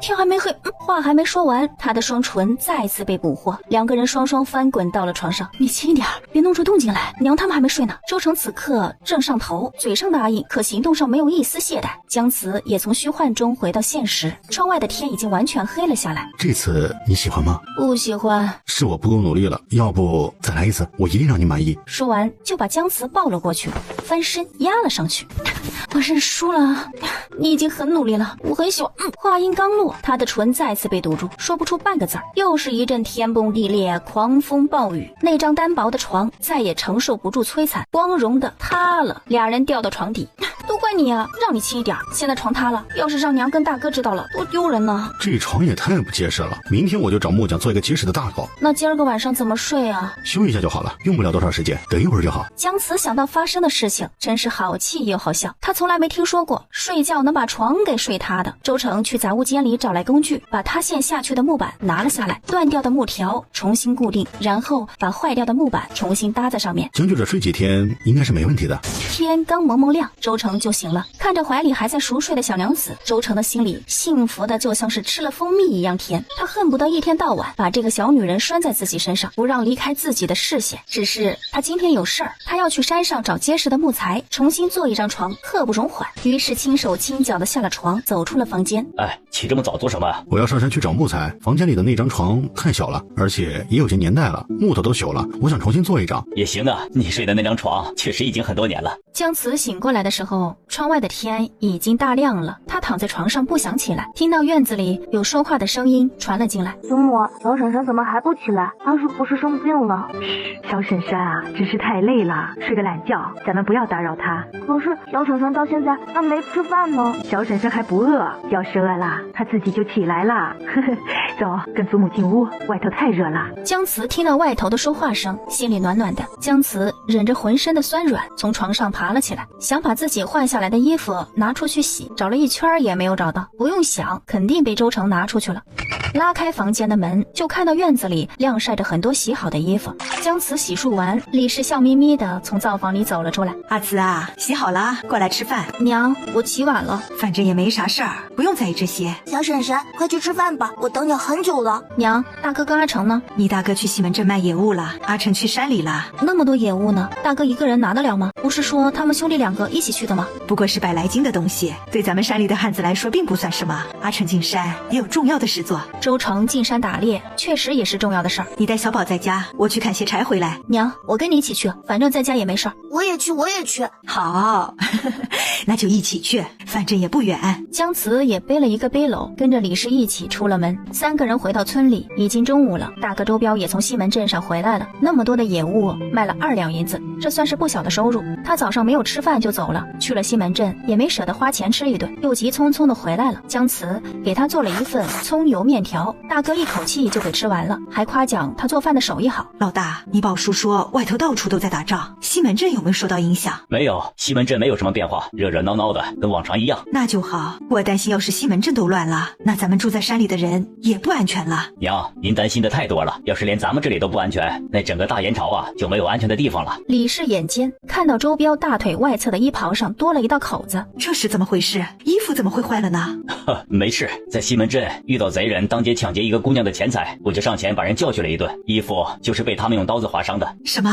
天还没黑，话还没说完，他的双唇再次被捕获，两个人双双翻滚到了床上。你轻一点，别弄出动静来，娘他们还没睡呢。周成此刻正上头，嘴上答应，可行动上没有一丝懈怠。姜慈也从虚幻中回到现实，窗外的天已经完全黑了下来。这次你喜欢吗？不喜欢。是我不够努力了，要不再来一次，我一定让你满意。说完就把姜慈抱了过去，翻身压了上去。我认输了，你已经很努力了，我很喜欢。话音刚落，他的唇再次被堵住，说不出半个字儿。又是一阵天崩地裂，狂风暴雨，那张单薄的床再也承受不住摧残，光荣的塌了，俩人掉到床底。都怪你啊，让你轻一点，现在床塌了，要是让娘跟大哥知道了，多丢人呢。这床也太不结实了，明天我就找木匠做一个结实的大狗。那今儿个晚上怎么睡啊？修一下就好了，用不了多长时间，等一会儿就好。姜慈想到发生的事情，真是好气又好笑。他从来没听说过睡觉能把床给睡塌的。周成去杂物间里找来工具，把塌陷下去的木板拿了下来，断掉的木条重新固定，然后把坏掉的木板重新搭在上面。将就着睡几天应该是没问题的。天刚蒙蒙亮，周成就醒了，看着怀里还在熟睡的小娘子，周成的心里幸福的就像是吃了蜂蜜一样甜。他恨不得一天到晚把这个小女人拴在自己身上，不让离开自己的视线。只是他今天有事儿，他要去山上找结实的木材，重新做一张床，刻不容缓。于是轻手轻脚的下了床，走出了房间。哎，起这么早做什么？我要上山去找木材，房间里的那张床太小了，而且也有些年代了，木头都朽了，我想重新做一张。也行啊，你睡的那张床确实已经很多年了。姜慈醒过来的时候，窗外的天已经大亮了。他躺在床上不想起来，听到院子里有说话的声音传了进来。祖母，小婶婶怎么还不起来？她是不是生病了？小婶婶啊，只是太累了，睡个懒觉，咱们不要打扰她。可是小婶婶到现在还没吃饭呢。小婶婶还不饿，要是饿了，她自己就起来了。走，跟祖母进屋，外头太热了。姜慈听到外头的说话声，心里暖暖的。姜慈忍着浑身的酸软，从床上爬了起来，想把自己换下来的衣服拿出去洗，找了一圈也没有找到，不用想，肯定被周成拿出去了。拉开房间的门，就看到院子里晾晒着很多洗好的衣服。姜慈洗漱完，李氏笑眯眯的从灶房里走了出来。阿慈啊，洗好了，过来吃饭。娘，我起晚了，反正也没啥事儿，不用在意这些。小婶婶，快去吃饭吧，我等你很久了。娘，大哥跟阿成呢？你大哥去西门镇卖野物了，阿成去山里了。那么多野物呢，大哥一个人拿得了吗？不是说他们兄弟两个一起去的吗？不过是百来斤的东西，对咱们山里的汉子来说并不算什么。阿成进山也有重要的事做。周成进山打猎确实也是重要的事儿。你带小宝在家，我去砍些柴回来。娘，我跟你一起去，反正在家也没事儿。我也去，我也去。好，那就一起去，反正也不远。姜慈也背了一个背篓，跟着李氏一起出了门。三个人回到村里，已经中午了。大哥周彪也从西门镇上回来了，那么多的野物卖了2两银子，这算是不小的收入。他早上没有吃饭就走了，去了西门镇也没舍得花钱吃一顿，又急急匆匆的回来了。姜慈给他做了一份葱油面条，大哥一口气就给吃完了，还夸奖他做饭的手艺好。老大，你宝叔说外头到处都在打仗，西门镇有没有受到影响？没有，西门镇没有什么变化，热热闹闹的，跟往常一样。那就好，我担心要是西门镇都乱了，那咱们住在山里的人也不安全了。娘，您担心的太多了，要是连咱们这里都不安全，那整个大元朝啊就没有安全的地方了。李氏眼尖，看到周彪大腿外侧的衣袍上多了一道口子，这是怎么回事？衣服怎么会坏了呢？没事，在西门镇遇到贼人当街抢劫一个姑娘的钱财，我就上前把人教训了一顿，衣服就是被他们用刀子划伤的。什么？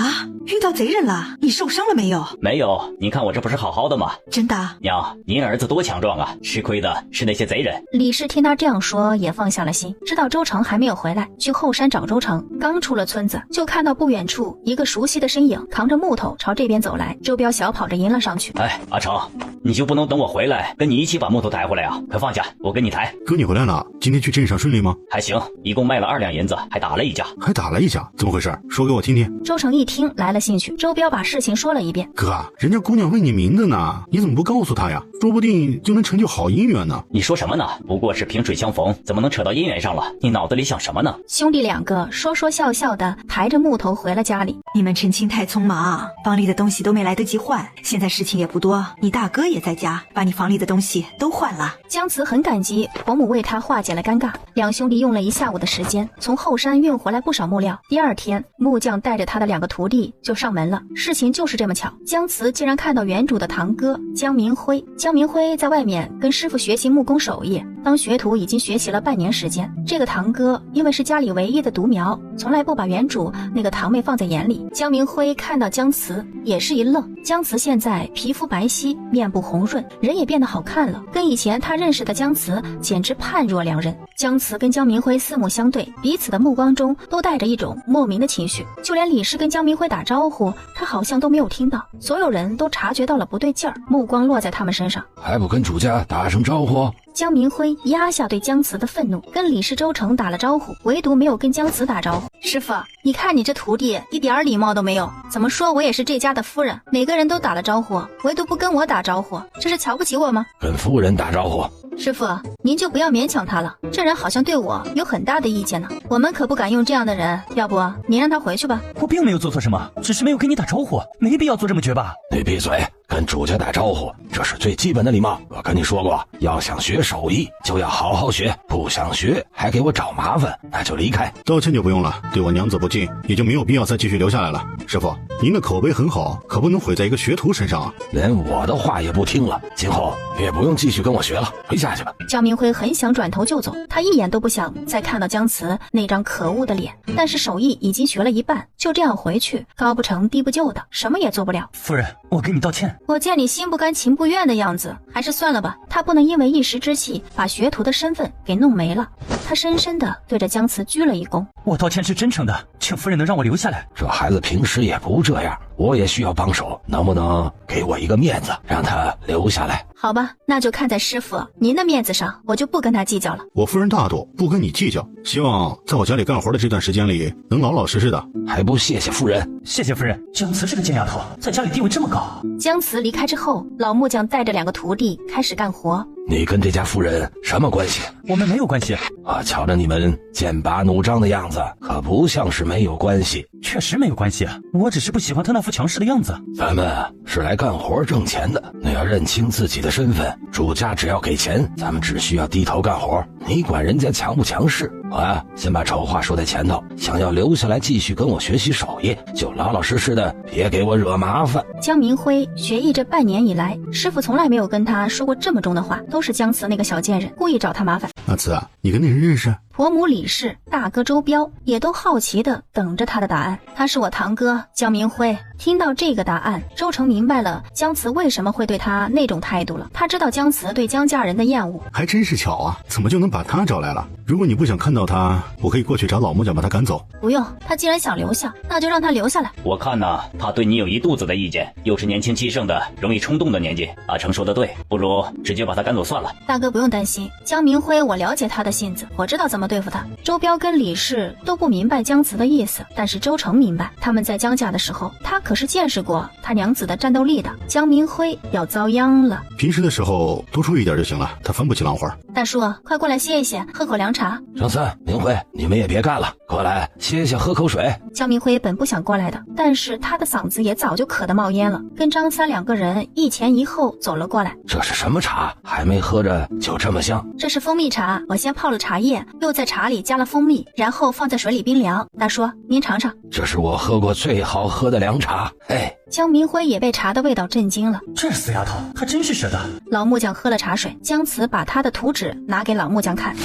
遇到贼人了？你受伤了没有？没有，您看我这不是好好的吗？真的？娘，您儿子多强壮啊，吃亏的是那些贼人。李氏听他这样说也放下了心，知道周成还没有回来，去后山找周成。刚出了村子，就看到不远处一个熟悉的身影扛着木头朝这边走来，周彪小跑着迎了上去。哎，阿成，你就不能等我回来跟你一起把木头抬回来啊？快放下，我跟你抬。哥，你回来了，今天去镇上顺利吗？还行，一共卖了2两银子，还打了一架。还打了一架？怎么回事？说给我听听。周成一听来了兴趣，周彪把事情说了一遍。哥，人家姑娘为你明的呢，你怎么不告诉她呀？说不定就能成就好姻缘呢。你说什么呢？不过是萍水相逢，怎么能扯到姻缘上了？你脑子里想什么呢？兄弟两个说说笑笑的抬着木头回了家里。你们成亲太匆忙，房里的东西都没来得及换，现在事情也不多，你大哥也在家，把你房里的东西都换了。姜慈很感激婆母为他化解了尴尬，两兄弟用了一下午的时间，从后山运回来不少木料。第二天，木匠带着他的2个徒弟就上门了。事情就是这么巧，姜慈竟然看到原主的堂哥姜明辉。姜明辉在外面跟师傅学习木工手艺，当学徒已经学习了半年时间。这个堂哥因为是家里唯一的独苗，从来不把原主那个堂妹放在眼里。姜明辉看到姜慈也是一愣，姜慈现在皮肤白皙，面部红润，人也变得好看了，跟以前他认识的姜慈简直判若两人。姜慈跟姜明辉四目相对，彼此的目光中都带着一种莫名的情绪，就连李氏跟姜明辉打招呼，他好像都没有听到。所有人都察觉到了不对劲儿，目光落在他们身上。还不跟主家打声招呼？姜明辉压下对姜慈的愤怒，跟李氏、周成打了招呼，唯独没有跟姜慈打招呼。师傅，你看你这徒弟一点礼貌都没有，怎么说我也是这家的夫人，每个人都打了招呼，唯独不跟我打招呼，这是瞧不起我吗？跟夫人打招呼。师傅，您就不要勉强他了，这人好像对我有很大的意见呢，我们可不敢用这样的人，要不您让他回去吧。我并没有做错什么，只是没有跟你打招呼，没必要做这么绝吧。你闭嘴，跟主家打招呼，这是最基本的礼貌。我跟你说过，要想学手艺就要好好学，不想学还给我找麻烦，那就离开。道歉就不用了，对我娘子不敬，也就没有必要再继续留下来了。师傅，您的口碑很好，可不能毁在一个学徒身上啊。连我的话也不听了，今后也不用继续跟我学了，回家去吧。姜明辉很想转头就走，他一眼都不想再看到姜慈那张可恶的脸，但是手艺已经学了一半，就这样回去，高不成低不就的，什么也做不了。夫人，我给你道歉。我见你心不甘情不愿的样子，还是算了吧。他不能因为一时之气把学徒的身份给弄没了。他深深地对着姜慈鞠了一躬。我道歉是真诚的，请夫人能让我留下来。这孩子平时也不这样，我也需要帮手，能不能给我一个面子，让他留下来？好吧，那就看在师傅您的面子上，我就不跟他计较了。我夫人大度，不跟你计较，希望在我家里干活的这段时间里能老老实实的。还不谢谢夫人？谢谢夫人。姜慈是个贱丫头，在家里地位这么高。姜慈离开之后，老木匠带着2个徒弟开始干活。你跟这家夫人什么关系？我们没有关系。我瞧着你们剑拔弩张的样子，可不像是没有关系。确实没有关系，我只是不喜欢他那副强势的样子。咱们是来干活挣钱的，你要认清自己的身份。主家只要给钱，咱们只需要低头干活，你管人家强不强势？我呀，先把丑话说在前头，想要留下来继续跟我学习手艺，就老老实实的，别给我惹麻烦。姜明辉学艺这半年以来，师傅从来没有跟他说过这么重的话，都是姜慈那个小贱人故意找他麻烦。阿慈啊，你跟那人认识？婆母李氏、大哥周彪也都好奇的等着他的答案。他是我堂哥姜明辉。听到这个答案，周成明白了姜慈为什么会对他那种态度了。他知道姜慈对姜家人的厌恶。还真是巧啊，怎么就能把他找来了？如果你不想看到他，我可以过去找老木匠把他赶走。不用，他既然想留下，那就让他留下来。我看呢，他对你有一肚子的意见，又是年轻气盛的，容易冲动的年纪。阿成说的对，不如直接把他赶走算了。大哥不用担心，姜明辉我了解他的性子，我知道怎么么对付他。周彪跟李氏都不明白姜慈的意思，但是周成明白，他们在姜家的时候，他可是见识过他娘子的战斗力的。姜明辉要遭殃了。平时的时候多注意点就行了，他翻不起浪花。大叔，快过来歇一歇，喝口凉茶。张三、明辉，你们也别干了，过来歇歇，喝口水。姜明辉本不想过来的，但是他的嗓子也早就渴得冒烟了，跟张三两个人一前一后走了过来。这是什么茶？还没喝着就这么香？这是蜂蜜茶，我先泡了茶叶，又在茶里加了蜂蜜，然后放在水里冰凉。大叔，您尝尝。这是我喝过最好喝的凉茶。嘿，姜明辉也被茶的味道震惊了。这死丫头还真是舍得。老木匠喝了茶水，姜慈把他的图纸拿给老木匠看。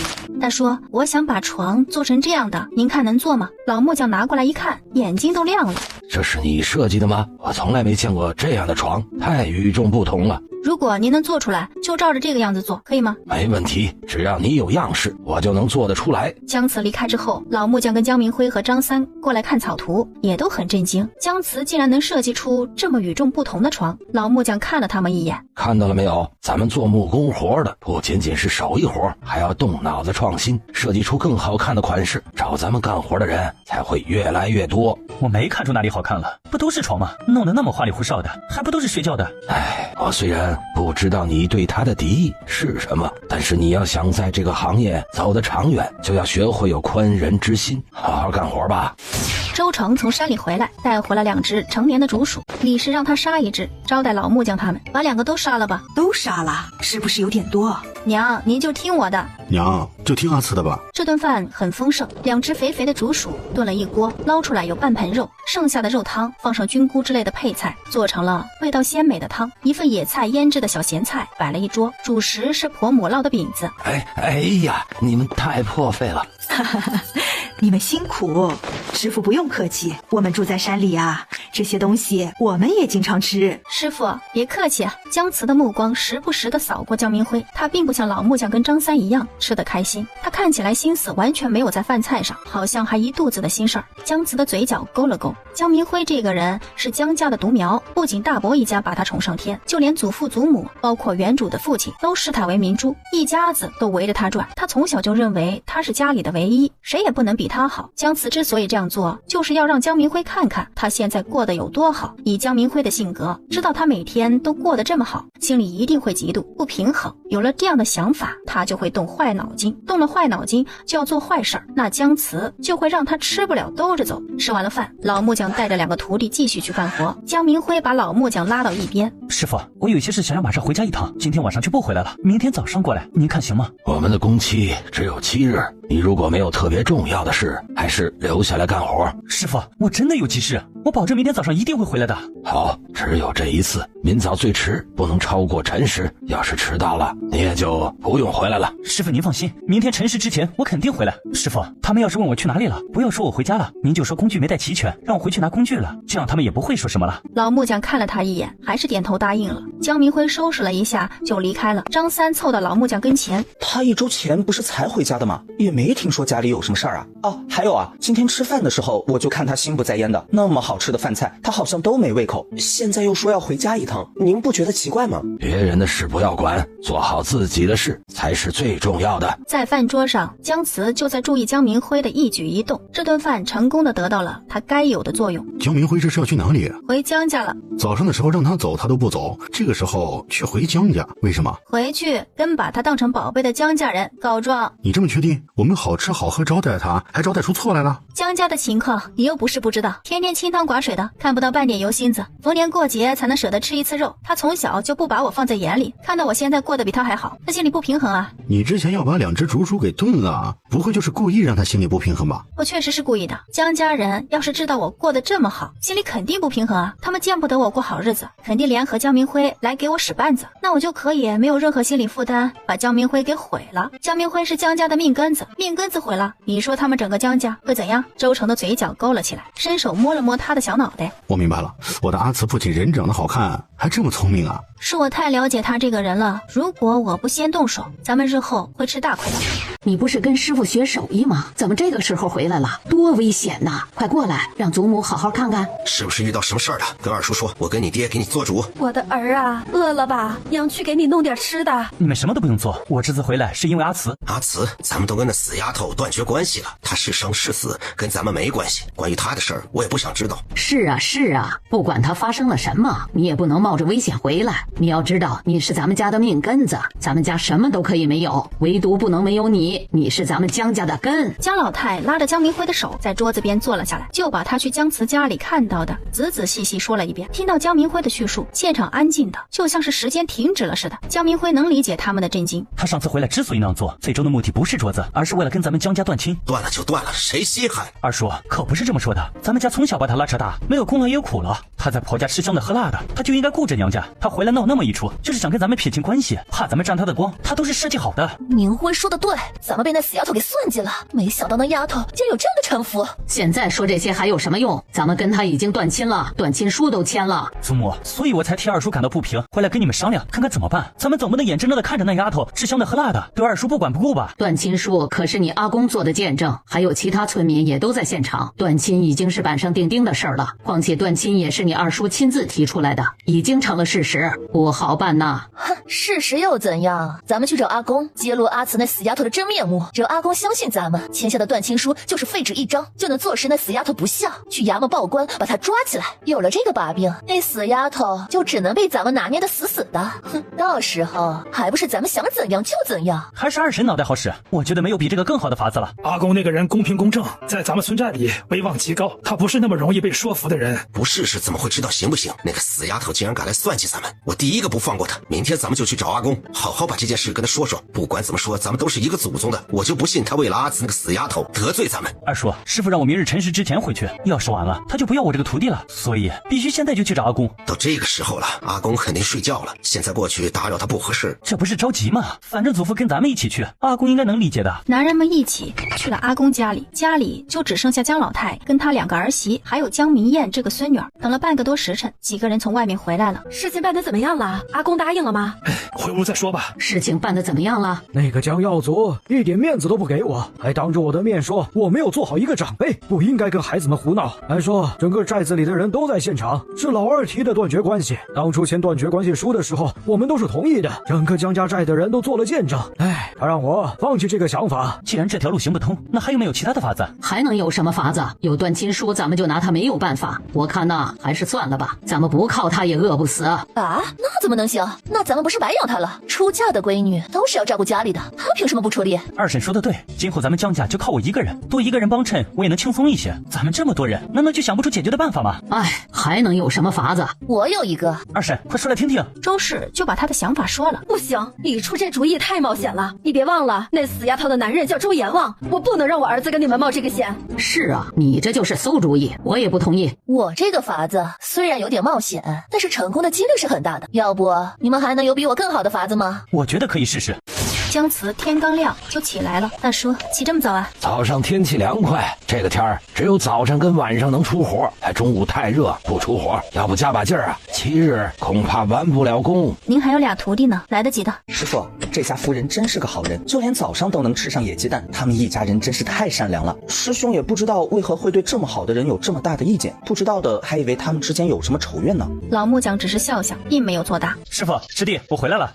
大叔，我想把床做成这样的，您看能做吗？老木匠拿过来一看，眼睛都亮了。这是你设计的吗？我从来没见过这样的床，太与众不同了。如果您能做出来，就照着这个样子做，可以吗？没问题，只要你有样式，我就能做得出来。姜慈离开之后，老木匠跟姜明辉和张三过来看草图，也都很震惊。姜慈竟然能设计出这么与众不同的床。老木匠看了他们一眼，看到了没有？咱们做木工活的不仅仅是手艺活，还要动脑子创新，设计出更好看的款式，找咱们干活的人才会越来越多。我没看出哪里好看了，不都是床吗？弄得那么花里胡哨的，还不都是睡觉的？哎，我虽然不知道你对他的敌意是什么，但是你要想在这个行业走得长远，就要学会有宽仁之心，好好干活吧。周成从山里回来，带回了2只成年的竹鼠。李氏让他杀1只，招待老木匠他们，把2个都杀了吧。都杀了，是不是有点多？娘，您就听我的。娘，就听阿慈的吧。这顿饭很丰盛，2只肥肥的竹鼠炖了一锅，捞出来有半盆肉，剩下的肉汤放上菌菇之类的配菜，做成了味道鲜美的汤。1份野菜腌制的小咸菜摆了一桌，主食是婆母烙的饼子。哎呀，你们太破费了。你们辛苦，师傅不用客气。我们住在山里啊，这些东西我们也经常吃。师傅别客气啊。姜慈的目光时不时地扫过姜明辉，他并不像老木匠跟张三一样吃得开心，他看起来心思完全没有在饭菜上，好像还一肚子的心事儿。姜慈的嘴角勾了勾，姜明辉这个人是姜家的独苗，不仅大伯一家把他宠上天，就连祖父祖母包括原主的父亲都视他为明珠，一家子都围着他转。他从小就认为他是家里的唯一，谁也不能比他好。姜慈之所以这样做，就是要让姜明辉看看他现在过得有多好。以姜明辉的性格，知道他每天都过得这么好，心里一定会嫉妒不平衡。有了这样的想法，他就会动坏脑筋，动了坏脑筋就要做坏事儿，那姜慈就会让他吃不了兜着走。吃完了饭，老木匠带着2个徒弟继续去干活。姜明辉把老木匠拉到一边，师傅，我有些事想要马上回家一趟，今天晚上就不回来了，明天早上过来，您看行吗？我们的工期只有7日，你如果没有特别重要的事，还是留下来干活。师傅，我真的有急事，我保证明天早上一定会回来的。好，只有这一次，明早最迟不能超过辰时，要是迟到了，你也就不用回来了。师傅您放心，明天辰时之前我肯定回来。师傅，他们要是问我去哪里了，不要说我回家了，您就说工具没带齐全，让我回去拿工具了，这样他们也不会说什么了。老木匠看了他一眼，还是点头答应了。姜明辉收拾了一下就离开了。张三凑到老木匠跟前，他1周前不是才回家的吗？也没听说家里有什么事儿啊。哦，还有啊，今天吃饭的时候我就看他心不在焉的，那么好吃的饭菜他好像都没胃口，现在又说要回家一趟，您不觉得奇怪吗？别人的事不要管，做好自己的事才是最重要的。在饭桌上，姜慈就在注意姜明辉的一举一动，这顿饭成功的得到了他该有的作用。姜明辉这是要去哪里？回姜家了。早上的时候让他走他都不走，这个时候却回姜家，为什么？回去跟把他当成宝贝的姜家人告状。你这么确定？我们好吃好喝招待他，还招待出错来了？姜家的情况你又不是不知道，天天清汤寡水的，看不到半点油心子，逢年过节才能舍得吃1次肉。他从小就不把我放在眼里，看到我现在过得比他还好，他心里不平衡啊。你之前要把2只竹鼠给炖了，不会就是故意让他心里不平衡吧？我确实是故意的。姜家人要是知道我过得这么好，心里肯定不平衡啊。他们见不得我过好日子，肯定联合姜明辉来给我使绊子，那我就可以没有任何心理负担，把姜明辉给毁了。姜明辉是姜家的命根子，命根子毁了，你说他们整个姜家会怎样？周成的嘴角勾了起来，伸手摸了摸他的小脑袋。我明白了，我的阿慈不仅人长得好看，还这么聪明啊！是我太了解他这个人了，如果我不先动手，咱们日后会吃大亏的。你不是跟师傅学手艺吗？怎么这个时候回来了？多危险呐！快过来，让祖母好好看看。是不是遇到什么事儿了？跟二叔说，我跟你爹给你做主。我的儿啊，饿了吧？娘去给你弄点吃的。你们什么都不用做，我这次回来是因为阿慈。阿慈，咱们都跟那死丫头断绝关系了，她是生是死跟咱们没关系。关于她的事儿，我也不想知道。是啊，不管她发生了什么，你也不能冒着危险回来。你要知道，你是咱们家的命根子，咱们家什么都可以没有，唯独不能没有你。你是咱们江家的根。江老太拉着江明辉的手，在桌子边坐了下来，就把他去江慈家里看到的仔仔细细说了一遍。听到江明辉的叙述，现场安静的就像是时间停止了似的。江明辉能理解他们的震惊。他上次回来之所以那样做，最终的目的不是镯子，而是为了跟咱们江家断亲。断了就断了，谁稀罕？二叔可不是这么说的，咱们家从小把他拉扯大，没有功劳也有苦劳。他在婆家吃香的喝辣的，他就应该顾着娘家。他回来闹那么一出，就是想跟咱们撇清关系，怕咱们沾他的光。他都是设计好的。明辉说的对，咱们被那死丫头给算计了，没想到那丫头竟然有这样的城府。现在说这些还有什么用？咱们跟他已经断亲了，断亲书都签了。祖母，所以我才替二叔感到不平，回来跟你们商量，看看怎么办。咱们总不能眼睁睁的看着那丫头吃香的喝辣的，对二叔不管不顾吧？断亲书可是你阿公做的见证，还有其他村民也都在现场。断亲已经是板上钉钉的事儿了，况且断亲也是你二叔亲自提出来的，已经成了事实，不好办呐。哼，事实又怎样？咱们去找阿公，揭露阿慈那死丫头的真面目，只要阿公相信咱们签下的断亲书就是废纸一张，就能坐实那死丫头不孝，去衙门报官把她抓起来。有了这个把柄，那死丫头就只能被咱们拿捏的死死的。哼，到时候还不是咱们想怎样就怎样？还是二婶脑袋好使，我觉得没有比这个更好的法子了。阿公那个人公平公正，在咱们村寨里威望极高，他不是那么容易被说服的人。不试试怎么会知道行不行？那个死丫头竟然敢来算计咱们，我第一个不放过她。明天咱们就去找阿公，好好把这件事跟他说说。不管怎么说，咱们都是一个祖宗的，我就不信他为了阿慈那个死丫头得罪咱们。二叔，师傅让我明日辰时之前回去，要是晚了，他就不要我这个徒弟了，所以必须现在就去找阿公。到这个时候了，阿公肯定睡觉了，现在过去打扰他不合适。这不是着急吗？反正祖父跟咱们一起去，阿公应该能理解的。男人们一起去了阿公家里，家里就只剩下江老太跟他2个儿媳，还有江明艳这个孙女儿。等了半个多时辰，几个人从外面回来了。事情办得怎么样了？阿公答应了吗？回屋再说吧。事情办得怎么样了？那个江耀祖一点面子都不给我，还当着我的面说我没有做好一个长辈，不应该跟孩子们胡闹，还说整个寨子里的人都在现场，是老二提的断绝关系。当初签断绝关系书的时候，我们都是同意的，整个江家寨的人都做了见证。他让我放弃这个想法。既然这条路行不通，那还有没有其他的法子？还能有什么法子？有断亲书，咱们就拿他没有办法。我看呢，还是算了吧，咱们不靠他也饿不死啊。那怎么能行？那咱们不是白养他了？出嫁的闺女都是要照顾家里的，他凭什么不出力？二婶说的对，今后咱们江家就靠我一个人，多一个人帮衬，我也能轻松一些。咱们这么多人，难道就想不出解决的办法吗？还能有什么法子？我有一个。二婶，快说来听听。周氏就把他的想法说了。不行，你出这主意太冒险了。你别忘了，那死丫头的男人叫周阎王，我不能让我儿子跟你们冒这个险。是啊，你这就是馊主意，我也不同意。我这个法子虽然有点冒险，但是成功的几率是很大的。要不你们还能有比我更好的法子吗？我觉得可以试试。江慈天刚亮就起来了。大叔，起这么早啊？早上天气凉快，这个天儿只有早上跟晚上能出活，中午太热不出活。要不加把劲儿啊，7日恐怕完不了工。您还有2徒弟呢，来得及的。师傅，这家夫人真是个好人，就连早上都能吃上野鸡蛋，他们一家人真是太善良了。师兄也不知道为何会对这么好的人有这么大的意见，不知道的还以为他们之间有什么仇怨呢。老木匠只是笑笑，并没有作答。师傅，师弟，我回来了。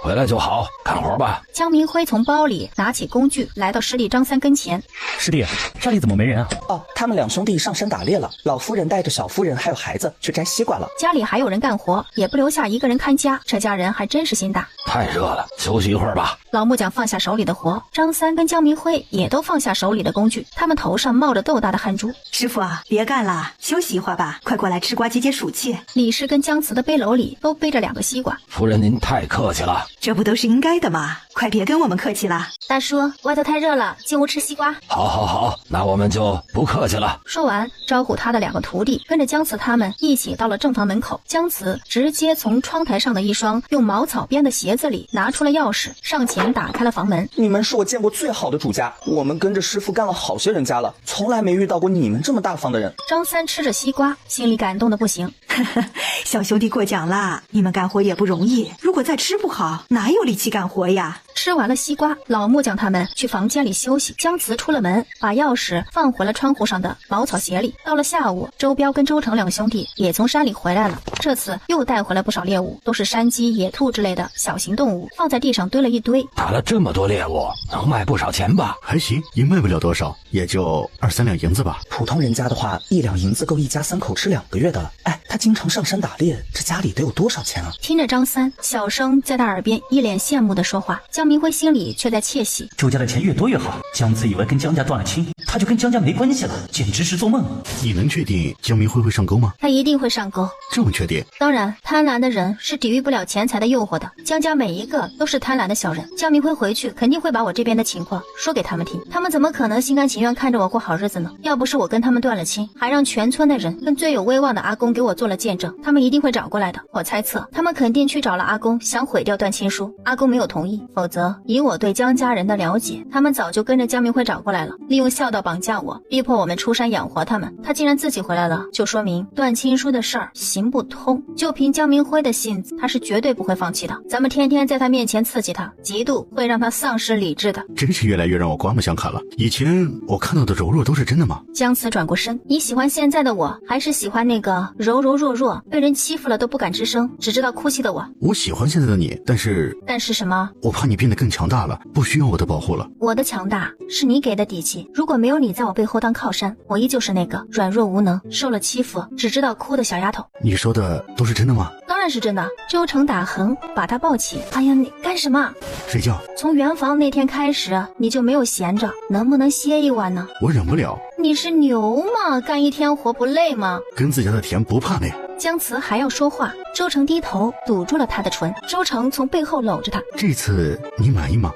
回来就好，干活吧。江明辉从包里拿起工具，来到师弟张三跟前。师弟，家里怎么没人啊？他们2兄弟上山打猎了，老夫人带着小夫人还有孩子去摘西瓜了。家里还有人干活，也不留下一个人看家，这家人还真是心大。太热了，休息一会儿吧。老木匠放下手里的活，张三跟江明辉也都放下手里的工具，他们头上冒着豆大的汗珠。师傅啊，别干了，休息一会儿吧，快过来吃瓜解解暑气。李氏跟江慈的背篓里都背着2个西瓜。夫人您太客气了，这不都是应该的吗？快别跟我们客气了。大叔，外头太热了，进屋吃西瓜。好，那我们就不客气了。说完，招呼他的2个徒弟跟着江慈他们一起到了正房门口。江慈直接从窗台上的一双用茅草编的鞋子里拿出了钥匙，上前成打开了房门。你们是我见过最好的主家，我们跟着师傅干了好些人家了，从来没遇到过你们这么大方的人。张三吃着西瓜，心里感动的不行。小兄弟过奖啦，你们干活也不容易，如果再吃不好，哪有力气干活呀？吃完了西瓜，老木匠他们去房间里休息。姜慈出了门，把钥匙放回了窗户上的茅草鞋里。到了下午，周彪跟周成两兄弟也从山里回来了，这次又带回来不少猎物，都是山鸡、野兔之类的小型动物，放在地上堆了一堆。打了这么多猎物，能卖不少钱吧？还行，也卖不了多少，也就2-3两银子吧。普通人家的话，1两银子够一家3口吃2个月的了。哎，他经常上山打猎，这家里得有多少钱啊？听着张三小声在他耳边一脸羡慕的说话，江明辉心里却在窃喜。周家的钱越多越好，姜子以为跟江家断了亲，他就跟江家没关系了，简直是做梦。你能确定江明辉会上钩吗？他一定会上钩。这么确定？当然，贪婪的人是抵御不了钱财的诱惑的。江家每一个都是贪婪的小人，江明辉回去肯定会把我这边的情况说给他们听，他们怎么可能心甘情愿看着我过好日子呢？要不是我跟他们断了亲，还让全村的人跟最有威望的阿公给我做了见证，他们一定会找过来的。我猜测他们肯定去找了阿公，想毁掉断亲书，阿公没有同意，否则以我对江家人的了解，他们早就跟着江明辉找过来了，利用孝道绑架我，逼迫我们出山养活他们。他既然自己回来了，就说明断亲书的事儿行不通。就凭江明辉的性子，他是绝对不会放弃的。咱们天天在他面前刺激他，嫉妒会让他丧失理智的。真是越来越让我刮目相看了。以前我看到的柔弱都是真的吗？姜慈转过身，你喜欢现在的我，还是喜欢那个柔柔弱弱，被人欺负了都不敢吱声，只知道哭泣的我？我喜欢现在的你，但是什么？我怕你变得更强大了，不需要我的保护了。我的强大是你给的底气，如果没有你在我背后当靠山，我依旧是那个软弱无能、受了欺负只知道哭的小丫头。你说的都是真的吗？当然是真的。周成打横把他抱起。哎呀，你干什么？睡觉。从圆房那天开始你就没有闲着，能不能歇一晚呢？我忍不了。你是牛吗？干一天活不累吗？跟自家的田不怕累。姜慈还要说话，周成低头堵住了他的唇。周成从背后搂着他。这次你满意吗？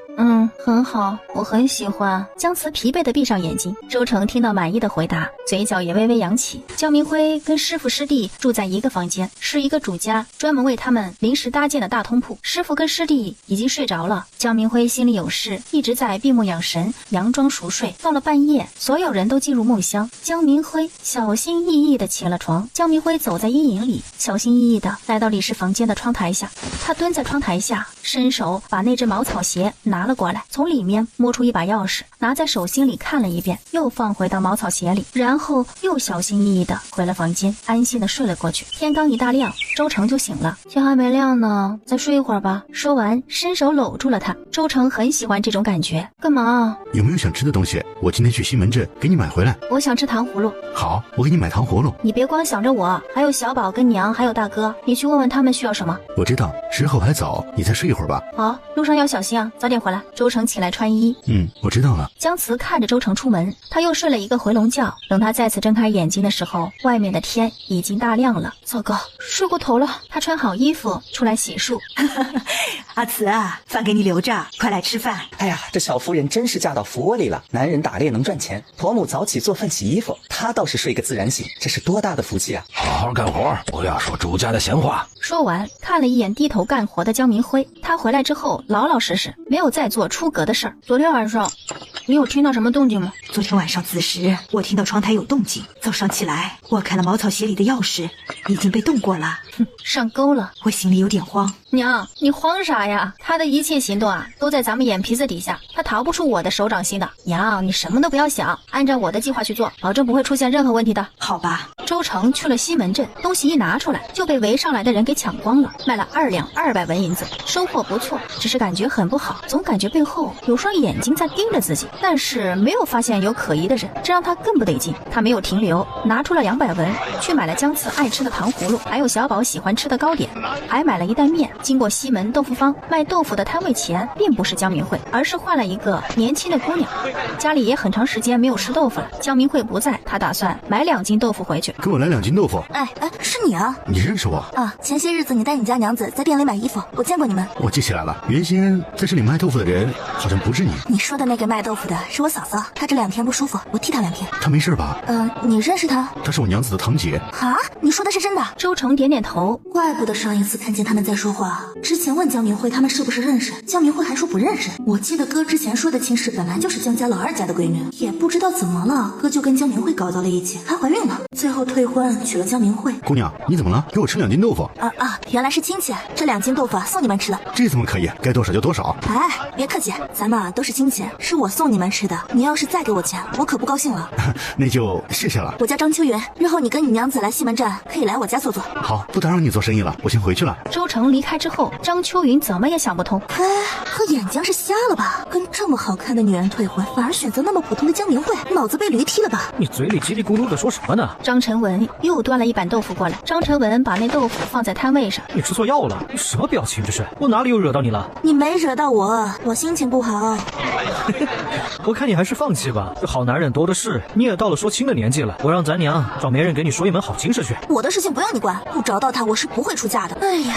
很好，我很喜欢。姜慈疲惫地闭上眼睛。周成听到满意的回答，嘴角也微微扬起。江明辉跟师傅师弟住在一个房间，是一个主家专门为他们临时搭建的大通铺。师傅跟师弟已经睡着了，江明辉心里有事，一直在闭目养神，佯装熟睡。到了半夜，所有人都进入梦乡，江明辉小心翼翼地起了床。江明辉走在阴影里，小心翼翼地来到李氏房间的窗台下。他蹲在窗台下，伸手把那只茅草鞋拿了过来，从里面摸出一把钥匙，拿在手心里看了一遍，又放回到茅草鞋里，然后又小心翼翼地回了房间，安心地睡了过去。天刚一大亮，周成就醒了。天还没亮呢，再睡一会儿吧。说完，伸手搂住了他。周成很喜欢这种感觉。干嘛？有没有想吃的东西？我今天去西门镇给你买回来。我想吃糖葫芦。好，我给你买糖葫芦。你别光想着我，还有小宝跟娘，还有大哥，你去问问他们需要什么。我知道，时候还早，你再睡一会儿吧。好，路上要小心啊，早点回来。周成起来穿衣。我知道了。姜慈看着周成出门，他又睡了一个回笼觉。等他再次睁开眼睛的时候，外面的天已经大亮了。糟糕，睡过头了。他穿好衣服出来洗漱。阿慈啊，饭给你留着，快来吃饭。哎呀，这小夫人真是嫁到福窝里了。男人打猎能赚钱，婆母早起做饭洗衣服，她倒是睡个自然醒，这是多大的福气啊！好好干活，不要说主家的闲话。说完，看了一眼低头干活的江明辉。他回来之后老老实实，没有再做出格的事儿。昨天晚上你有听到什么动静吗？昨天晚上子时，我听到窗台有动静。早上起来，我看了茅草鞋里的钥匙，已经被动过了。上钩了。我心里有点慌。娘，你慌啥呀？他的一切行动啊，都在咱们眼皮子底下，他逃不出我的手掌心的。娘，你什么都不要想，按照我的计划去做，保证不会出现任何问题的。好吧。周成去了西门镇，东西一拿出来就被围上来的人给抢光了，卖了2两200文银子，收获不错，只是感觉很不好，总感觉背后有双眼睛在盯着自己，但是没有发现有可疑的人，这让他更不得劲。他没有停留，拿出了200文，去买了姜慈爱吃的糖葫芦，还有小宝喜欢吃的糕点，还买了一袋面。经过西门豆腐坊，卖豆腐的摊位前并不是江明慧，而是换了一个年轻的姑娘。家里也很长时间没有吃豆腐了，江明慧不在，他打算买2斤豆腐回去。给我来2斤豆腐。哎，是你啊？你认识我啊？前些日子你带你家娘子在店里买衣服，我见过你们。我记起来了，原先在这里卖豆腐的人好像不是你。你说的那个卖豆腐的是我嫂嫂，她这2天不舒服，我替她2天。她没事吧？你认识她？她是我娘子的堂姐。啊？你说的是真的？周成点点头。怪不得上一次看见他们在说话，之前问江明慧他们是不是认识，江明慧还说不认识。我记得哥之前说的亲事本来就是江家老二家的闺女，也不知道怎么了，哥就跟江明慧搞到了一起，还怀孕了，最后退婚娶了江明慧。姑娘，你怎么了？给我吃2斤豆腐。原来是亲戚，这2斤豆腐送你们吃了。这怎么可以？该多少就多少。哎，别客气，咱们都是亲戚，是我送你们吃的，你要是再给我钱，我可不高兴了。那就谢谢了。我叫张秋云，日后你跟你娘子来西门站，可以来我家坐坐。好，不打扰你做生意了，我先回去了。周成离开之后，张秋云怎么也想不通，他眼睛是瞎了吧？跟这么好看的女人退婚，反而选择那么普通的江明慧，脑子被驴踢了吧？你嘴里叽里咕噜的说什么呢？张晨文又端了一板豆腐过来，张晨文把那豆腐放在摊位上。你吃错药了？你什么表情这是？我哪里又惹到你了？你没惹到我，我心情不好。我看你还是放弃吧，这好男人多的是，你也到了说亲的年纪了，我让咱娘找媒人给你说一门好亲事去。我的事情不用你管，不找到他我是不会出嫁的。哎呀，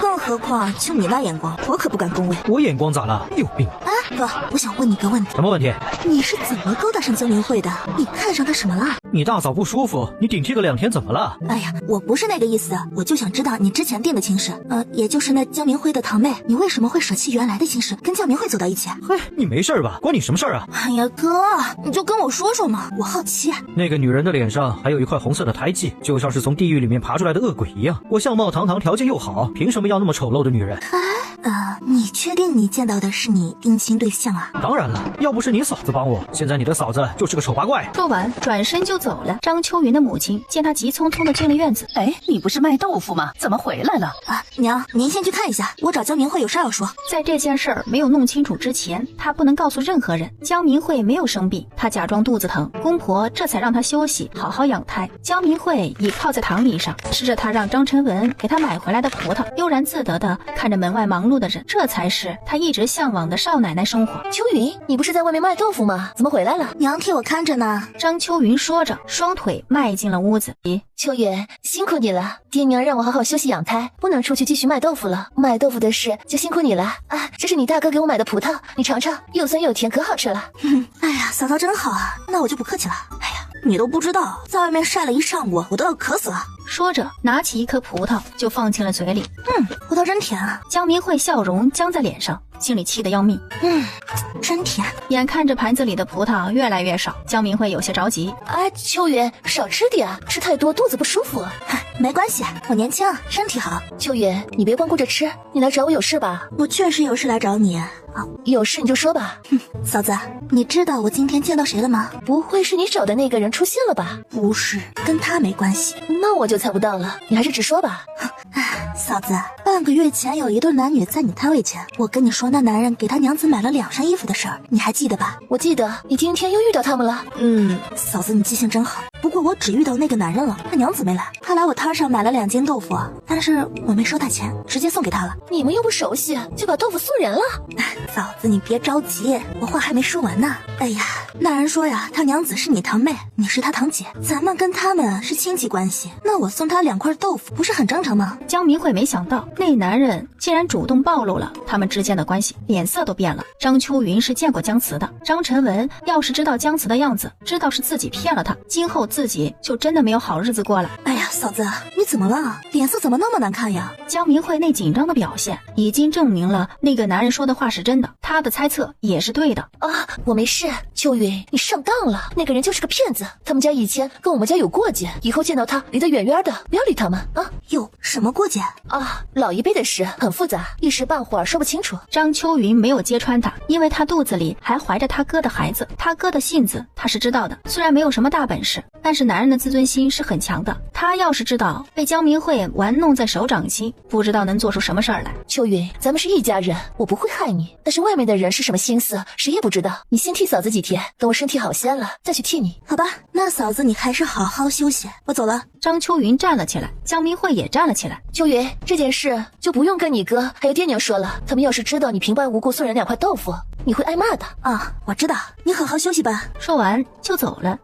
更何况就你那眼光，我可不敢恭维。我眼光咋了？有病！哥，我想问你个问题。什么问题？你是怎么勾搭上江明慧的？你看上他什么了？你大早不舒服，你顶替个2天怎么了？哎呀，我不是那个意思，我就想知道你之前定的亲事，也就是那江明慧的堂妹，你为什么会舍弃原来的亲事，跟江明慧走到一起？嘿，你没事吧？关你什么事啊？哎呀，哥，你就跟我说说嘛，我好奇。那个女人的脸上还有一块红色的胎记，就像是从地狱里面爬出来的恶鬼一样。我相貌堂堂，条件又好，凭什么要那么丑陋的女人？你确定你见到的是你定亲对象啊？当然了，要不是你嫂子帮我，现在你的嫂子就是个丑八怪。说完转身就走了。张秋云的母亲见他急匆匆的进了院子，你不是卖豆腐吗？怎么回来了？娘，您先去看一下，我找江明慧有事要说。在这件事儿没有弄清楚之前，他不能告诉任何人江明慧没有生病，他假装肚子疼，公婆这才让他休息，好好养胎。江明慧倚靠在躺椅上，吃着他让张晨文给他买回来的葡萄，悠然自得的看着门外忙碌的人，这才是他一直向往的少奶奶生活。秋云，你不是在外面卖豆腐吗？怎么回来了？娘替我看着呢。张秋云说着，双腿迈进了屋子。秋云，辛苦你了，爹娘让我好好休息养胎，不能出去继续卖豆腐了。卖豆腐的事就辛苦你了啊！这是你大哥给我买的葡萄，你尝尝，又酸又甜，可好吃了。哎呀，嫂嫂真好啊，那我就不客气了。哎呀，你都不知道，在外面晒了一上午，我都要渴死了。说着，拿起一颗葡萄就放进了嘴里。葡萄真甜啊！江明慧笑容僵在脸上，心里气得要命。真甜。眼看着盘子里的葡萄越来越少，江明慧有些着急。秋云，少吃点，吃太多肚子不舒服。没关系，我年轻，身体好。秋云，你别光顾着吃，你来找我有事吧？我确实有事来找你。有事你就说吧。嫂子，你知道我今天见到谁了吗？不会是你找的那个人出现了吧？不是，跟他没关系。那我就猜不到了，你还是直说吧。嫂子，半个月前有一对男女在你摊位前，我跟你说那男人给他娘子买了2身衣服的事儿，你还记得吧？我记得。你今天又遇到他们了？嫂子你记性真好。不过我只遇到那个男人了，他娘子没来。他来我摊上买了2斤豆腐，但是我没收他钱，直接送给他了。你们又不熟悉，就把豆腐送人了？嫂子你别着急，我话还没说完呢。哎呀，那人说呀，他娘子是你堂妹，你是他堂姐，咱们跟他们是亲戚关系，那我送他2块豆腐不是很正常吗？江明慧没想到那男人竟然主动暴露了他们之间的关系，脸色都变了。张秋云是见过姜慈的，张晨文要是知道姜慈的样子，知道是自己骗了他，今后自己就真的没有好日子过了。哎呀，嫂子你怎么了？脸色怎么那么难看呀？江明慧那紧张的表现已经证明了那个男人说的话是真的，他的猜测也是对的。我没事。秋云，你上当了，那个人就是个骗子，他们家以前跟我们家有过节，以后见到他离得远远的，不要理他们啊。有什么过节老一辈的事很复杂，一时半会儿说不清楚。张秋云没有揭穿他，因为他肚子里还怀着他哥的孩子，他哥的性子他是知道的，虽然没有什么大本事，但是男人的自尊心是很强的，他要是知道被江明慧玩弄在手掌心，不知道能做出什么事儿来。秋云，咱们是一家人，我不会害你，但是外面的人是什么心思谁也不知道，你先替嫂子几天，等我身体好些了再去替你。好吧，那嫂子你还是好好休息，我走了。张秋云站了起来，江明慧也站了起来。秋云，这件事就不用跟你哥还有爹娘说了，他们要是知道你平白无故送人2块豆腐，你会挨骂的啊！我知道，你好好休息吧。说完就走了。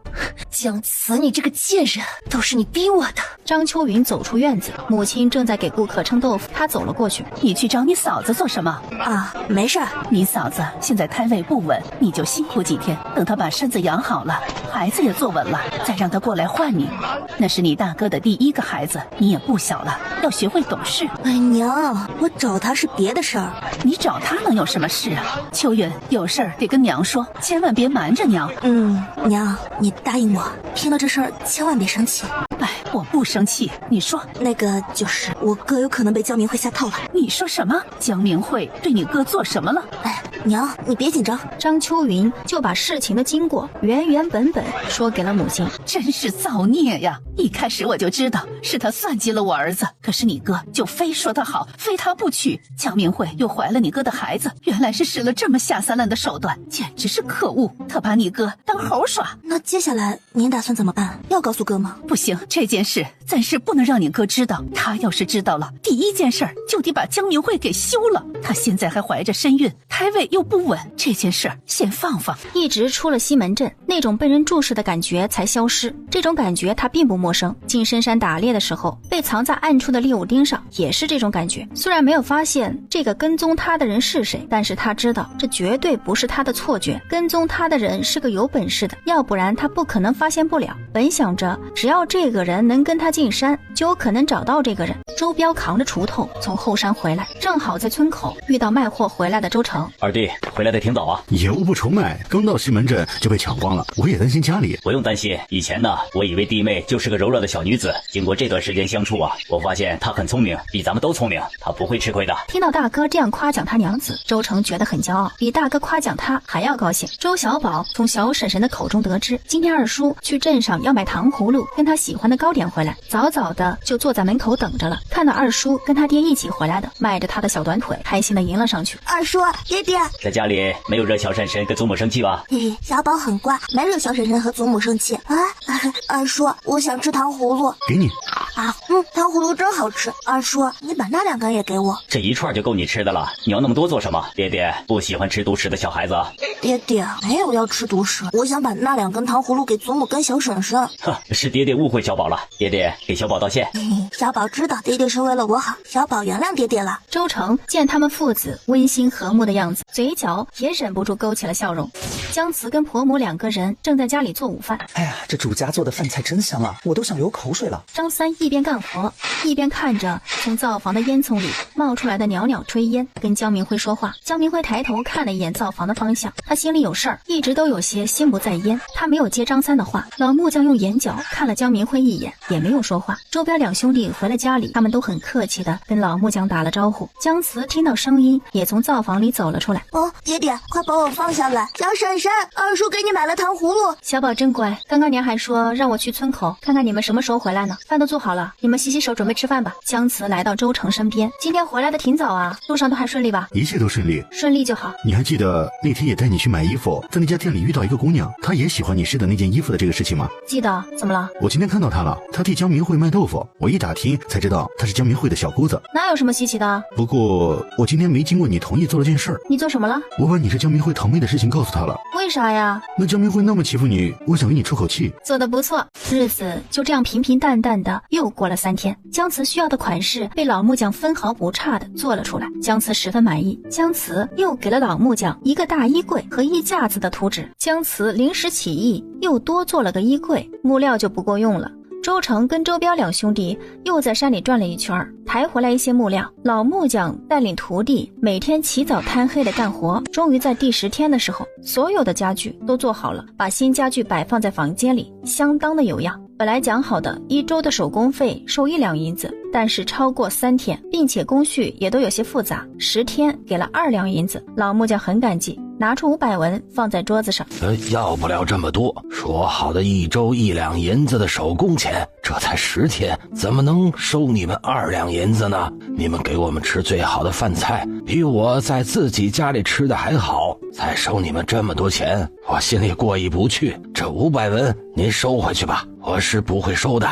姜慈，你这个贱人，都是你逼我的。张秋云走出院子，母亲正在给顾客称豆腐，她走了过去。你去找你嫂子做什么？啊，没事儿。你嫂子现在胎位不稳，你就辛苦几天，等她把身子养好了，孩子也坐稳了，再让她过来换你。那是你大哥的第1个孩子，你也不小了，要学会懂事。哎，娘，我找他是别的事儿。你找他能有什么事啊？秋云，有事儿得跟娘说，千万别瞒着娘。娘，你答应我，听到这事儿千万别生气。哎，我不生气。你说那个就是我哥有可能被江明慧下套了。你说什么？江明慧对你哥做什么了？哎，娘，你别紧张。张秋云就把事情的经过原原本本说给了母亲。真是造孽呀！一开始我就知道是他算计了我儿子，可是你哥就非说他好，非他不娶。江明慧又怀了你哥的孩子，原来是使了这么下三滥的手段，简直是可恶！他把你哥当猴耍。那接下来您打算怎么办？要告诉哥吗？不行，这件事暂时不能让你哥知道。他要是知道了，第1件事就得把江明慧给休了。他现在还怀着身孕，胎位又不稳，这件事先放放。一直出了西门镇，那种被人注视的感觉才消失。这种感觉他并不陌生，进深山打猎的时候，被藏在暗处的猎物盯上，也是这种感觉。虽然没有发现这个跟踪他的人是谁，但是他知道这绝对不是他的错觉，跟踪他的人是个有本事的，要不然他不可能发现不了。本想着只要这个人能跟他进山，就有可能找到这个人。周彪扛着锄头从后山回来，正好在村口遇到卖货回来的周成。二弟回来的挺早啊。有不愁卖，刚到西门镇就被抢光了，我也担心家里。不用担心，以前呢，我以为弟妹就是个柔弱的小女子，经过这段时间相处啊，我发现她很聪明，比咱们都聪明，她不会吃亏的。听到大哥这样夸奖他娘子，周成觉得很骄傲，比大哥夸奖他还要高兴。周小宝从小婶婶的口中得知，今天二叔去镇上要买糖葫芦跟他喜欢的糕点回来，早早的就坐在门口等着了。看到二叔跟他爹一起回来的，迈着他的小短腿，开心的迎了上去。二叔，爹爹，在家里没有惹小婶婶跟祖母生气吧？嘿嘿，小宝很乖，没惹小婶婶和祖母生气啊。二叔，我想吃糖葫芦，给你。啊，糖葫芦真好吃。二叔，你把那2根也给我。这一串就够你吃的了，你要那么多做什么？爹爹不喜欢吃独食的小孩子。爹爹，没有要吃独食，我想把那2根糖葫芦给祖母跟小婶婶。哼，是爹爹误会小宝了，爹爹给小宝道歉。小宝知道爹爹是为了我好，小宝原谅爹爹了。周成见他们父子温馨和睦的样子，嘴角也忍不住勾起了笑容。姜慈跟婆母2个人正在家里做午饭。哎呀，这主家做的饭菜真香啊，我都想流口水了。张三一边干活一边看着从灶房的烟囱里冒出来的袅袅炊烟，跟江明辉说话。江明辉抬头看了一眼灶房的方向，他心里有事儿，一直都有些心不在焉。他没有接张三的话。老木匠用眼角看了江明辉一眼，也没有说话。周彪2兄弟回了家里，他们都很客气的跟老木匠打了招呼。姜慈听到声音，也从灶房里走了出来。哦，爹爹，快把我放下来！小婶婶，二叔给你买了糖葫芦。小宝真乖，刚刚娘还说让我去村口看看你们什么时候回来呢。饭都做好了，你们洗洗手准备吃饭吧。姜慈来到周成身边，今天回来的挺早啊，路上都还顺利吧？一切都顺利，顺利就好。你还记得那天也带你去买衣服，在那家店里遇到一个姑娘，她也喜欢你试的那件衣服的这个事情吗？记得。怎么了？我今天看到她了，她替江明慧卖豆腐，我一打听才知道她是江明慧的小姑子。哪有什么稀奇的？不过我今天没经过你同意做了件事儿。你做什么了？我把你是江明慧堂妹的事情告诉她了。为啥呀？那江明慧那么欺负你，我想给你出口气。做得不错。日子就这样平平淡淡的又过了3天，姜慈需要的款式被老木匠分毫不差的做了出来，姜慈十分满意。姜慈又给了老木匠一个大衣柜和衣架子的图纸。姜慈临时起意又多做了个衣柜，木料就不够用了。周成跟周彪2兄弟又在山里转了一圈，抬回来一些木料。老木匠带领徒弟每天起早贪黑的干活，终于在第10天的时候，所有的家具都做好了，把新家具摆放在房间里，相当的有样。本来讲好的1周的手工费收1两银子，但是超过3天，并且工序也都有些复杂，10天给了2两银子。老木匠很感激，拿出500文放在桌子上。要不了这么多，说好的1周1两银子的手工钱，这才10天，怎么能收你们2两银子呢？你们给我们吃最好的饭菜，比我在自己家里吃的还好，才收你们这么多钱，我心里过意不去。这500文您收回去吧，我是不会收的。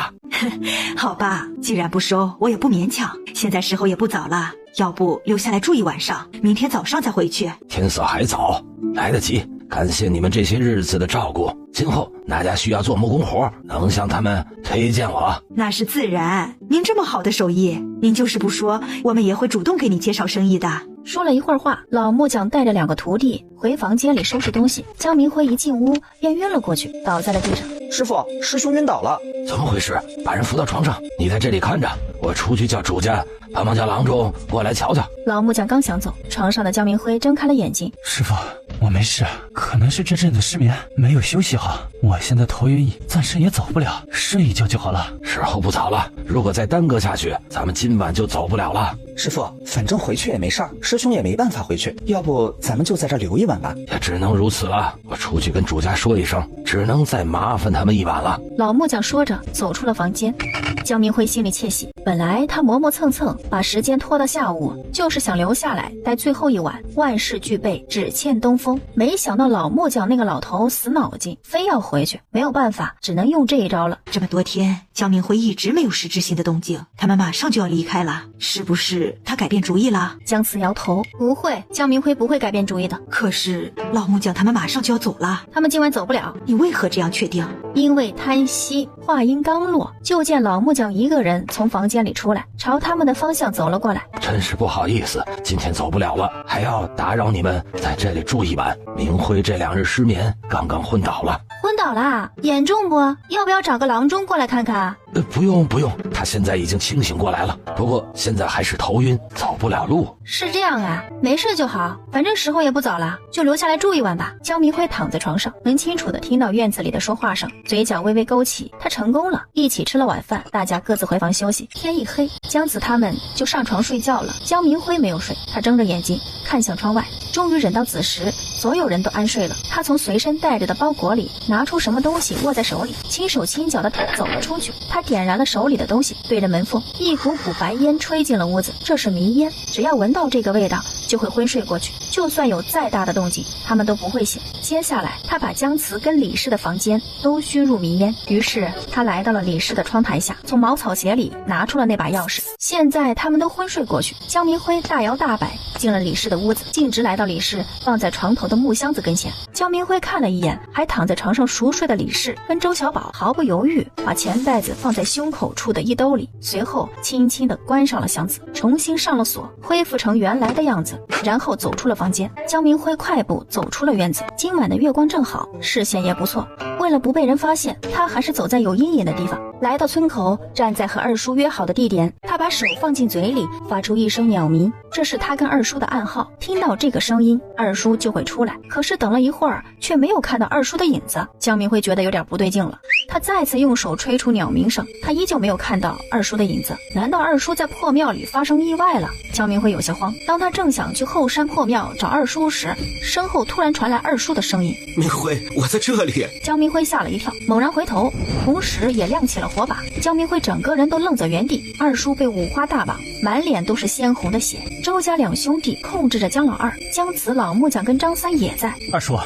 好吧，既然不收，我也不勉强。现在时候也不早了，要不留下来住1晚上，明天早上再回去。天色还早，来得及。感谢你们这些日子的照顾，今后哪家需要做木工活，能向他们推荐我。那是自然，您这么好的手艺，您就是不说，我们也会主动给你介绍生意的。说了一会儿话，老木匠带着2个徒弟回房间里收拾东西。江明辉一进屋便晕了过去，倒在了地上。师傅，师兄晕倒了。怎么回事？把人扶到床上，你在这里看着，我出去叫主家帮忙叫郎中过来瞧瞧。老木匠刚想走，床上的江明辉睁开了眼睛。师傅，我没事，可能是这阵子失眠没有休息好，我现在头晕，暂时也走不了，睡一觉就好了。时候不早了，如果再耽搁下去，咱们今晚就走不了了。师傅，反正回去也没事儿，师兄也没办法回去，要不咱们就在这留一晚吧。也只能如此了，我出去跟主家说一声，只能再麻烦他们一晚了。老木匠说着走出了房间。江明辉心里窃喜，本来他磨磨蹭蹭把时间拖到下午，就是想留下来待最后一晚，万事俱备，只欠东风。没想到老木匠那个老头死脑筋，非要回去，没有办法，只能用这一招了。这么多天，江明辉一直没有实质性的动静，他们马上就要离开了，是不是他改变主意了？姜慈摇头，不会，江明辉不会改变主意的。可是老木匠他们马上就要走了，他们今晚走不了。你为何这样确定？因为贪息。话音刚落，就见老木匠一个人从房间里出来，朝他们的方向走了过来。真是不好意思，今天走不了了，还要打扰你们在这里住一晚。明辉这2日失眠，刚刚昏倒了。昏倒啦？严重不？要不要找个郎中过来看看？不用，他现在已经清醒过来了，不过现在还是头晕，走不了路。是这样啊，没事就好，反正时候也不早了，就留下来住一晚吧。江明辉躺在床上，能清楚地听到院子里的说话声，嘴角微微勾起。他成功了，一起吃了晚饭，大家各自回房休息。天一黑，姜子他们就上床睡觉了。江明辉没有睡，他睁着眼睛看向窗外，终于忍到子时，所有人都安睡了。他从随身带着的包裹里拿出什么东西握在手里，轻手轻脚地走了出去。他点燃了手里的东西，对着门缝，一股股白烟吹进了屋子。这是迷烟，只要闻到这个味道就会昏睡过去，就算有再大的动静他们都不会醒。接下来他把姜慈跟李氏的房间都熏入迷烟，于是他来到了李氏的窗台下，从茅草鞋里拿出了那把钥匙。现在他们都昏睡过去，江明辉大摇大摆进了李氏的屋子，径直来到李氏放在床头的木箱子跟前。江明辉看了一眼还躺在床上熟睡的李氏跟周小宝，毫不犹豫把钱袋子放在胸口处的衣兜里，随后轻轻地关上了箱子，重新上了锁，恢复成原来的样子，然后走出了房间。江明辉快步走出了院子，今晚的月光正好，视线也不错。为了不被人发现，他还是走在有阴影的地方，来到村口，站在和二叔约好的地点。他把手放进嘴里，发出一声鸟鸣，这是他跟二叔的暗号。听到这个声音，二叔就会出来。可是等了一会儿，却没有看到二叔的影子。江明辉觉得有点不对劲了，他再次用手吹出鸟鸣声，他依旧没有看到二叔的影子。难道二叔在破庙里发生意外了？江明辉有些慌。当他正想去后山破庙找二叔时，身后突然传来二叔的声音：明辉，我在这里。江明辉吓了一跳，猛然回头，同时也亮起了火把。江明辉整个人都愣在原地。二叔被五花大绑，满脸都是鲜红的血。周家2兄弟控制着江老二、姜子、老木匠跟张三也在。二叔，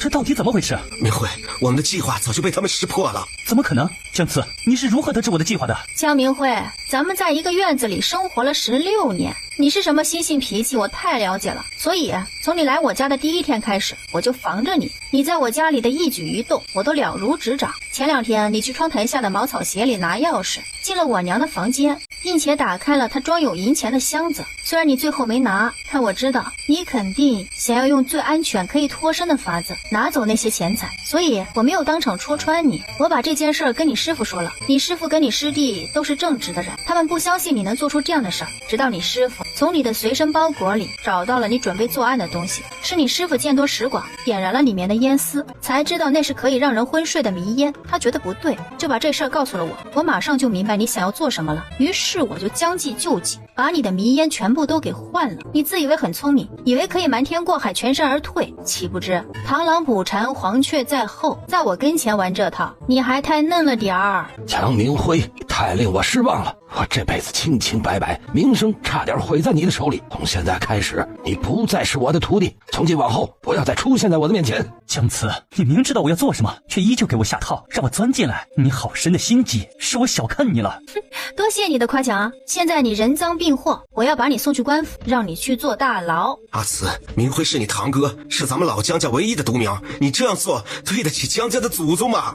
这到底怎么回事？明辉，我们的计划早就被他们识破了。怎么可能？姜子，你是如何得知我的计划的？江明辉，咱们在一个院子里生活了16年，你是什么心性脾气我太了解了，所以从你来我家的第1天开始，我就防着你。你在我家里的一举一动我都了如指掌。前2天你去窗台下的茅草鞋里拿钥匙，进了我娘的房间，并且打开了她装有银钱的箱子。虽然你最后没拿，但我知道你肯定想要用最安全可以脱身的法子拿走那些钱财，所以我没有当场戳穿你。我把这件事跟你师傅说了，你师傅跟你师弟都是正直的人，他们不相信你能做出这样的事儿。直到你师傅从你的随身包裹里找到了你准备作案的东西，是你师傅见多识广，点燃了里面的烟丝，才知道那是可以让人昏睡的迷烟。他觉得不对，就把这事儿告诉了我。我马上就明白你想要做什么了，于是我就将计就计，把你的迷烟全部都给换了。你自以为很聪明，以为可以瞒天过海全身而退，岂不知螳螂捕蝉，黄雀在后，在我跟前玩这套，你还太嫩了点儿。江明辉，太令我失望了，我这辈子清清白白，名声差点毁在你的手里。从现在开始，你不再是我的徒弟，从今往后不要再出现在我的面前。姜慈，你明知道我要做什么，却依旧给我下套，让我钻进来，你好深的心机，是我小看你了。多谢你的夸奖啊！现在你人赃并获，我要把你送去官府，让你去坐大牢。阿慈，明辉是你堂哥，是咱们老姜家唯一的独苗，你这样做对得起姜家的祖宗吗？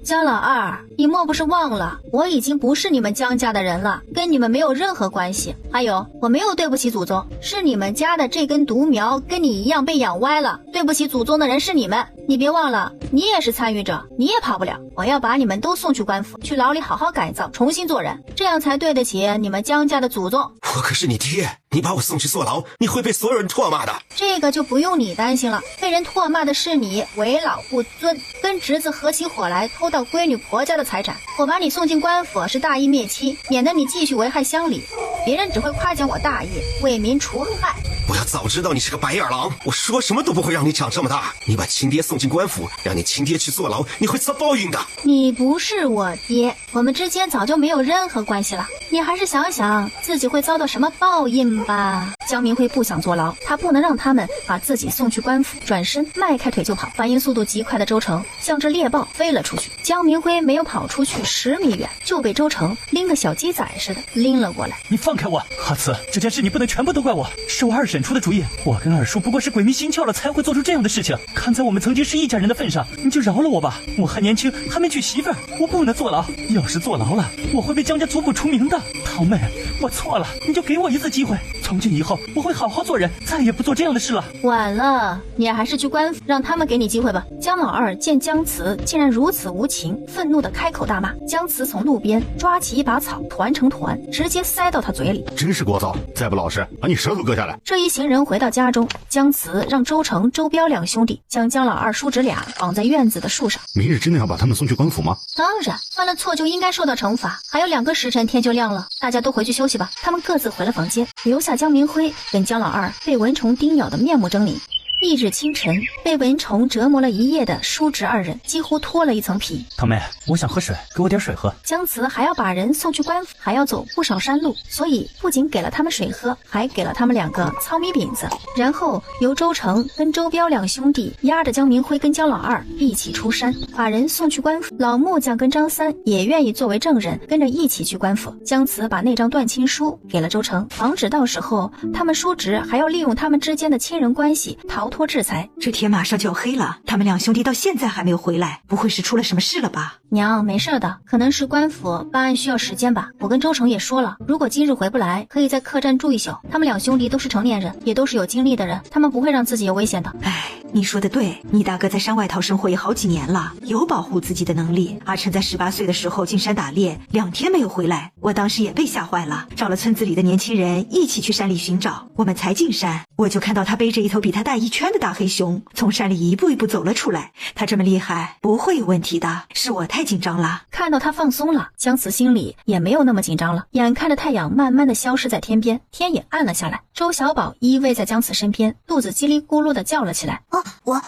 姜老二，你莫不是忘了，我已经不是你们姜家的人了，跟你们没有任何关系。还有，我没有对不起祖宗，是你们家的这根独苗跟你一样被养歪了，对不起祖宗的人是你们。你别忘了，你也是参与者，你也跑不了。我要把你们都送去官府，去牢里好好改造，重新做人，这样才对得起你们姜家的祖宗。我可是你爹，你把我送去坐牢，你会被所有人唾骂的。这个就不用你担心了，被人唾骂的是你为老不尊，跟侄子合起伙来偷到闺女婆家的财产。我把你送进官府是大义灭亲，免得你继续危害乡里，别人只会夸奖我大义，为民除害。我要早知道你是个白眼狼，我说什么都不会让你长这么大。你把亲爹送进官府，让你亲爹去坐牢，你会遭报应的。你不是我爹，我们之间早就没有任何关系了。你还是想想自己会遭到什么报应吧。姜明辉不想坐牢，他不能让他们把自己送去官府。转身迈开腿就跑，反应速度极快的周成像只猎豹飞了出去。姜明辉没有跑出去10米远，就被周成拎个小鸡仔似的拎了过来。你放开我，阿慈，这件事你不能全部都怪我，是我二婶出的主意。我跟二叔不过是鬼迷心窍了才会做出这样的事情，看在我们曾经是一家人的份上，你就饶了我吧。我还年轻，还没娶媳妇儿，我不能坐牢。要是坐牢了，我会被姜家族谱除名的。堂妹，我错了，你就给我一次机会，从今以后我会好好做人，再也不做这样的事了。晚了，你还是去官府，让他们给你机会吧。姜老二见姜慈竟然如此无情，愤怒的开口大骂。姜慈从路边抓起一把草，团成团，直接塞到他嘴里。真是聒噪，再不老实，把你舌头割下来。这一行人回到家中，姜慈让周成、周彪两兄弟将姜老二叔侄俩绑在院子的树上。明日真的要把他们送去官府吗？当然，犯了错就应该受到惩罚。还有2个时辰天就亮了，大家都回去休息吧。他们各自回了房间，留下姜明辉跟姜老二被蚊虫叮咬的面目狰狞。翌日清晨，被蚊虫折磨了一夜的叔侄二人几乎脱了一层皮。堂妹，我想喝水，给我点水喝。姜慈还要把人送去官府，还要走不少山路，所以不仅给了他们水喝，还给了他们2个糙米饼子。然后由周成跟周彪两兄弟押着姜明辉跟姜老二一起出山，把人送去官府。老木匠跟张三也愿意作为证人，跟着一起去官府。姜慈把那张断亲书给了周成，防止到时候他们叔侄还要利用他们之间的亲人关系逃脱制裁。这天马上就要黑了，他们2兄弟到现在还没有回来，不会是出了什么事了吧？娘，没事的，可能是官府办案需要时间吧。我跟周成也说了，如果今日回不来，可以在客栈住一宿。他们2兄弟都是成年人，也都是有经历的人，他们不会让自己有危险的。哎，你说的对，你大哥在山外讨生活也好几年了，有保护自己的能力。阿琛在18岁的时候进山打猎，2天没有回来，我当时也被吓坏了，找了村子里的年轻人一起去山里寻找。我们才进山，我就看到他背着一头比他大1圈的大黑熊，从山里一步一步走了出来。他这么厉害，不会有问题的，是我太紧张了。看到他放松了，姜慈心里也没有那么紧张了。眼看着太阳慢慢的消失在天边，天也暗了下来。周小宝依偎在姜慈身边，肚子叽里咕噜的叫了起来。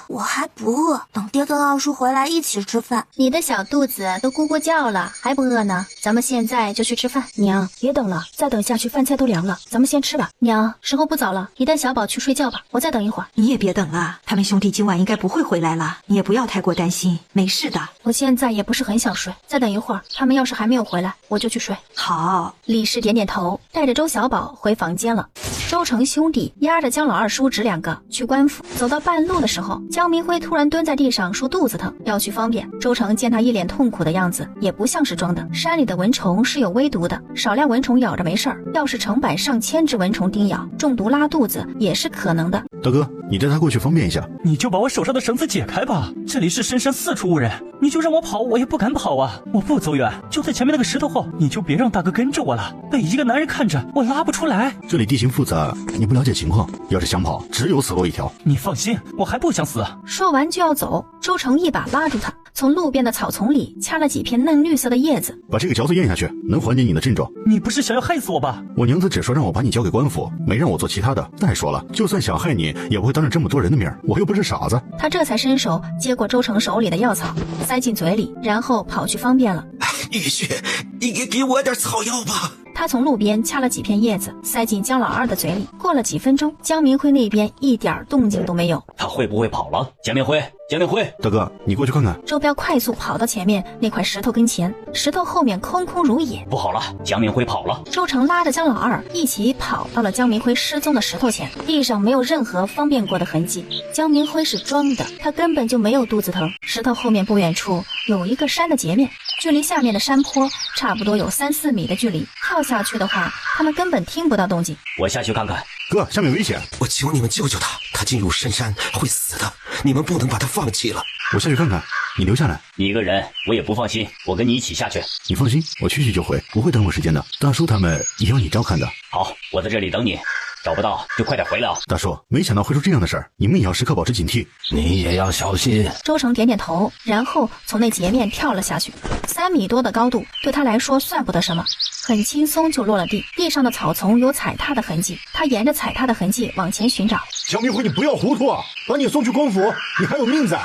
我还不饿，等爹跟二叔回来一起吃饭。你的小肚子都咕咕叫了，还不饿呢？咱们现在就去吃饭。娘，别等了，再等下去饭菜都凉了，咱们先吃吧。娘，时候不早了，你带小宝去睡觉吧，我再等一会儿。你也别等了，他们兄弟今晚应该不会回来了，你也不要太过担心，没事的。我现在也不是很想睡，再等一会儿，他们要是还没有回来，我就去睡。好。李氏点点头，带着周小宝回房间了。周成兄弟押着姜老二叔侄2个去官府，走到半路的时候，姜明辉突然蹲在地上说肚子疼，要去方便。周成见他一脸痛苦的样子，也不像是装的。山里的蚊虫是有微毒的，少量蚊虫咬着没事儿，要是成百上千只蚊虫叮咬，中毒拉肚子也是可能的。大哥，你带他过去方便一下。你就把我手上的绳子解开吧，这里是深山，四处无人，你就让我跑，我也不敢跑啊。我不走远，就在前面那个石头后，你就别让大哥跟着我了，被一个男人看着我拉不出来。这里地形复杂，你不了解情况，要是想跑，只有死路一条。你放心，我还不想死。说完就要走，周成一把拉住他，从路边的草丛里掐了几片嫩绿色的叶子，把这个嚼子咽下去，能缓解你的症状。你不是想要害死我吧？我娘子只说让我把你交给官府，没让我做其他的。再说了，就算想害你，也不会当着这么多人的面，我又不是傻子。他这才伸手接过周成手里的药草，塞进嘴里，然后跑去方便了。玉雪，你给我点草药吧。他从路边掐了几片叶子，塞进江老二的嘴里。过了几分钟，江明辉那边一点动静都没有。他会不会跑了？江明辉，江明辉，大哥，你过去看看。周彪快速跑到前面那块石头跟前，石头后面空空如也。不好了，江明辉跑了。周成拉着江老二一起跑到了江明辉失踪的石头前，地上没有任何方便过的痕迹。江明辉是装的，他根本就没有肚子疼。石头后面不远处有一个山的截面，距离下面的山坡差不多有3-4米的距离，跳下去的话，他们根本听不到动静。我下去看看。哥，下面危险！我求你们救救他，他进入深山会死的，你们不能把他放弃了。我下去看看，你留下来。你一个人我也不放心，我跟你一起下去。你放心，我去就回，不会耽误时间的。大叔他们也要你照看的。好，我在这里等你，找不到就快点回来啊。大叔，没想到会出这样的事儿，你们也要时刻保持警惕。你也要小心。周成点点头，然后从那截面跳了下去。3米多的高度对他来说算不得什么，很轻松就落了地。地上的草丛有踩踏的痕迹，他沿着踩踏的痕迹往前寻找。江明辉，你不要糊涂啊！把你送去官府，你还有命在。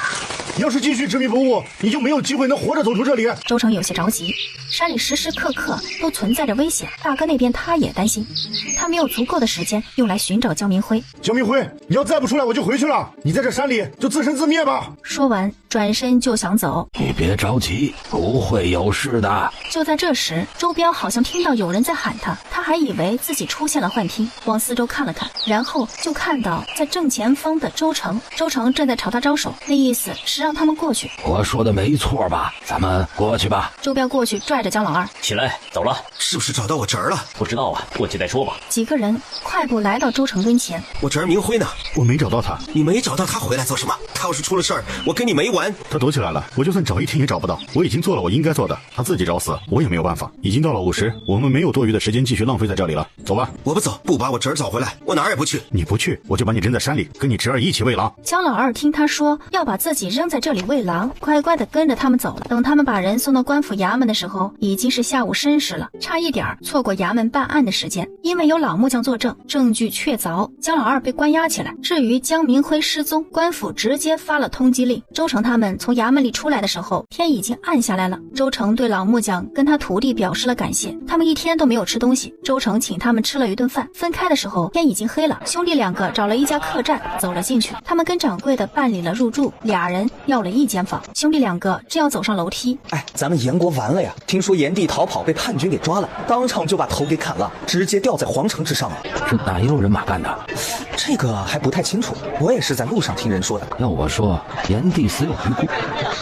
要是继续执迷不悟，你就没有机会能活着走出这里。周成有些着急，山里时时刻刻都存在着危险，大哥那边他也担心，他没有足够的时间用来寻找江明辉。江明辉，你要再不出来我就回去了，你在这山里就自生自灭吧。说完转身就想走。你别着急，不会有事的。就在这时，周彪好像听到有人在喊他，他还以为自己出现了幻听，往四周看了看，然后就看到在正前方的周成正在朝他招手，那意思是让他们过去。我说的没错吧？咱们过去吧。周彪过去拽着江老二，起来，走了。是不是找到我侄儿了？不知道啊，过去再说吧。几个人快步来到周成跟前。我侄儿明辉呢？我没找到他。你没找到他回来做什么？他要是出了事儿，我跟你没完。他躲起来了，我就算找一天也找不到。我已经做了我应该做的，他自己找死，我也没有办法。已经到了午时，我们没有多余的时间继续浪费在这里了。走吧。我不走，不把我侄儿找回来，我哪儿也不去。你不去，我就把你扔在山里，跟你侄儿一起喂狼。江老二听他说要把自己扔在这里喂狼，乖乖的跟着他们走了。等他们把人送到官府衙门的时候，已经是下午申时了，差一点错过衙门办案的时间。因为有老木匠作证，证据确凿，江老二被关押起来。至于江明辉失踪，官府直接发了通缉令。周成他们从衙门里出来的时候，天已经暗下来了。周成对老木匠跟他徒弟表示了感谢，他们一天都没有吃东西。周成请他们吃了一顿饭，分开的时候天已经黑了，兄弟两个找了一家客栈走了进去。他们跟掌柜的办理了入住，俩人要了一间房。兄弟两个正要走上楼梯，咱们燕国完了呀！听说炎帝逃跑被叛军给抓了，当场就把头给砍了，直接吊在皇城之上了。是哪一路人马干的？这个还不太清楚，我也是在路上听人说的。要我说，炎帝死有余辜，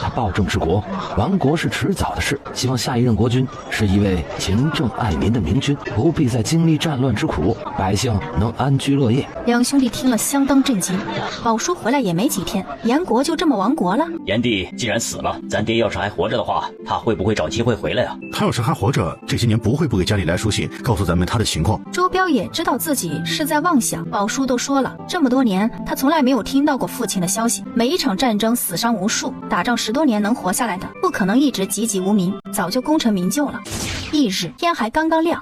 他暴政治国，亡国是迟早的事。希望下一任国君是一位勤政爱民的明君，不必再经历战乱之苦，百姓能安居乐业。两兄弟听了相当震惊。宝叔回来也没几天，燕国就这么亡国了？炎帝既然死了，咱爹要是还活着的话，他会不会找机会回来啊？他要是还活着，这些年不会不给家里来书信，告诉咱们他的情况。周彪也知道自己是在妄想，宝叔都说了，这么多年他从来没有听到过父亲的消息。每一场战争死伤无数，打仗10多年能活下来的，不可能一直籍籍无名，早就功成名就了。翌日天还刚刚亮，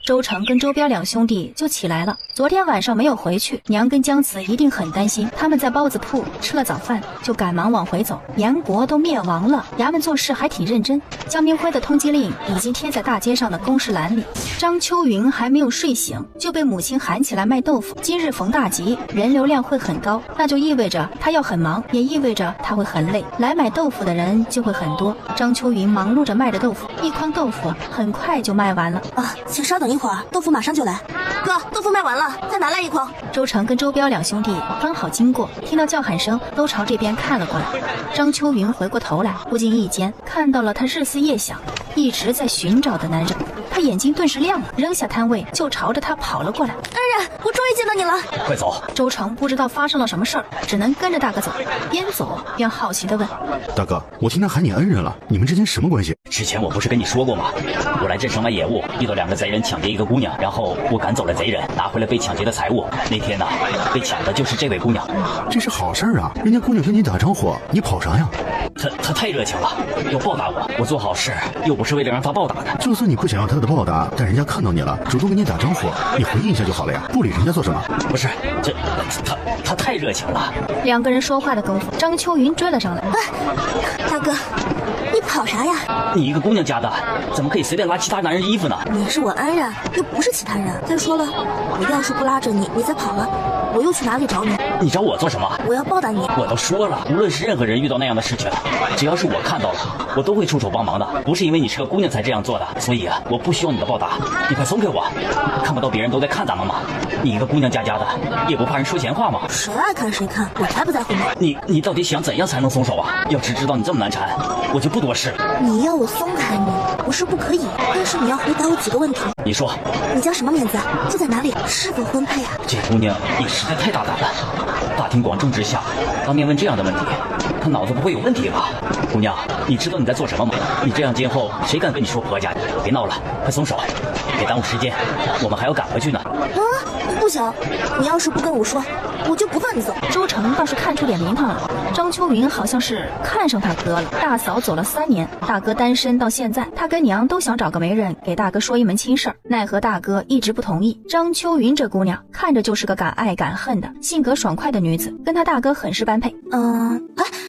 周成跟周彪两兄弟就起来了。昨天晚上没有回去，娘跟姜慈一定很担心。他们在包子铺吃了早饭，就赶忙往回走。燕国都灭亡了，衙门做事还挺认真。江明辉的通缉令已经贴在大街上的公示栏里。张秋云还没有睡醒，就被母亲喊起来卖豆腐。今日逢大吉，人流量会很高，那就意味着他要很忙，也意味着他会很累，来买豆腐的人就会很多。张秋云忙碌着卖着豆腐，一筐豆腐很快就卖完了。请稍等一会儿，豆腐马上就来。哥，豆腐卖完了，再拿来一筐。周成跟周彪两兄弟刚好经过，听到叫喊声，都朝这边看了过来。张秋云回过头来，不经意间看到了他日思夜想、一直在寻找的男人，他眼睛顿时亮了，扔下摊位就朝着他跑了过来。恩人，我终于见到你了！快走！周成不知道发生了什么事儿，只能跟着大哥走，边走边好奇地问：大哥，我听他喊你恩人了，你们之间什么关系？之前我不是跟你说过吗？我来镇上卖野物，遇到2个贼人抢劫一个姑娘，然后我赶走了贼人，拿回了被抢劫的财物。那天呢，被抢的就是这位姑娘。这是好事啊，人家姑娘跟你打招呼，你跑啥呀？他太热情了，要报答我。我做好事又不是为了让他报答的。就算你不想要他的报答，但人家看到你了，主动跟你打招呼，你回应一下就好了呀，不理人家做什么？不是，他太热情了。2个人说话的功夫，张秋云追了上来。大哥，你跑啥呀？你一个姑娘家的，怎么可以随便拉其他男人衣服呢？你是我恩人，又不是其他人。再说了，我要是不拉着你，你再跑了，我又去哪里找你？你找我做什么？我要报答你。我都说了，无论是任何人遇到那样的事情，只要是我看到了，我都会出手帮忙的。不是因为你是个姑娘才这样做的，所以啊，我不需要你的报答。你快松开我！看不到别人都在看咱们吗？你一个姑娘家的，也不怕人说闲话吗？谁爱看谁看，我才不在乎呢。你到底想怎样才能松手啊？要是知道你这么难缠，我就不多事。你要我松开你，不是不可以，但是你要回答我几个问题。你说，你叫什么名字？住在哪里？是否婚配啊？这姑娘也实在太大胆了，大庭广众之下当面问这样的问题，她脑子不会有问题吧？姑娘，你知道你在做什么吗？你这样今后谁敢跟你说婆家？别闹了，快松手，别耽误时间，我们还要赶回去呢。不行，你要是不跟我说，我就不放你走。周成倒是看出点名堂了，张秋云好像是看上他哥了。大嫂走了3年，大哥单身到现在，他跟娘都想找个媒人给大哥说一门亲事儿，奈何大哥一直不同意。张秋云这姑娘看着就是个敢爱敢恨的，性格爽快的女子，跟他大哥很是般配。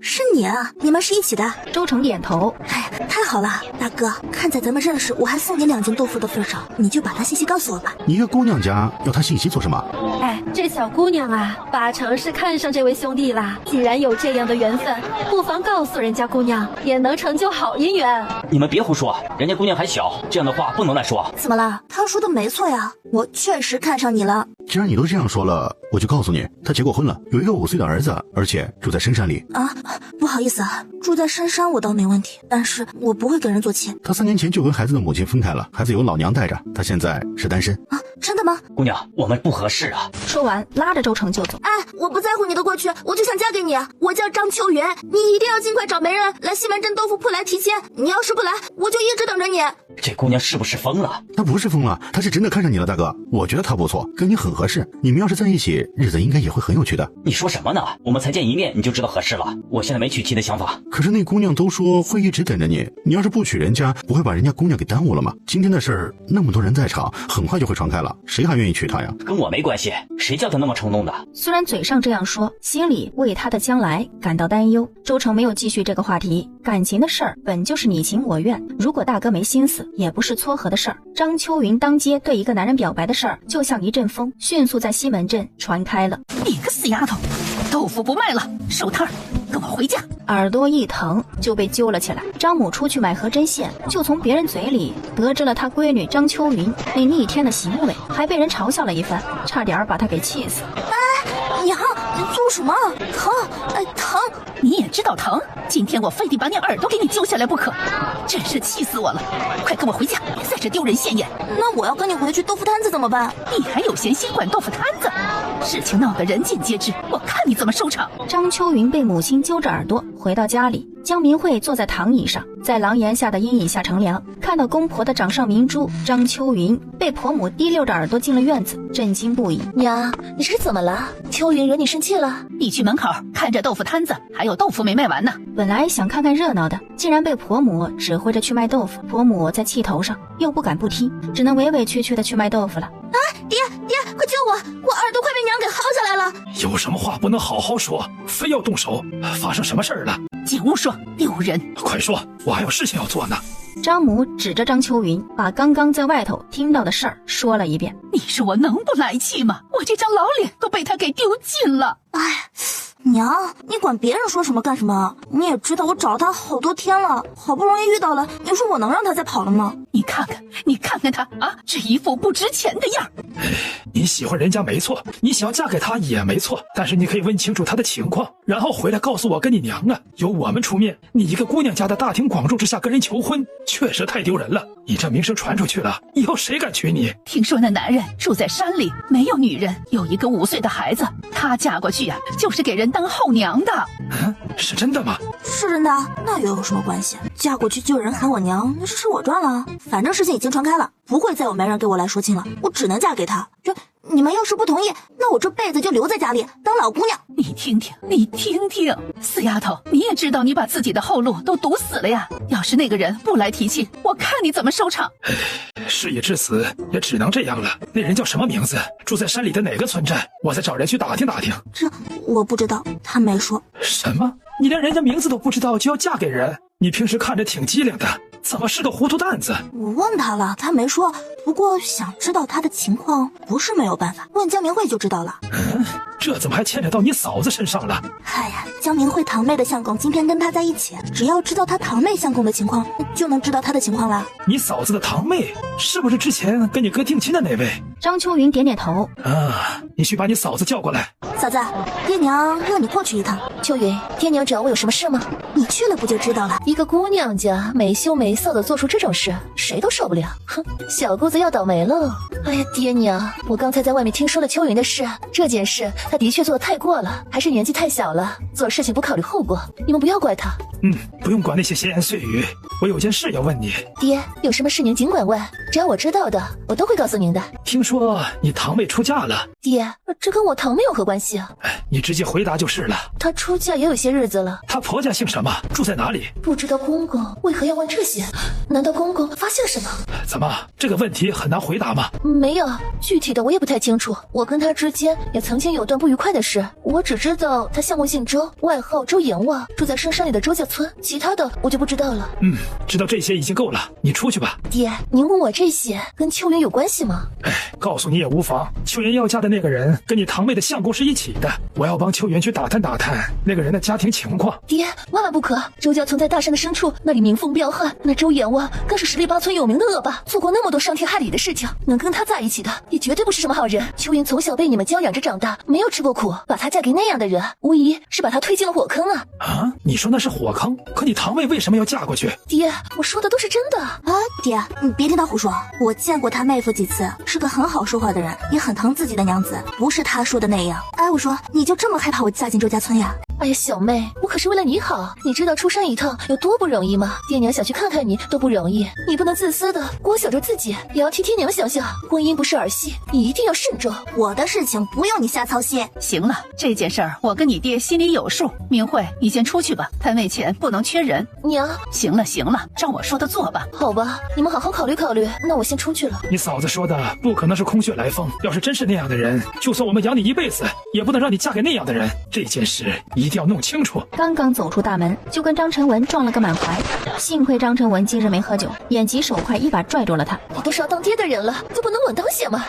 是你啊？你们是一起的？周成点头。哎，太好了，大哥，看在咱们认识，我还送你2斤豆腐的份上，你就把她信息告诉我吧。你一个姑娘家要她信息做什么？哎，这小姑娘啊，8成是看上这位兄弟啦。既然有这样的缘分，不妨告诉人家姑娘，也能成就好姻缘。你们别胡说，人家姑娘还小，这样的话不能乱说。怎么了？他说的没错呀，我确实看上你了。既然你都这样说了，我就告诉你，她结过婚了，有一个5岁的儿子，而且住在深山里。不好意思啊，住在深山我倒没问题，但是我不会给人做妾。她3年前就跟孩子的母亲分开了，孩子由老娘带着，她现在是单身。真的吗？姑娘，我们不合适啊。说完拉着周成就走。哎，我不在乎你的过去，我就想嫁给你。我叫张秋云，你一定要尽快找媒人来西门镇豆腐铺来提亲，你要是不来，我就一直等着你。这姑娘是不是疯了？她不是疯了，她是真的看上你了，大哥。我觉得她不错，跟你很合适，你们要是在一起，日子应该也会很有趣的。你说什么呢？我们才见一面你就知道合适了？我现在没娶妻的想法。可是那姑娘都说会一直等着你，你要是不娶人家，不会把人家姑娘给耽误了吗？今天的事儿那么多人在场，很快就会传开了，谁还愿意娶她呀？跟我没关系，谁叫她那么冲动的？虽然嘴上这样说，心里为她的将来感到担忧。周成没有继续这个话题，感情的事儿本就是你情我愿，如果大哥没心思，也不是撮合的事儿。张秋云当街对一个男人表白的事儿，就像一阵风，迅速在西门镇传开了。你个死丫头，豆腐不卖了，收摊儿，跟我回家。耳朵一疼就被揪了起来。张母出去买合针线，就从别人嘴里得知了她闺女张秋云那逆天的行为，还被人嘲笑了一番，差点把她给气死。娘，你做什么？疼！哎，疼！你也知道疼？今天我非得把你耳朵给你揪下来不可，真是气死我了！快跟我回家，别在这丢人现眼。那我要跟你回去豆腐摊子怎么办？你还有闲心管豆腐摊子？事情闹得人尽皆知，我看你怎么收场。张秋云被母亲揪着耳朵回到家里，江明慧坐在躺椅上，在廊檐下的阴影下乘凉，看到公婆的掌上明珠张秋云被婆母提溜着耳朵进了院子，震惊不已。娘，你是怎么了？秋云惹你生气了？你去门口看着豆腐摊子，还有豆腐没卖完呢。本来想看看热闹的，竟然被婆母指挥着去卖豆腐。婆母在气头上，又不敢不踢，只能委委屈屈的去卖豆腐了。爹，快救我！我耳朵快被娘给薅下来了。有什么话不能好好说，非要动手？发生什么事儿了？进屋说，丢人！快说，我还有事情要做呢。张母指着张秋云，把刚刚在外头听到的事儿说了一遍。你说我能不来气吗？我这张老脸都被他给丢尽了。哎，娘，你管别人说什么干什么？你也知道我找他好多天了，好不容易遇到了，你说我能让他再跑了吗？你看看他啊，这一副不值钱的样。你喜欢人家没错，你想嫁给他也没错，但是你可以问清楚他的情况，然后回来告诉我跟你娘啊，由我们出面。你一个姑娘家的大庭广众之下跟人求婚，确实太丢人了。你这名声传出去了，以后谁敢娶你？听说那男人住在山里，没有女人，有一个5岁的孩子，他嫁过去呀，就是给人当后娘的。是真的吗？是真的，那又有什么关系？嫁过去就有人喊我娘，那是吃我赚了。反正事情已经传开了，不会再有媒人给我来说亲了，我只能嫁给他。你们要是不同意，那我这辈子就留在家里当老姑娘。你听听，死丫头，你也知道你把自己的后路都堵死了呀。要是那个人不来提亲，我看你怎么收场。事已至此，也只能这样了。那人叫什么名字？住在山里的哪个村寨？我再找人去打听打听。这我不知道，他没说。什么？你连人家名字都不知道就要嫁给人？你平时看着挺机灵的，怎么是个糊涂蛋子？我问他了，他没说。不过想知道他的情况不是没有办法，问江明慧就知道了。这怎么还牵扯到你嫂子身上了？哎呀，江明慧堂妹的相公今天跟他在一起，只要知道他堂妹相公的情况，就能知道他的情况了。你嫂子的堂妹是不是之前跟你哥定亲的那位？张秋云点点头。啊，你去把你嫂子叫过来。嫂子，爹娘让你过去一趟。秋云，爹娘找我有什么事吗？你去了不就知道了。一个姑娘家没羞没臊的做出这种事，谁都受不了。哼，小姑子要倒霉了。哎呀，爹娘，我刚才在外面听说了秋云的事，这件事她的确做得太过了，还是年纪太小了，做事情不考虑后果，你们不要怪她。不用管那些闲言碎语，我有件事要问你。爹，有什么事您尽管问，只要我知道的，我都会告诉您的。听说你堂妹出嫁了。爹，这跟我堂妹有何关系啊？你直接回答就是了。她出嫁也有些日子了。她婆家姓什么？住在哪里？不知道公公为何要问这些？难道公公发现了什么？怎么，这个问题很难回答吗？没有，具体的我也不太清楚。我跟他之间也曾经有段不愉快的事，我只知道他相公姓周，外号周阎王，住在深山里的周家村，其他的我就不知道了。知道这些已经够了，你出去吧。爹，您问我这些跟秋云有关系吗？告诉你也无妨。秋云要嫁的那个人跟你堂妹的相公是一起的，我要帮秋云去打探打探那个人的家庭情况。爹，万万不可！周家村在大山的深处，那里民风彪悍，那周阎王更是十里八村有名的恶霸，做过那么多伤天害理的事情，能跟他在一起的也绝对不是什么好人。秋云从小被你们娇养着长大，没有吃过苦，把她嫁给那样的人，无疑是把她推进了火坑啊！啊，你说那是火坑，可你堂妹为什么要嫁过去？爹，我说的都是真的啊！爹，你别听他胡说，我见过他妹夫几次，是个很好说话的人，也很疼自己的娘子，不是他说的那样。哎，我说你就这么害怕我嫁进周家村呀？哎呀，小妹，我可是为了你好，你知道出山一趟有多不容易吗？爹娘想去看看你都不容易，你不能自私的光想着自己，也要替爹娘想想，婚姻不是儿戏，你一定要慎重。我的事情不用你瞎操心。行了，这件事儿我跟你爹心里有数。明慧，你先出去吧，摊位前不能缺人。娘，行了，照我说的做吧。好吧，你们好好考虑考虑，那我先出去了。你嫂子说的不可能是空穴来风，要是真是那样的人，就算我们养你一辈子，也不能让你嫁给那样的人。这件事一定要弄清楚。刚刚走出大门，就跟张晨文撞了个满怀。幸亏张晨文今日没喝酒，眼疾手快，一把拽住了他。你都是要当爹的人了，就不能稳当些吗？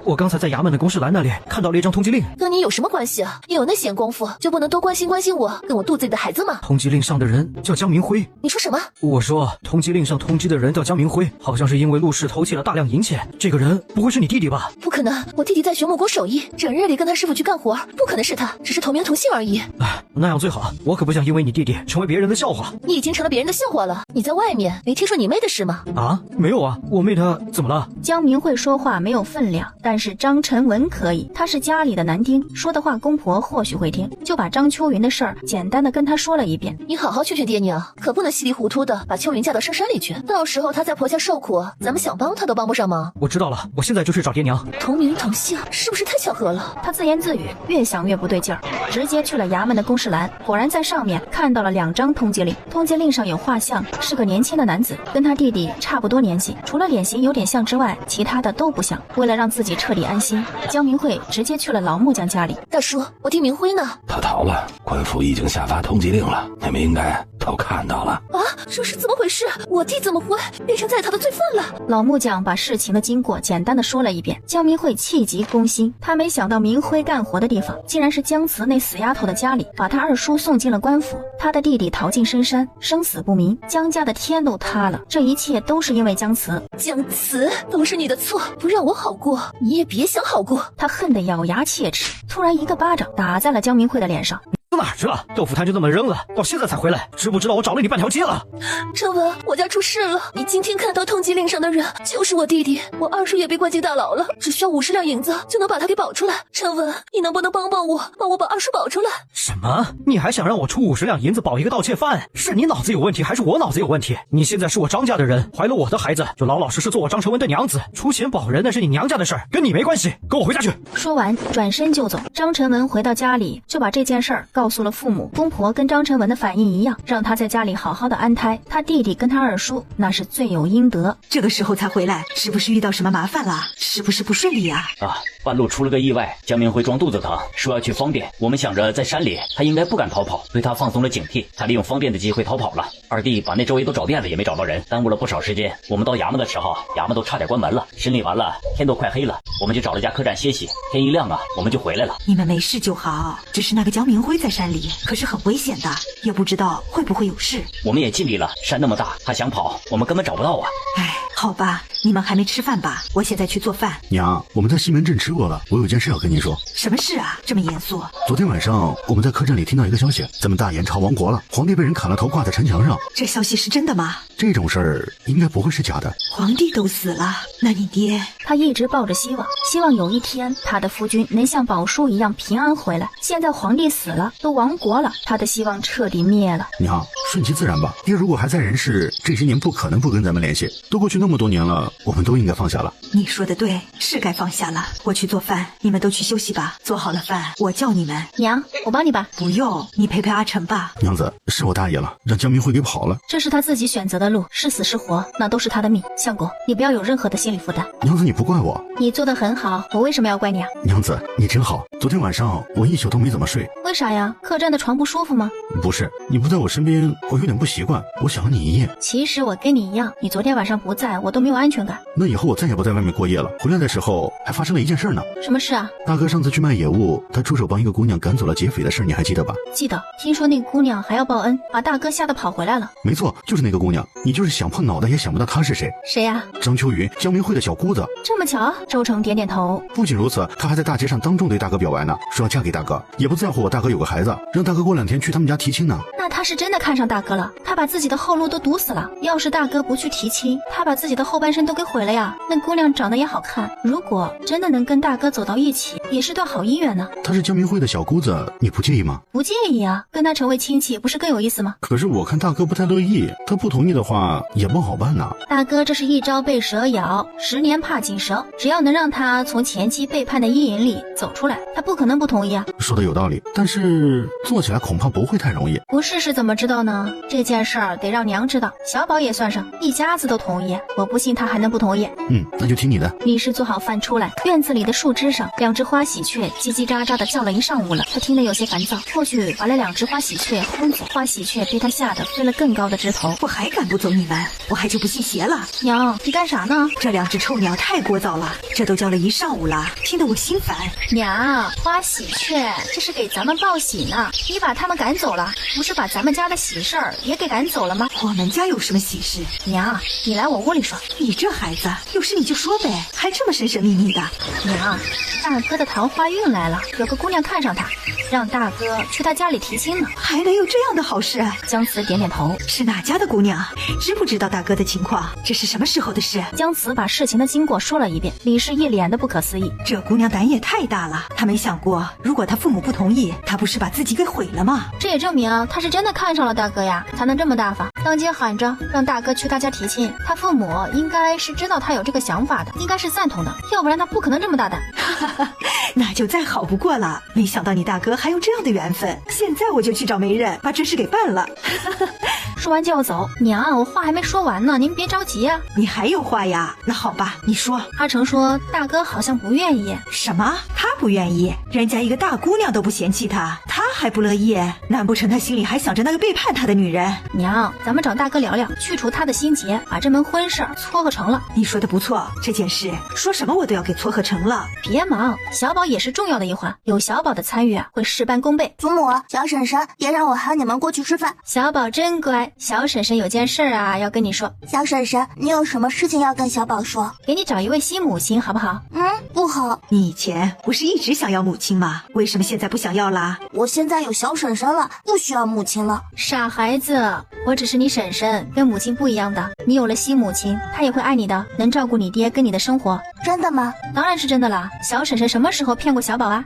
我刚才在衙门的公示栏那里看到了一张通缉令，跟你有什么关系啊？你有那闲工夫，就不能多关心关心我，跟我肚子里的孩子吗？通缉令上的人叫江明辉。你说什么？我说通缉令上通缉的人叫江明辉，好像是因为陆氏偷窃了大量银钱。这个人不会是你弟弟吧？不可能，我弟弟在玄木国手艺，整日里跟他师傅去干活，不可能是他，只是同名同姓而已。那样最好，我可不想因为你弟弟成为别人的笑话。你已经成了别人的笑话了。你在外面没听说你妹的事吗？啊，没有啊，我妹她怎么了？江明慧说话没有分量，但是张晨文可以，他是家里的男丁，说的话公婆或许会听，就把张秋云的事儿简单的跟他说了一遍。你好好劝劝爹娘，可不能稀里糊涂的把秋云嫁到深山里去，到时候她在婆家受苦，咱们想帮她都帮不上忙。我知道了，我现在就去找爹娘。同名同姓，是不是太巧合了？他自言自语，越想越不对劲儿，直接去了衙门的公示栏，果然在上面看到了2张通缉令，通缉令上有画像，是个年轻的男子，跟他弟弟差不多年纪，除了脸型有点像之外，其他的都不像。为了让自己彻底安心，江明慧直接去了老木匠家里。大叔，我弟明辉呢？他逃了，官府已经下发通缉令了，你们应该都看到了。啊，这是怎么回事？我弟怎么会变成在逃的罪犯了？老木匠把事情的经过简单的说了一遍。江明慧气急攻心，他没想到明辉干活的地方竟然是江慈那死丫头的家里，把他二叔送进了官府，他的弟弟逃进深山，生死不明，江家的天都塌了，这一切都是因为江慈。江慈，都是你的错，不让我好过，你也别想好过。他恨得咬牙切齿，突然一个巴掌打在了江明慧的脸上。到哪儿去了？豆腐摊就这么扔了，到现在才回来，知不知道我找了你半条街了？陈文，我家出事了，你今天看到通缉令上的人就是我弟弟，我二叔也被关进大牢了，只需要50两银子就能把他给保出来。陈文，你能不能帮帮我，帮我把二叔保出来？什么？你还想让我出50两银子保一个盗窃犯？是你脑子有问题还是我脑子有问题？你现在是我张家的人，怀了我的孩子就老老实实做我张成文的娘子，出钱保人那是你娘家的事儿，跟你没关系，跟我回家去。说完转身就走。张成文回到家里就把这件事儿告诉了父母。公婆跟张晨文的反应一样，让他在家里好好的安胎。他弟弟跟他二叔那是罪有应得。这个时候才回来，是不是遇到什么麻烦了？是不是不顺利啊？半路出了个意外，江明辉装肚子疼，说要去方便。我们想着在山里，他应该不敢逃跑，对他放松了警惕。他利用方便的机会逃跑了。二弟把那周围都找遍了，也没找到人，耽误了不少时间。我们到衙门的时候，衙门都差点关门了。审理完了，天都快黑了，我们就找了家客栈歇息。天一亮我们就回来了。你们没事就好，只是那个江明辉在山里，可是很危险的，也不知道会不会有事。我们也尽力了，山那么大，他想跑，我们根本找不到啊。好吧，你们还没吃饭吧？我现在去做饭。娘，我们在西门镇吃过了，我有件事要跟您说。什么事啊？这么严肃？昨天晚上我们在客栈里听到一个消息，咱们大燕朝亡国了，皇帝被人砍了头挂在城墙上。这消息是真的吗？这种事儿应该不会是假的。皇帝都死了，那你爹？他一直抱着希望，希望有一天他的夫君能像宝叔一样平安回来。现在皇帝死了，都亡国了，他的希望彻底灭了。娘，顺其自然吧。爹如果还在人世，这些年不可能不跟咱们联系。都过去那么多年了，我们都应该放下了。你说的对，是该放下了。我去做饭，你们都去休息吧。做好了饭，我叫你们。娘，我帮你吧。不用，你陪陪阿成吧。娘子，是我大意了，让江明辉给跑了。这是他自己选择的路，是死是活，那都是他的命。相公，你不要有任何的心理负担。娘子，你不怪我。你做得很好，我为什么要怪你啊？娘子，你真好。昨天晚上我一宿都没怎么睡。为啥呀？客栈的床不舒服吗？不是，你不在我身边，我有点不习惯，我想了你一夜。其实我跟你一样，你昨天晚上不在，我都没有安全感。那以后我再也不在外面过夜了。回来的时候还发生了一件事呢。什么事啊？大哥上次去卖野物，他出手帮一个姑娘赶走了劫匪的事，你还记得吧？记得。听说那姑娘还要报恩，把大哥吓得跑回来了。没错，就是那个姑娘。你就是想破脑袋也想不到她是谁。谁呀？张秋云，江明辉的小姑子。这么巧？周成点点头。不仅如此，她还在大街上当众对大哥表白呢，说要嫁给大哥，也不在乎我大哥有个孩子，让大哥过2天去他们家提亲呢。那他是真的看上大哥了，他把自己的后路都堵死了。要是大哥不去提亲，他把自己的后半生都给毁了呀。那姑娘长得也好看，如果真的能跟大哥走到一起，也是段好姻缘呢。她是江明辉的小姑子，你不介意吗？不介意啊，跟他成为亲戚不是更有意思吗？可是我看大哥不太乐意，他不同意的话也不好办呐。大哥这是一朝被蛇咬，10年怕井绳，只要能让他从前妻背叛的阴影里走出来，他不可能不同意啊。说的有道理，但是做起来恐怕不会太容易。不试试怎么知道呢？这件事儿得让娘知道，小宝也算上，一家子都同意，我不信他还能不同意。那就听你的。李氏做好饭出来，院子里的树枝上，2只花喜鹊叽叽喳喳的叫了一上午了。他听得有些烦躁，或许把那2只花喜鹊轰走。花喜鹊被他吓得飞了更高的枝头。我还赶不走你们，我还就不信邪了。娘，你干啥呢？这2只臭鸟太聒噪了，这都叫了一上午了，听得我心烦。娘，花喜鹊这是给咱们报喜呢，你把他们赶走了，不是把咱们家的喜事儿也给赶走了吗？我们家有什么喜事？娘，你来我屋里说。你这孩子，有事你就说呗，还这么神神秘秘的。娘，大哥的桃花运来了，有个姑娘看上他，让大哥去他家里提亲呢。还能有这样的好事？姜慈点点头。是哪家的姑娘？知不知道大哥的情况？这是什么时候的事？姜慈把事情的经过说了一遍。李氏一脸的不可思议。这姑娘胆也太大了，她没想过，如果她父母不同意，她不是把自己给毁了吗？这也证明她是真的看上了大哥呀，才能这么大方，当街喊着让大哥去他家提亲。他父母应该是知道他有这个想法的，应该是赞同的，要不然他不可能这么大胆。那就再好不过了。没想到你大哥还有这样的缘分，现在我就去找媒人把这事给办了。说完就要走。娘，我话还没说完呢，您别着急啊。你还有话呀？那好吧，你说。阿成说大哥好像不愿意。什么？他不愿意？人家一个大姑娘都不嫌弃他，他还不乐意？难不成他心里还想着那个背叛他的女人？娘，咱们找大哥聊聊，去除他的心结，把这门婚事撮合成了。你说的不错，这件事说什么我都要给撮合成了。别忙，小宝也是重要的一环，有小宝的参与会事半功倍。祖母，小婶婶也让我喊你们过去吃饭。小宝真乖，小婶婶有件事要跟你说。小婶婶，你有什么事情要跟小宝说？给你找一位新母亲好不好？不好。你以前不是一直想要母亲吗？为什么现在不想要啦？我现在有小婶婶了，不需要母亲了。傻孩子，我只是你婶婶，跟母亲不一样的。你有了新母亲，她也会爱你的，能照顾你爹跟你的生活。真的吗？当然是真的了。小婶婶什么时候骗过小宝啊？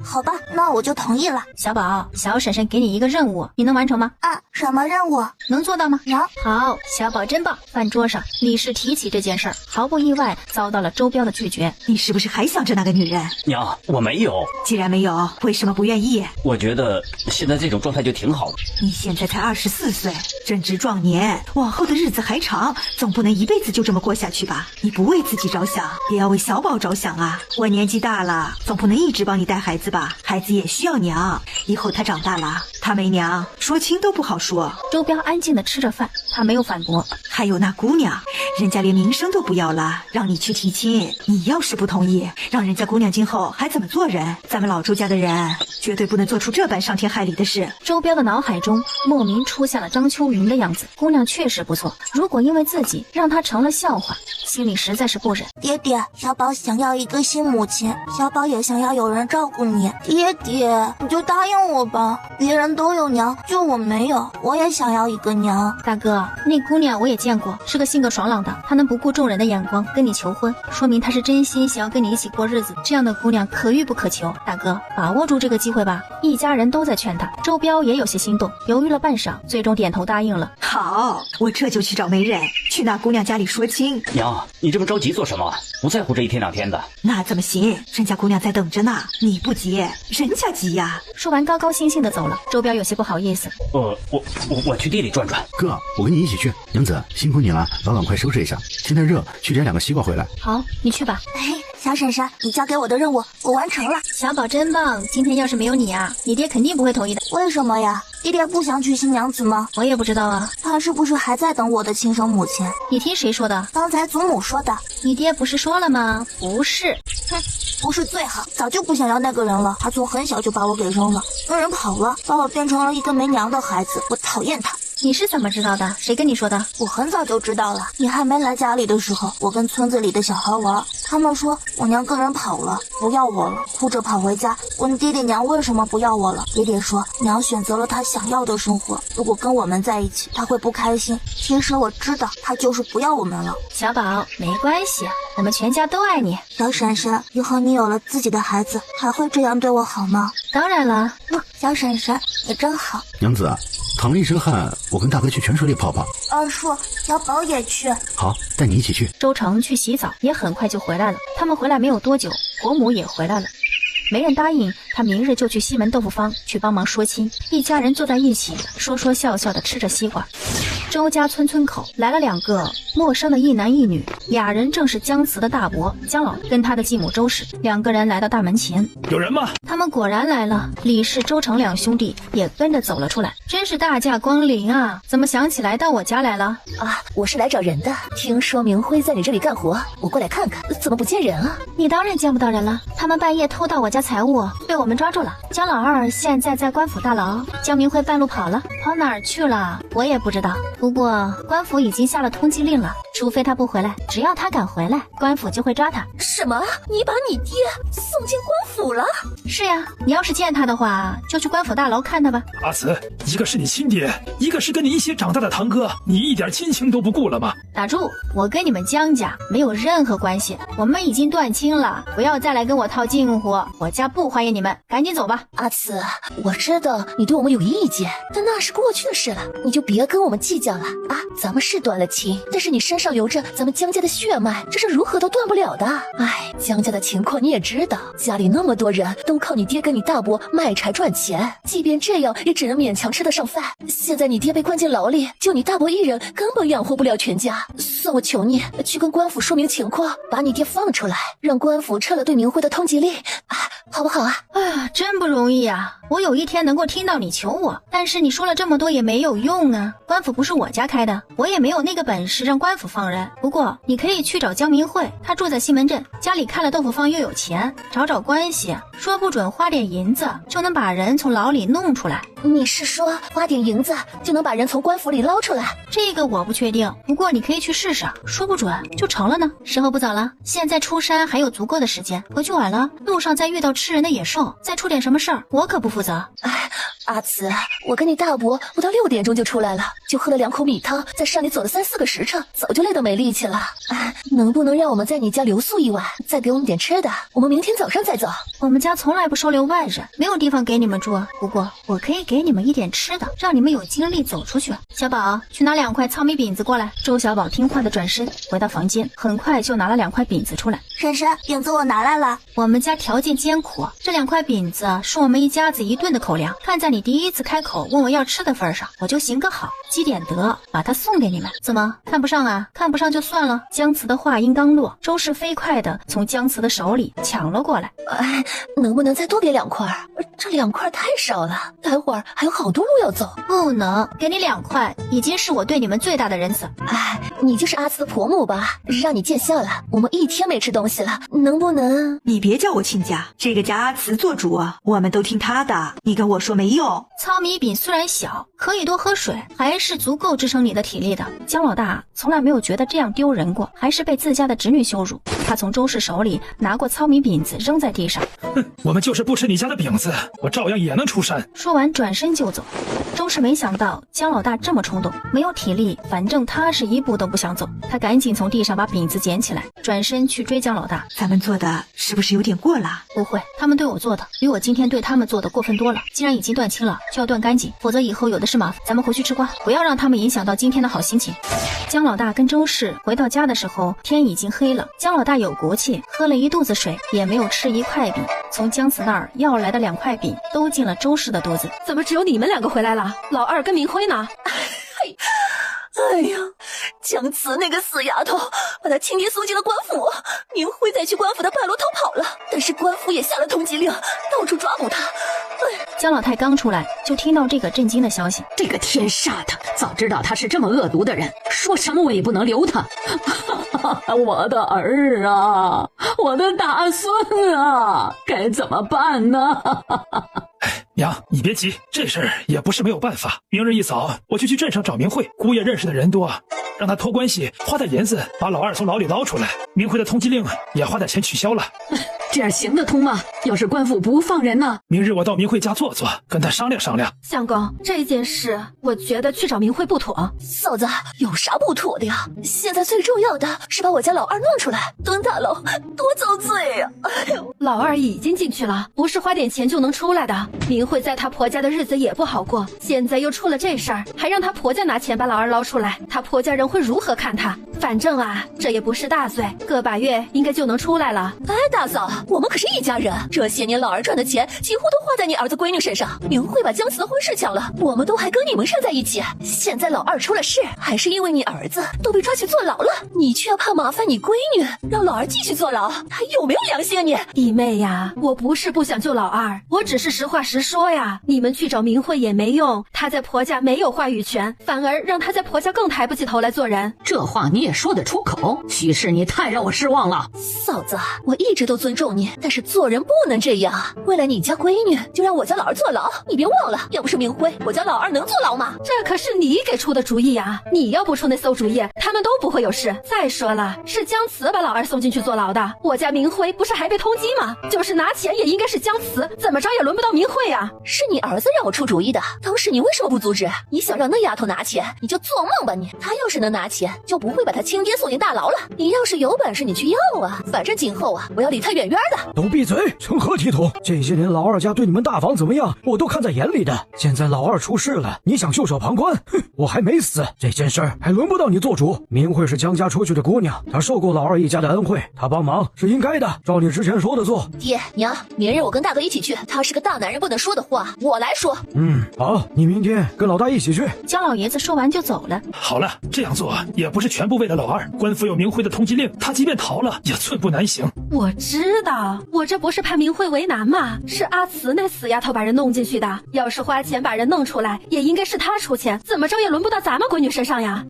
好吧，那我就同意了。小宝，小婶婶给你一个任务，你能完成吗？啊，什么任务？能做到吗？能。好，小宝真棒。饭桌上，李氏提起这件事儿，毫不意外遭到了周彪的拒绝。你是不是还想着那个女人？娘，我没有。既然没有，为什么不愿意？我觉得现在这种状态就挺好的。你现在才24岁，正值壮年，往后的日子还长，总不能一辈子就这么过下去吧？你不为自己着想，也要为小宝着想啊！我年纪大了，总不能一直帮你带孩子吧？孩子也需要娘，以后他长大了，他没娘，说亲都不好说。周彪安静地吃着饭，他没有反驳。还有那姑娘，人家连名声都不要了，让你去提亲，你要是不同意，让人家姑娘今后还怎么做人？咱们老周家的人绝对不能做出这般伤天害理的事。周彪的脑海中莫名出现了张秋云的样子，姑娘确实不错，如果因为自己让她成了笑话，心里实在是不忍。爹爹，小宝想要一个新母亲，小宝也想要有人照顾你。爹爹，你就答应我吧，别人都有娘，就我没有，我也想要一个娘。大哥，那姑娘我也见过，是个性格爽朗的，她能不顾众人的眼光跟你求婚，说明她是真心想要跟你一起过日子，这样的姑娘可遇不可求。大哥，把握住这个机会吧。一家人都在劝他，周彪也有些心动，犹豫了半晌，最终点头答应了。好，我这就去找媒人，去那姑娘家里说亲。娘，你这么着急做什么？不在乎这一天两天的。那怎么行？人家姑娘在等着呢，你不急，人家急呀。说完高高兴兴的走了，周彪有些不好意思。我去地里转转。哥，我跟你一起去。娘子，辛苦你了，早晚快收拾一下。现在热，去摘2个西瓜回来。好，你去吧。小婶婶，你交给我的任务我完成了。小宝真棒，今天要是没有你啊，你爹肯定不会同意的。为什么呀？爹爹不想娶新娘子吗？我也不知道啊。他是不是还在等我的亲生母亲？你听谁说的？刚才祖母说的。你爹不是说了吗？不是。哼，不是最好，早就不想要那个人了。他从很小就把我给扔了，跟人跑了，把我变成了一个没娘的孩子。我讨厌他。你是怎么知道的？谁跟你说的？我很早就知道了。你还没来家里的时候，我跟村子里的小孩玩，他们说我娘跟人跑了，不要我了，哭着跑回家，问爹爹娘为什么不要我了。爹爹说娘选择了他想要的生活，如果跟我们在一起，他会不开心。其实我知道他就是不要我们了。小宝，没关系，我们全家都爱你。小婶婶，以后你有了自己的孩子，还会这样对我好吗？当然了。小婶婶，你真好。娘子，淌了一身汗，我跟大哥去泉水里泡泡。二叔，小宝也去。好，带你一起去。周成去洗澡，也很快就回来了。他们回来没有多久，国母也回来了。媒人答应他明日就去西门豆腐坊去帮忙说亲，一家人坐在一起，说说笑笑的吃着西瓜。周家村口来了2个陌生的一男一女，俩人正是姜慈的大伯姜老跟他的继母周氏。2个人来到大门前，有人吗？他们果然来了，李氏、周成2兄弟也跟着走了出来。真是大驾光临啊！怎么想起来到我家来了？啊，我是来找人的，听说明辉在你这里干活，我过来看看，怎么不见人啊？你当然见不到人了，他们半夜偷盗我家财物，被我们抓住了。姜老二现在在官府大牢，姜明辉半路跑了，跑哪儿去了？我也不知道。不过官府已经下了通缉令了，除非他不回来，只要他敢回来，官府就会抓他。什么？你把你爹送进官府了？是呀，你要是见他的话，就去官府大牢看他吧。阿慈，一个是你亲爹，一个是跟你一起长大的堂哥，你一点亲情都不顾了吗？打住！我跟你们姜家没有任何关系，我们已经断亲了，不要再来跟我套近乎，我家不欢迎你们，赶紧走吧。阿慈，我知道你对我们有意见，但那是过去的事了，你就别跟我们计较了啊！咱们是断了亲，但是你身上流着咱们姜家的血脉，这是如何都断不了的。哎，姜家的情况你也知道，家里那么多人都靠你爹跟你大伯卖柴赚钱，即便这样也只能勉强吃得上饭。现在你爹被关进牢里，就你大伯一人根本养活不了全家，算我求你去跟官府说明情况，把你爹放出来，让官府撤了对明辉的通缉令啊，好不好啊？真不容易啊！我有一天能够听到你求我，但是你说了这么多也没有用啊。官府不是我家开的，我也没有那个本事让官府放人。不过你可以去找姜明慧，他住在西门镇，家里开了豆腐坊又有钱，找找关系，说不准花点银子就能把人从牢里弄出来。你是说花点银子就能把人从官府里捞出来？这个我不确定，不过你可以去试试，说不准就成了呢。时候不早了，现在出山还有足够的时间，回去晚了路上再遇到吃人的野兽，再出点什么事儿，我可不负责。哎，阿慈，我跟你大伯不到6点钟就出来了，就喝了2口米汤，在山里走了3、4个时辰，早就累得没力气了。能不能让我们在你家留宿一晚，再给我们点吃的？我们明天早上再走。我们家从来不收留外人，没有地方给你们住。不过我可以给你们一点吃的，让你们有精力走出去。小宝，去拿2块糙米饼子过来。周小宝听话的转身回到房间，很快就拿了2块饼子出来。婶婶，饼子我拿来了。我们家条件艰苦，这2块饼子是我们一家子1顿的口粮。看在你第一次开口问我要吃的份上，我就行个好，积点德，把它送给你们。怎么看不上啊？看不上就算了。姜慈的话音刚落，周氏飞快的从姜慈的手里抢了过来。能不能再多给2块？这2块太少了，待会儿还有好多路要走。不能，给你2块已经是我对你们最大的仁慈。你就是阿慈的婆母吧？让你见笑了，我们1天没吃东西了，能不能？你别叫我亲家，这个家阿慈做主啊，我们都听她的，你跟我说没用。糙米饼虽然小，可以多喝水，还是足够支撑你的体力的。姜老大从来没有觉得这样丢人过，还是被自家的侄女羞辱。他从周氏手里拿过糙米饼子扔在地上。我们就是不吃你家的饼子，我照样也能出山。说完转身就走。周氏没想到姜老大这么冲动，没有体力，反正他是一步都不想走。他赶紧从地上把饼子捡起来，转身去追姜老大。咱们做的是不是有点过了？不会，他们对我做的比我今天对他们做的过分多了。既然已经断亲了，就要断干净，否则以后有的是麻烦。咱们回去吃瓜，不要让他们影响到今天的好心情。姜老大跟周氏回到家的时候，天已经黑了。姜老大有骨气，喝了一肚子水，也没有吃1块饼。从姜慈那儿要来的2块饼都进了周氏的肚子。怎么只有你们2个回来了？老二跟明辉呢？哎呀，姜慈那个死丫头，把他亲爹送进了官府，明辉再去官府的半路逃跑了，但是官府也下了通缉令，到处抓捕他。姜老太刚出来，就听到这个震惊的消息。这个天杀的，早知道他是这么恶毒的人，说什么我也不能留他。我的儿啊，我的大孙啊，该怎么办呢？娘，你别急，这事儿也不是没有办法。明日一早，我就去镇上找明慧，姑爷认识的人多，让他托关系花点银子把老二从牢里捞出来。明慧的通缉令也花点钱取消了。这样行得通吗？要是官府不放人呢？明日我到明慧家坐坐，跟他商量商量。相公，这件事我觉得去找明慧不妥。嫂子，有啥不妥的呀？现在最重要的是把我家老二弄出来，蹲大牢多遭罪呀！老二已经进去了，不是花点钱就能出来的。明慧在她婆家的日子也不好过，现在又出了这事儿，还让她婆家拿钱把老二捞出来，她婆家人会如何看她？反正啊，这也不是大罪，个把月应该就能出来了。大嫂，我们可是一家人，这些年老二赚的钱几乎都花在你儿子闺女身上。明慧把姜慈的婚事抢了，我们都还跟你们站在一起。现在老二出了事，还是因为你儿子都被抓去坐牢了，你却怕麻烦你闺女，让老二继续坐牢，还有没有良心啊你？弟妹呀，我不是不想救老二，我只是实话实说呀。你们去找明慧也没用，她在婆家没有话语权，反而让她在婆家更抬不起头来做人。这话你也说得出口？许是你太让我失望了。嫂子，我一直都尊重你，但是做人不能这样。为了你家闺女，就让我家老二坐牢，你别忘了，要不是明辉，我家老二能坐牢吗？这可是你给出的主意呀！你要不出那馊主意，他们都不会有事。再说了，是姜慈把老二送进去坐牢的，我家明辉不是还被通缉吗？就是拿钱也应该是姜慈，怎么着也轮不到明慧呀。是你儿子让我出主意的，当时你为什么不阻止？你想让那丫头拿钱，你就做梦吧你！她要是能拿钱，就不会把她亲爹送进大牢了。你要是有本事，你去要啊！反正今后啊，我要离他远远的。都闭嘴，成何体统？这些年老二家对你们大房怎么样，我都看在眼里的。现在老二出事了，你想袖手旁观？哼，我还没死，这件事儿还轮不到你做主。明慧是姜家出去的姑娘，她受过老二一家的恩惠，她帮忙是应该的，照你之前说的做。爹娘，明日我跟大哥一起去，他是个大男人，不能说的话我来说。好，你明天跟老大一起去。姜老爷子说完就走了。好了，这样做也不是全部为了老二，官府有明慧的通缉令，他即便逃了也寸步难行。我知道，我这不是怕明慧为难吗？是阿慈那死丫头把人弄进去的，要是花钱把人弄出来，也应该是她出钱，怎么着也轮不到咱们闺女身上呀。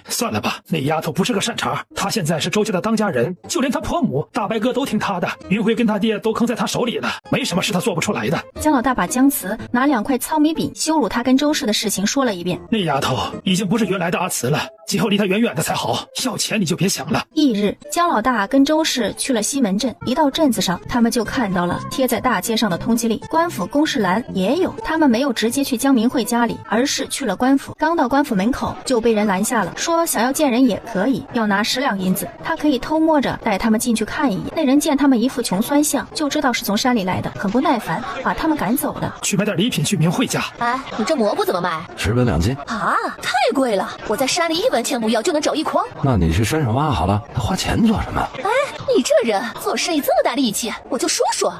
算了吧，那丫头不是个善茬，她现在是周家的当家人，就连她婆母大伯哥都听她的，明慧跟她爹都坑在她手里了，没什么是她做不出来的。姜老大把姜慈拿2块糙米饼羞辱他跟周氏的事情说了一遍。那丫头已经不是原来的阿慈了，今后离他远远的才好。要钱你就别想了。翌日，姜老大跟周氏去了西门镇，一到镇子上，他们就看到了贴在大街上的通缉令，官府公示栏也有。他们没有直接去江明慧家里，而是去了官府。刚到官府门口，就被人拦下了，说想要见人也可以，要拿10两银子，他可以偷摸着带他们进去看一眼。那人见他们一副穷酸相，就知道是从山里来的，很不耐烦，把他们赶走了。去买点礼品去明慧家。哎，你这蘑菇怎么卖？10文2斤啊，太贵了！我在山里1文钱不要就能找一筐。那你去山上挖好了，花钱做什么？哎，你这人做生意这么大力气，我就说说。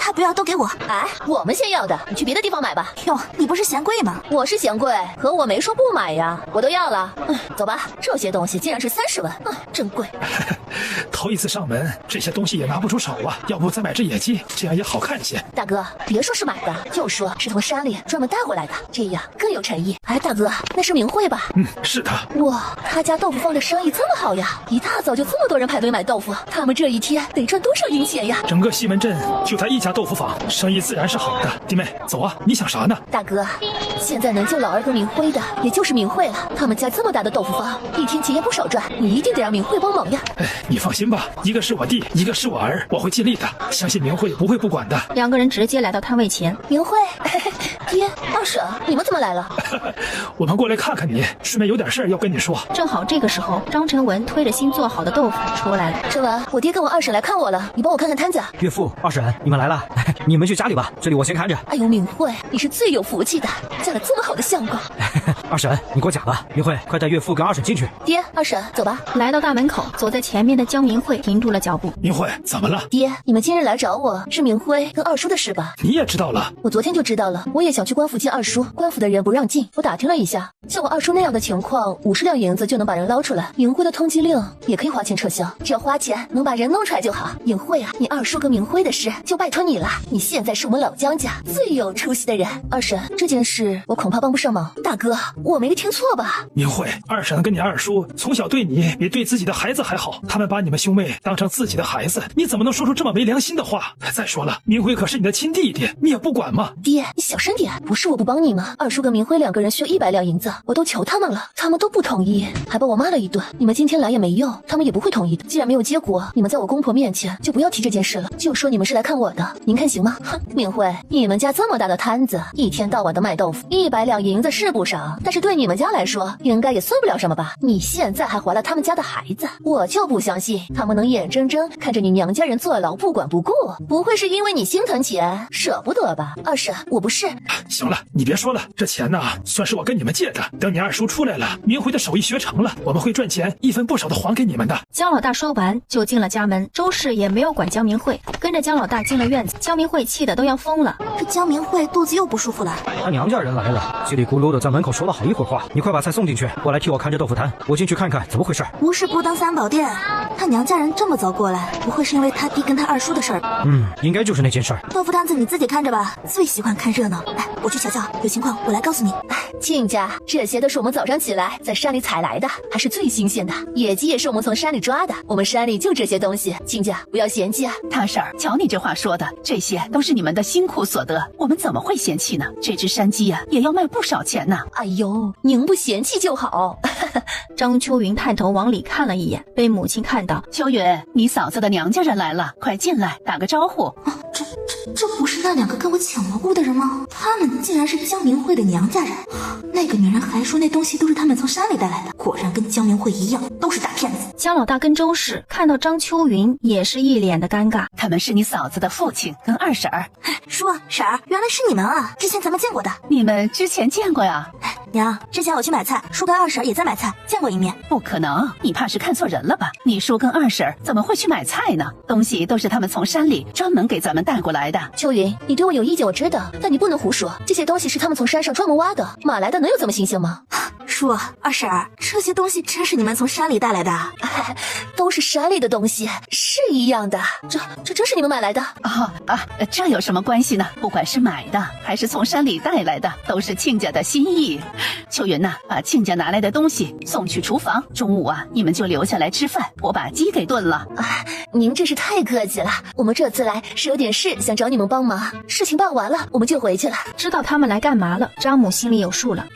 他不要都给我。哎，我们先要的，你去别的地方买吧。哟，你不是嫌贵吗？我是嫌贵，可我没说不买呀，我都要了。走吧，这些东西竟然是30文，真贵。头一次上门，这些东西也拿不出手啊，要不再买只野鸡，这样也好看些。大哥，别说是买的，就说是从山里专门带回来的，这样更有诚意。哎，大哥，那是明慧吧？是他。哇，他家豆腐坊的生意这么好呀，一大早就这么多人排队买豆腐，他们这一天得赚多少银钱呀？整个西门镇就他一家豆腐坊，生意自然是好的。弟妹，走啊，你想啥呢？大哥，现在能救老二跟明辉的，也就是明慧了。他们家这么大的豆腐坊，一天钱也不少赚，你一定得让明慧帮忙呀。哎，你放心吧，一个是我弟，一个是我儿，我会尽力的，相信明慧不会不管的。2个人直接来到摊位前。明慧，爹，二婶，你们怎么来了？我们过来看看你，顺便有点事儿要跟你说。正好这个时候，张成文推着新做好的豆腐出来了。成文，我爹跟我二婶来看我了，你帮我看看摊子。岳父、二婶，你们来了，你们去家里吧，这里我先看着。哎呦，明慧，你是最有福气的，嫁了这么好的相公。二婶，你给我讲吧。明慧，快带岳父跟二婶进去。爹，二婶，走吧。来到大门口，走在前面的江明慧停住了脚步。明慧，怎么了？爹，你们今日来找我是明辉跟二叔的事吧？你也知道了？我昨天就知道了，我也想去官府见二叔，官府的人不让进。我打听了一下，像我二叔那样的情况，50两银子就能把人捞出来。明辉的通缉令也可以花钱撤销，只要花钱能把人弄出来就好。明慧啊，你二叔跟明辉的事就拜托你了，你现在是我们老江家最有出息的人。二婶，这件事我恐怕帮不上忙。大哥，我没听错吧？明慧，二婶跟你二叔从小对你比对自己的孩子还好，他们把你们兄妹当成自己的孩子，你怎么能说出这么没良心的话？再说了，明辉可是你的亲弟弟，你也不管吗？爹，你小声点，不是我不帮你吗？二叔跟明辉2个人需要100两银子，我都求他们了，他们都不同意，还把我骂了一顿。你们今天来也没用，他们也不会同意的。既然没有结果，你们在我公婆面前就不要提这件事了，就说你们是来看我的，您看行吗？哼，明慧，你们家这么大的摊子，一天到晚的卖豆腐，100两银子是不少，但是对你们家来说，应该也算不了什么吧？你现在还怀了他们家的孩子，我就不相信他们能眼睁睁看着你娘家人坐牢不管不顾，不会是因为你心疼钱舍不得吧？二婶，我不是。行了，你别说了，这钱呢，算是我跟你们借的，等你二叔出来了，明辉的手艺学成了，我们会赚钱一分不少的还给你们的。江老大说完就进了家门，周氏也没有管江明慧，跟着江老大进了院子。江明慧气得都要疯了，这江明慧肚子又不舒服了。他娘家人来了，叽里咕噜的在门口说了好一会儿话。你快把菜送进去，过来替我看着豆腐摊，我进去看看怎么回事。不是不登三宝殿，他娘家人这么早过来，不会是因为他弟跟他二叔的事儿吧？应该就是那件事儿。豆腐摊子你自己看着吧，最喜欢看热闹。来，我去瞧瞧，有情况我来告诉你。亲家，这些都是我们早上起来在山里采来的，还是最新鲜的。野鸡也是我们从山里抓的，我们山里就这些东西，亲家不要嫌弃啊。大婶儿，瞧你这话说的，这些都是你们的辛苦所得，我们怎么会嫌弃呢？这只山鸡也要卖不少钱呢。哎呦，您不嫌弃就好。张秋云探头往里看了一眼，被母亲看到。秋云，你嫂子的娘家人来了，快进来打个招呼。这不是那2个跟我抢蘑菇的人吗？他们竟然是江明慧的娘家人。那个女人还说那东西都是他们从山里带来的，果然跟江明慧一样，都是大骗子。江老大跟周氏看到张秋云也是一脸的尴尬。他们是你嫂子的父亲跟二婶儿。叔婶儿，原来是你们啊！之前咱们见过的。你们之前见过呀？娘，之前我去买菜，叔跟二婶也在买菜，见过一面。不可能，你怕是看错人了吧？你叔跟二婶怎么会去买菜呢？东西都是他们从山里专门给咱们带过来的。秋云，你对我有意见我知道，但你不能胡说，这些东西是他们从山上专门挖的，马来的能有这么新鲜吗？叔二婶，这些东西真是你们从山里带来的？都是山里的东西，是一样的。这真是你们买来的？这有什么关系呢？不管是买的还是从山里带来的，都是亲家的心意。秋云呐，把亲家拿来的东西送去厨房。中午啊，你们就留下来吃饭，我把鸡给炖了。您真是太客气了，我们这次来是有点事想找你们帮忙，事情办完了我们就回去了。知道他们来干嘛了，张母心里有数了。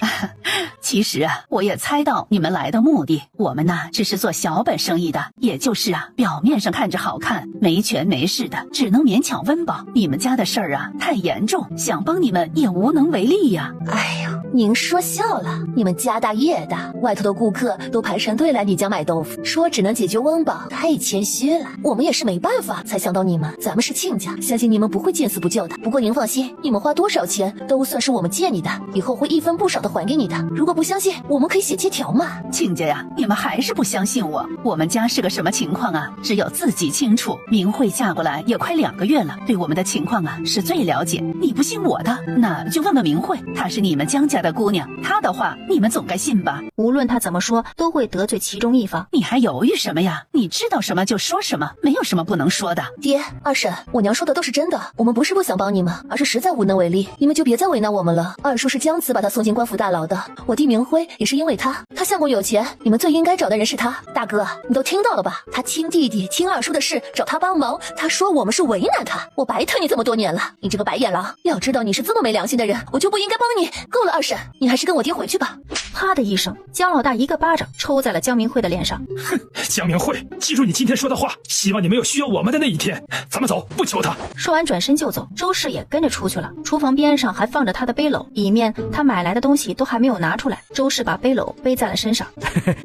其实啊，我也猜到你们来的目的。我们呐，只是做小本生意的，也就是啊，表面上看着好看，没权没势的，只能勉强温饱。你们家的事儿啊，太严重，想帮你们也无能为力呀。哎呦，您说笑了，你们家大业大，外头的顾客都排成队来你家买豆腐，说只能解决温饱，太谦虚了。我们也是没办法才想到你们，咱们是亲家，相信你们不会见死不救的。不过您放心，你们花多少钱都算是我们借你的，以后会一分不少的还给你的。如果不相信，我们可以写借条嘛。亲家呀，你们还是不相信我，我们家是个什么情况啊？只有自己清楚。明慧嫁过来也快2个月了，对我们的情况啊是最了解。你不信我的，那就问问明慧，她是你们江家的姑娘，她的话你们总该信吧？无论她怎么说，都会得罪其中一方。你还犹豫什么呀？你知道什么就说什么，没有什么不能说的。爹，二婶，我娘说的都是真的，我们不是不想帮你们，而是实在无能为力，你们就别再为难我们了。二叔是江慈把他送进官府大牢的，我弟明辉也是因为他相公有钱，你们最应该找的人是他。大哥，你都听到了吧？他亲弟弟亲二叔的事找他帮忙，他说我们是为难他，我白疼你这么多年了，你这个白眼狼！要知道你是这么没良心的人，我就不应该帮你。够了，二婶，你还是跟我爹回去吧。啪的一声，江老大一个巴掌抽在了江明慧的脸上。哼，江明慧，记住你今天说的话，希望你没有需要我们的那一天。咱们走，不求他。说完转身就走，周氏也跟着出去了。厨房边上还放着他的背篓，里面他买来的东西都还没有拿出来。周氏把背篓背在了身上。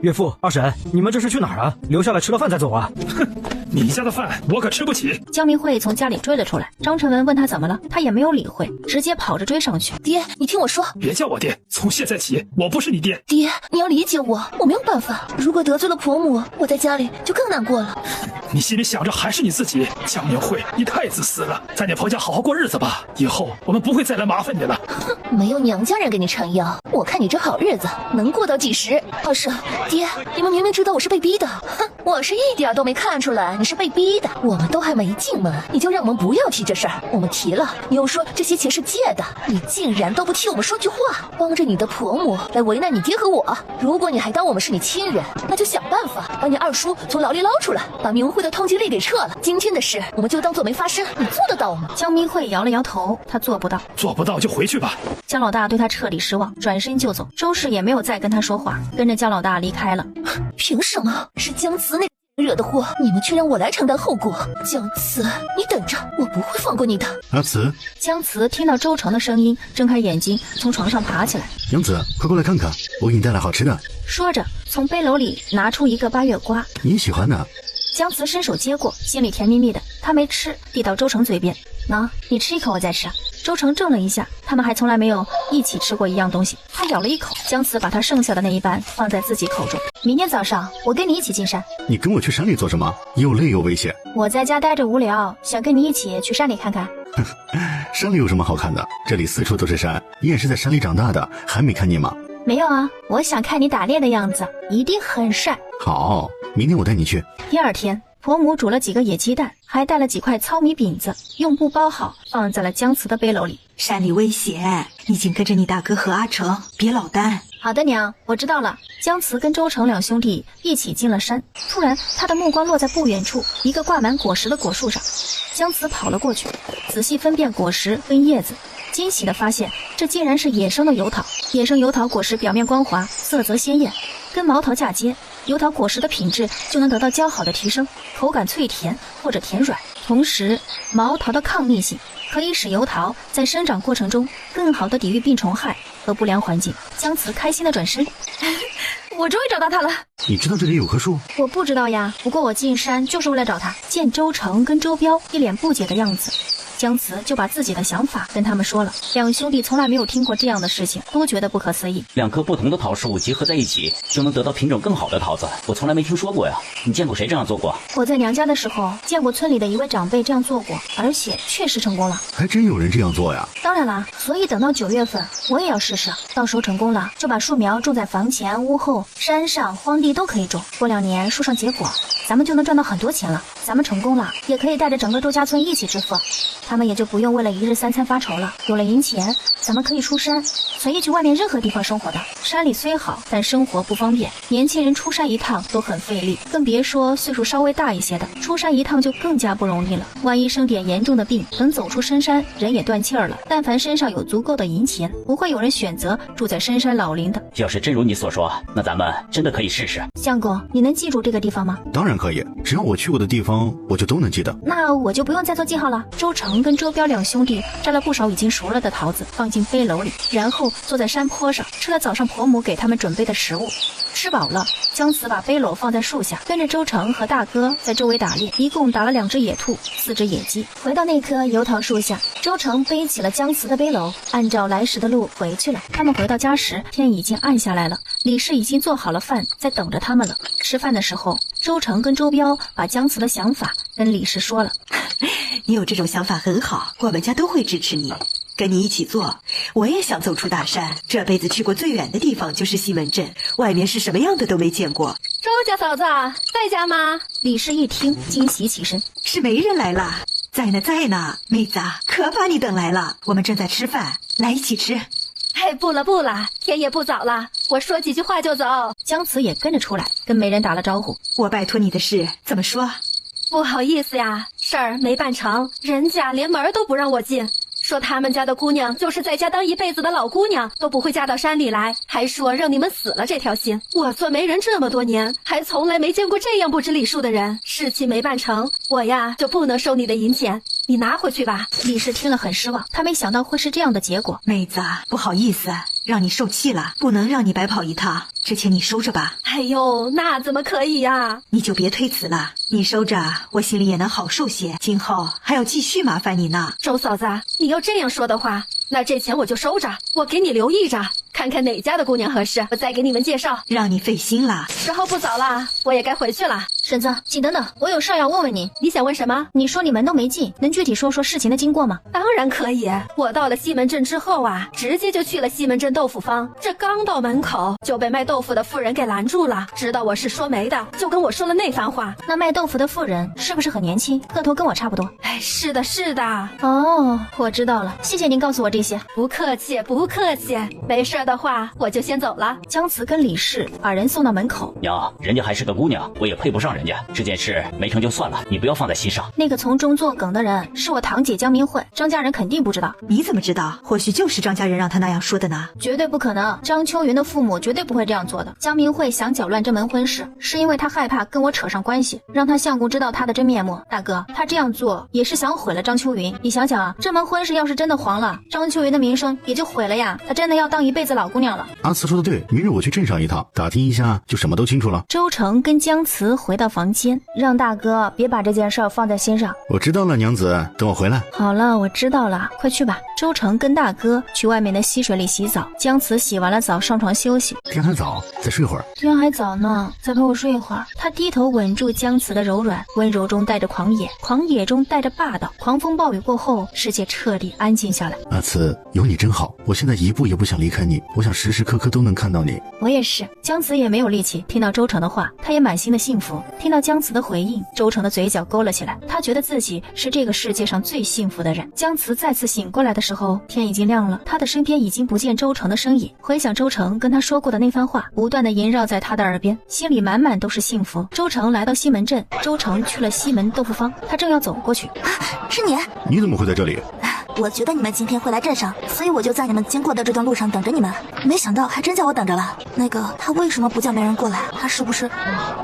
岳父、二婶，你们这是去哪儿啊？留下来吃了饭再走啊？哼，你家的饭我可吃不起。江明慧从家里追了出来，张晨文问他怎么了，他也没有理会，直接跑着追上去。爹，你听我说，别叫我爹，从现在起我不是你爹。爹，你要理解我，我没有办法，如果得罪了婆母，我在家里就更难过了。你心里想着还是你自己，江明慧，你太自私了，在你婆家好好过日子吧，以后我们不会再来麻烦你了。哼，没有娘家人给你撑腰，我看你这好日子能过到几时？二婶，爹，你们明明知道我是被逼的，哼，我是一点都没看出来你是被逼的。我们都还没进门，你就让我们不要提这事儿，我们提了，你又说这些钱是借的，你竟然都不替我们说句话，帮着你的婆母来为难你爹和我。如果你还当我们是你亲人，那就想办法把你二叔从牢里捞出来，把明慧的通缉令给撤了。今天的事我们就当做没发生，你做得到吗？江明慧摇了摇头，他做不到。做不到就回去吧。江老大对他彻底失望，转身就走。周氏也没有再跟他说话，跟着江老大离开了。凭什么是江慈那惹的祸，你们却让我来承担后果？江慈，你等着，我不会放过你的。阿慈，江慈听到周成的声音，睁开眼睛，从床上爬起来。杨子，快过来看看，我给你带来好吃的。说着，从背篓里拿出一个八月瓜，你喜欢的。江慈伸手接过，心里甜蜜蜜的，他没吃，递到周成嘴边，喏，你吃一口，我再吃。周成怔了一下，他们还从来没有一起吃过一样东西。他咬了一口，江慈把他剩下的那一半放在自己口中。明天早上我跟你一起进山。你跟我去山里做什么？又累又危险。我在家待着无聊，想跟你一起去山里看看。山里有什么好看的？这里四处都是山，你也是在山里长大的，还没看腻吗？没有啊，我想看你打猎的样子，一定很帅。好，明天我带你去。第二天，婆母煮了几个野鸡蛋，还带了几块糙米饼子，用布包好，放在了江慈的背篓里。山里危险，你请跟着你大哥和阿成，别落单。好的，娘，我知道了。江慈跟周成两兄弟一起进了山，突然他的目光落在不远处一个挂满果实的果树上。江慈跑了过去，仔细分辨果实跟叶子，惊喜地发现这竟然是野生的油桃。野生油桃果实表面光滑，色泽鲜艳，跟毛桃嫁接，油桃果实的品质就能得到较好的提升，口感脆甜或者甜软。同时，毛桃的抗逆性可以使油桃在生长过程中更好地抵御病虫害和不良环境。江慈开心地转身，我终于找到他了。你知道这里有棵树？我不知道呀，不过我进山就是为了找他。见周成跟周彪一脸不解的样子，江慈就把自己的想法跟他们说了。两兄弟从来没有听过这样的事情，都觉得不可思议。2棵不同的桃树结合在一起，就能得到品种更好的桃子，我从来没听说过呀。你见过谁这样做过？我在娘家的时候见过村里的一位长辈这样做过，而且确实成功了。还真有人这样做呀？当然啦，所以等到9月份我也要试试，到时候成功了就把树苗种在房前、屋后、山上、荒地都可以种。过2年树上结果，咱们就能赚到很多钱了。咱们成功了，也可以带着整个周家村一起致富。他们也就不用为了一日三餐发愁了。有了银钱，咱们可以出山，随意去外面任何地方生活的。山里虽好，但生活不方便，年轻人出山一趟都很费力，更别说岁数稍微大一些的，出山一趟就更加不容易了。万一生点严重的病，等走出深山，人也断气儿了。但凡身上有足够的银钱，不会有人选择住在深山老林的。要是真如你所说，那咱们真的可以试试。相公，你能记住这个地方吗？当然可以，只要我去过的地方，我就都能记得。那我就不用再做记号了。周成跟周彪两兄弟摘了不少已经熟了的桃子，放进背篓里，然后坐在山坡上吃了早上婆母给他们准备的食物。吃饱了，姜慈把背篓放在树下，跟着周成和大哥在周围打猎，一共打了2只野兔，4只野鸡。回到那棵油桃树下，周成背起了姜慈的背篓，按照来时的路回去了。他们回到家时，天已经暗下来了，李氏已经做好了饭，在等着他们了。吃饭的时候，周成跟周彪把姜慈的想法跟李氏说了。你有这种想法很好，我们家都会支持你，跟你一起做。我也想走出大山，这辈子去过最远的地方就是西门镇，外面是什么样的都没见过。周家嫂子在家吗？李氏一听，惊喜起身，是媒人来了。在呢在呢，妹子可把你等来了，我们正在吃饭，来一起吃。哎，不了，天也不早了，我说几句话就走。姜慈也跟着出来，跟媒人打了招呼。我拜托你的事怎么说？不好意思呀，事儿没办成，人家连门都不让我进，说他们家的姑娘就是在家当一辈子的老姑娘，都不会嫁到山里来，还说让你们死了这条心。我做媒人这么多年，还从来没见过这样不知礼数的人。事情没办成，我呀就不能收你的银钱，你拿回去吧。李氏听了很失望，他没想到会是这样的结果。妹子，不好意思，让你受气了，不能让你白跑一趟，这钱你收着吧。哎呦，那怎么可以呀？你就别推辞了，你收着，我心里也能好受些，今后还要继续麻烦你呢。周嫂子，你要这样说的话，那这钱我就收着，我给你留意着，看看哪家的姑娘合适，我再给你们介绍。让你费心了，时候不早了，我也该回去了。婶子，请等等，我有事要问问你。你想问什么？你说你门都没进，能具体说说事情的经过吗？当然可以。我到了西门镇之后啊，直接就去了西门镇豆腐坊。这刚到门口，就被卖豆腐的妇人给拦住了。知道我是说媒的，就跟我说了那番话。那卖豆腐的妇人是不是很年轻，个头跟我差不多？哎，是的，是的。哦，我知道了，谢谢您告诉我这些。不客气，不客气。没事的话，我就先走了。姜慈跟李氏把人送到门口。娘，人家还是个姑娘，我也配不上人家。这件事没成就算了，你不要放在心上。那个从中作梗的人是我堂姐江明慧，张家人肯定不知道。你怎么知道？或许就是张家人让他那样说的呢。绝对不可能，张秋云的父母绝对不会这样做的。江明慧想搅乱这门婚事，是因为他害怕跟我扯上关系，让他相公知道他的真面目。大哥，他这样做也是想毁了张秋云。你想想啊，这门婚事要是真的黄了，张秋云的名声也就毁了呀。她真的要当一辈子老姑娘了。阿慈说的对，明日我去镇上一趟，打听一下就什么都清楚了。周成跟姜慈回到房间，让大哥别把这件事放在心上。我知道了，娘子，等我回来。好了，我知道了，快去吧。周成跟大哥去外面的溪水里洗澡，姜慈洗完了澡上床休息。天还早，再睡会儿。天还早呢，再陪我睡一会儿。他低头吻住姜慈的柔软，温柔中带着狂野，狂野中带着霸道。狂风暴雨过后，世界彻底安静下来。阿慈，有你真好，我现在一步也不想离开你，我想时时刻刻都能看到你。我也是。姜慈也没有力气听到周成的话，他也满心的幸福。听到姜慈的回应，周成的嘴角勾了起来，他觉得自己是这个世界上最幸福的人。姜慈再次醒过来的时候，天已经亮了，他的身边已经不见周成的身影。回想周成跟他说过的那番话，不断的萦绕在他的耳边，心里满满都是幸福。周成来到西门镇，周成去了西门豆腐坊，他正要走过去。是你？你怎么会在这里？我觉得你们今天会来镇上，所以我就在你们经过的这段路上等着你们。没想到还真叫我等着了。那个，他为什么不叫媒人过来？他是不是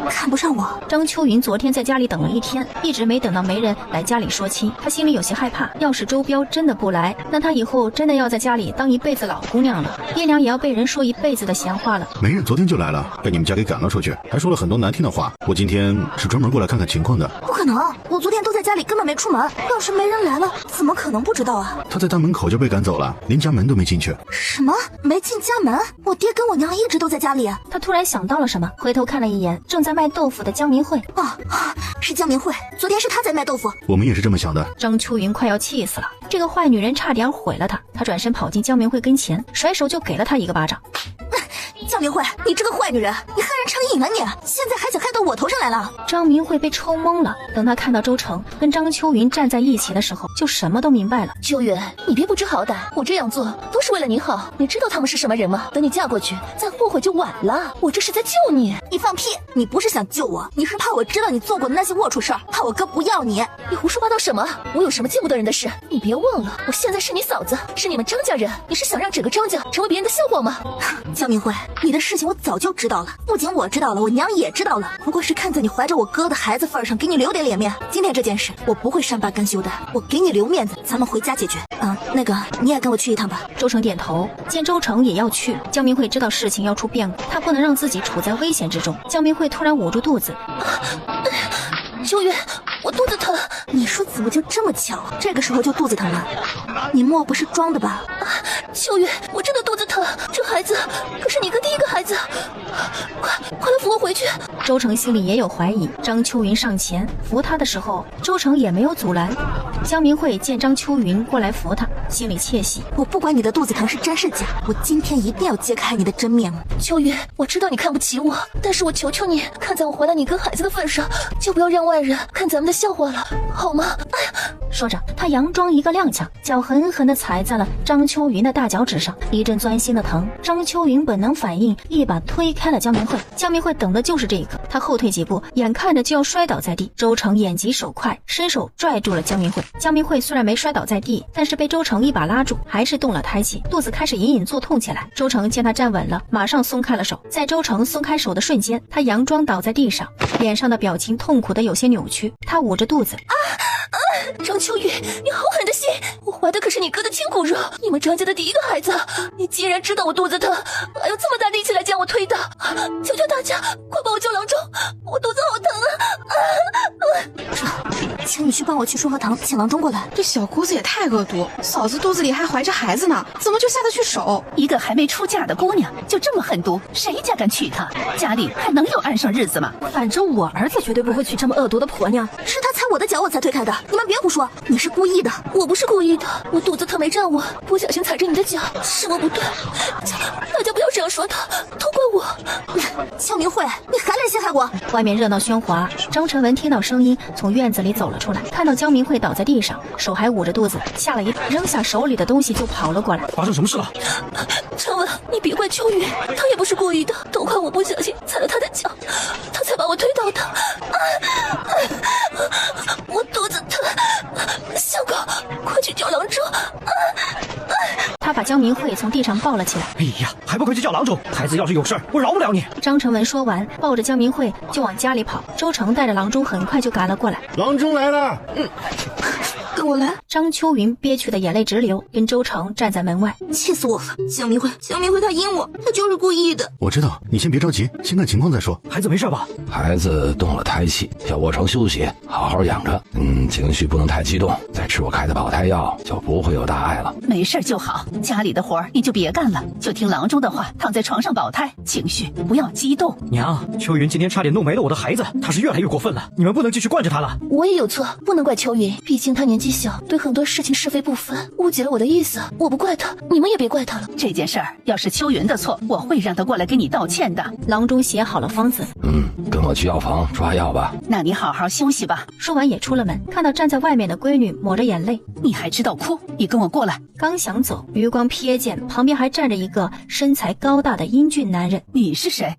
看不上我？张秋云昨天在家里等了一天，一直没等到媒人来家里说亲，他心里有些害怕。要是周彪真的不来，那他以后真的要在家里当一辈子老姑娘了，爹娘也要被人说一辈子的闲话了。媒人昨天就来了，被你们家给赶了出去，还说了很多难听的话。我今天是专门过来看看情况的。不可能，我昨天都在家里，根本没出门。要是媒人来了，怎么可能不知道啊？他在大门口就被赶走了，连家门都没进去。什么？没进家门？我爹跟我娘一直都在家里。他突然想到了什么，回头看了一眼正在卖豆腐的江明慧。是江明慧，昨天是她在卖豆腐。我们也是这么想的。张秋云快要气死了，这个坏女人差点毁了他。他转身跑进江明慧跟前，甩手就给了他一个巴掌。江明慧，你这个坏女人，你害人成瘾你呢你？现在还想害到我头上来了？张明慧被抽懵了，等他看到周成跟张秋云站在一起的时候，就什么都明白了。秋云，你别不知好歹，我这样做都是为了你好。你知道他们是什么人吗？等你嫁过去，再后悔就晚了。我这是在救你。你放屁！你不是想救我，你是怕我知道你做过的那些龌龊事儿，怕我哥不要你。你胡说八道什么？我有什么见不得人的事？你别忘了，我现在是你嫂子，是你们张家人。你是想让整个张家成为别人的笑话吗？江明慧，你的事情我早就知道了，不仅我知道了，我娘也知道了。不过是看在你怀着我哥的孩子份上，给你留点脸面。今天这件事，我不会善罢甘休的，我给你留面子，咱们回家解决。那个你也跟我去一趟吧。周成点头，见周成也要去，江明慧知道事情要出变故，她不能让自己处在危险之中。江明慧突然捂住肚子，秋云，我肚子疼。你说怎么就这么巧，这个时候就肚子疼了？你莫不是装的吧？秋云，我真的肚子疼，这孩子可是你哥第一个孩子，快来扶我回去。周成心里也有怀疑，张秋云上前扶他的时候，周成也没有阻拦。江明慧见张秋云过来扶他，心里窃喜。我不管你的肚子疼是真是假，我今天一定要揭开你的真面目。秋云，我知道你看不起我，但是我求求你，看在我怀了你哥孩子的份上，就不要让外人看咱们的笑话了，好吗？哎呀！说着，他佯装一个踉跄，脚狠狠地踩在了张秋云的大脚趾上，一阵钻心的疼。张秋云本能反应，一把推开了江明慧。江明慧等的就是这一刻，他后退几步，眼看着就要摔倒在地。周成眼疾手快，伸手拽住了江明慧。江明慧虽然没摔倒在地，但是被周成一把拉住，还是动了胎气，肚子开始隐隐作痛起来。周成见他站稳了，马上松开了手。在周成松开手的瞬间，他佯装倒在地上，脸上的表情痛苦的有些扭曲。他捂着肚子，张秋雨，你好狠的心！我怀的可是你哥的亲骨肉，你们张家的第一个孩子。你既然知道我肚子疼，还有这么大力气来将我推倒，求求大家快帮我叫郎中，我肚子好疼啊！请你去帮我去顺和堂请郎中过来。这小姑子也太恶毒，嫂子肚子里还怀着孩子呢，怎么就下得去手？一个还没出嫁的姑娘就这么狠毒，谁家敢娶她？家里还能有安生日子吗？反正我儿子绝对不会娶这么恶毒的婆娘。是他踩我的脚我才推开的，你们别胡说，你是故意的。我不是故意的，我肚子疼没站稳，不小心踩着你的脚，是我不对。大家不要这样说他，都怪我。江明慧，你还来陷害我！外面热闹喧哗，张晨文听到声音从院子里走了出来，看到江明慧倒在地上，手还捂着肚子，吓了一跳，扔下手里的东西就跑了过来。发生什么事了？陈文，你别怪秋雨，他也不是故意的，都怪我不小心踩了他的脚，他才把我推倒的。我肚子疼，相公，快去叫郎中！他把江明慧从地上抱了起来。哎呀，还不快去叫郎中！孩子要是有事，我饶不了你！张成文说完，抱着江明慧就往家里跑。周成带着郎中很快就赶了过来。郎中来了！跟我来！张秋云憋屈的眼泪直流，跟周成站在门外。气死我了！江明慧他阴我，他就是故意的。我知道，你先别着急，先看情况再说。孩子没事吧？孩子动了胎气，要卧床休息，好好养着。情绪不能太激动，再吃我开的保胎药，就不会有大碍了。没事就好，家里的活你就别干了，就听郎中的话，躺在床上保胎，情绪不要激动。娘，秋云今天差点弄没了我的孩子，她是越来越过分了，你们不能继续惯着她了。我也有错，不能怪秋云，毕竟她年纪小，对很多事情是非不分，误解了我的意思，我不怪她，你们也别怪她了。这件事儿要是秋云的错，我会让她过来给你道歉的。郎中写好了方子，跟我去药房抓药吧。那你好好休息吧。说完也出了门，看到站在外面的闺女抹着眼泪，你还知道哭？你跟我过来。刚想走，余光瞥见旁边还站着一个身材高大的英俊男人。你是谁？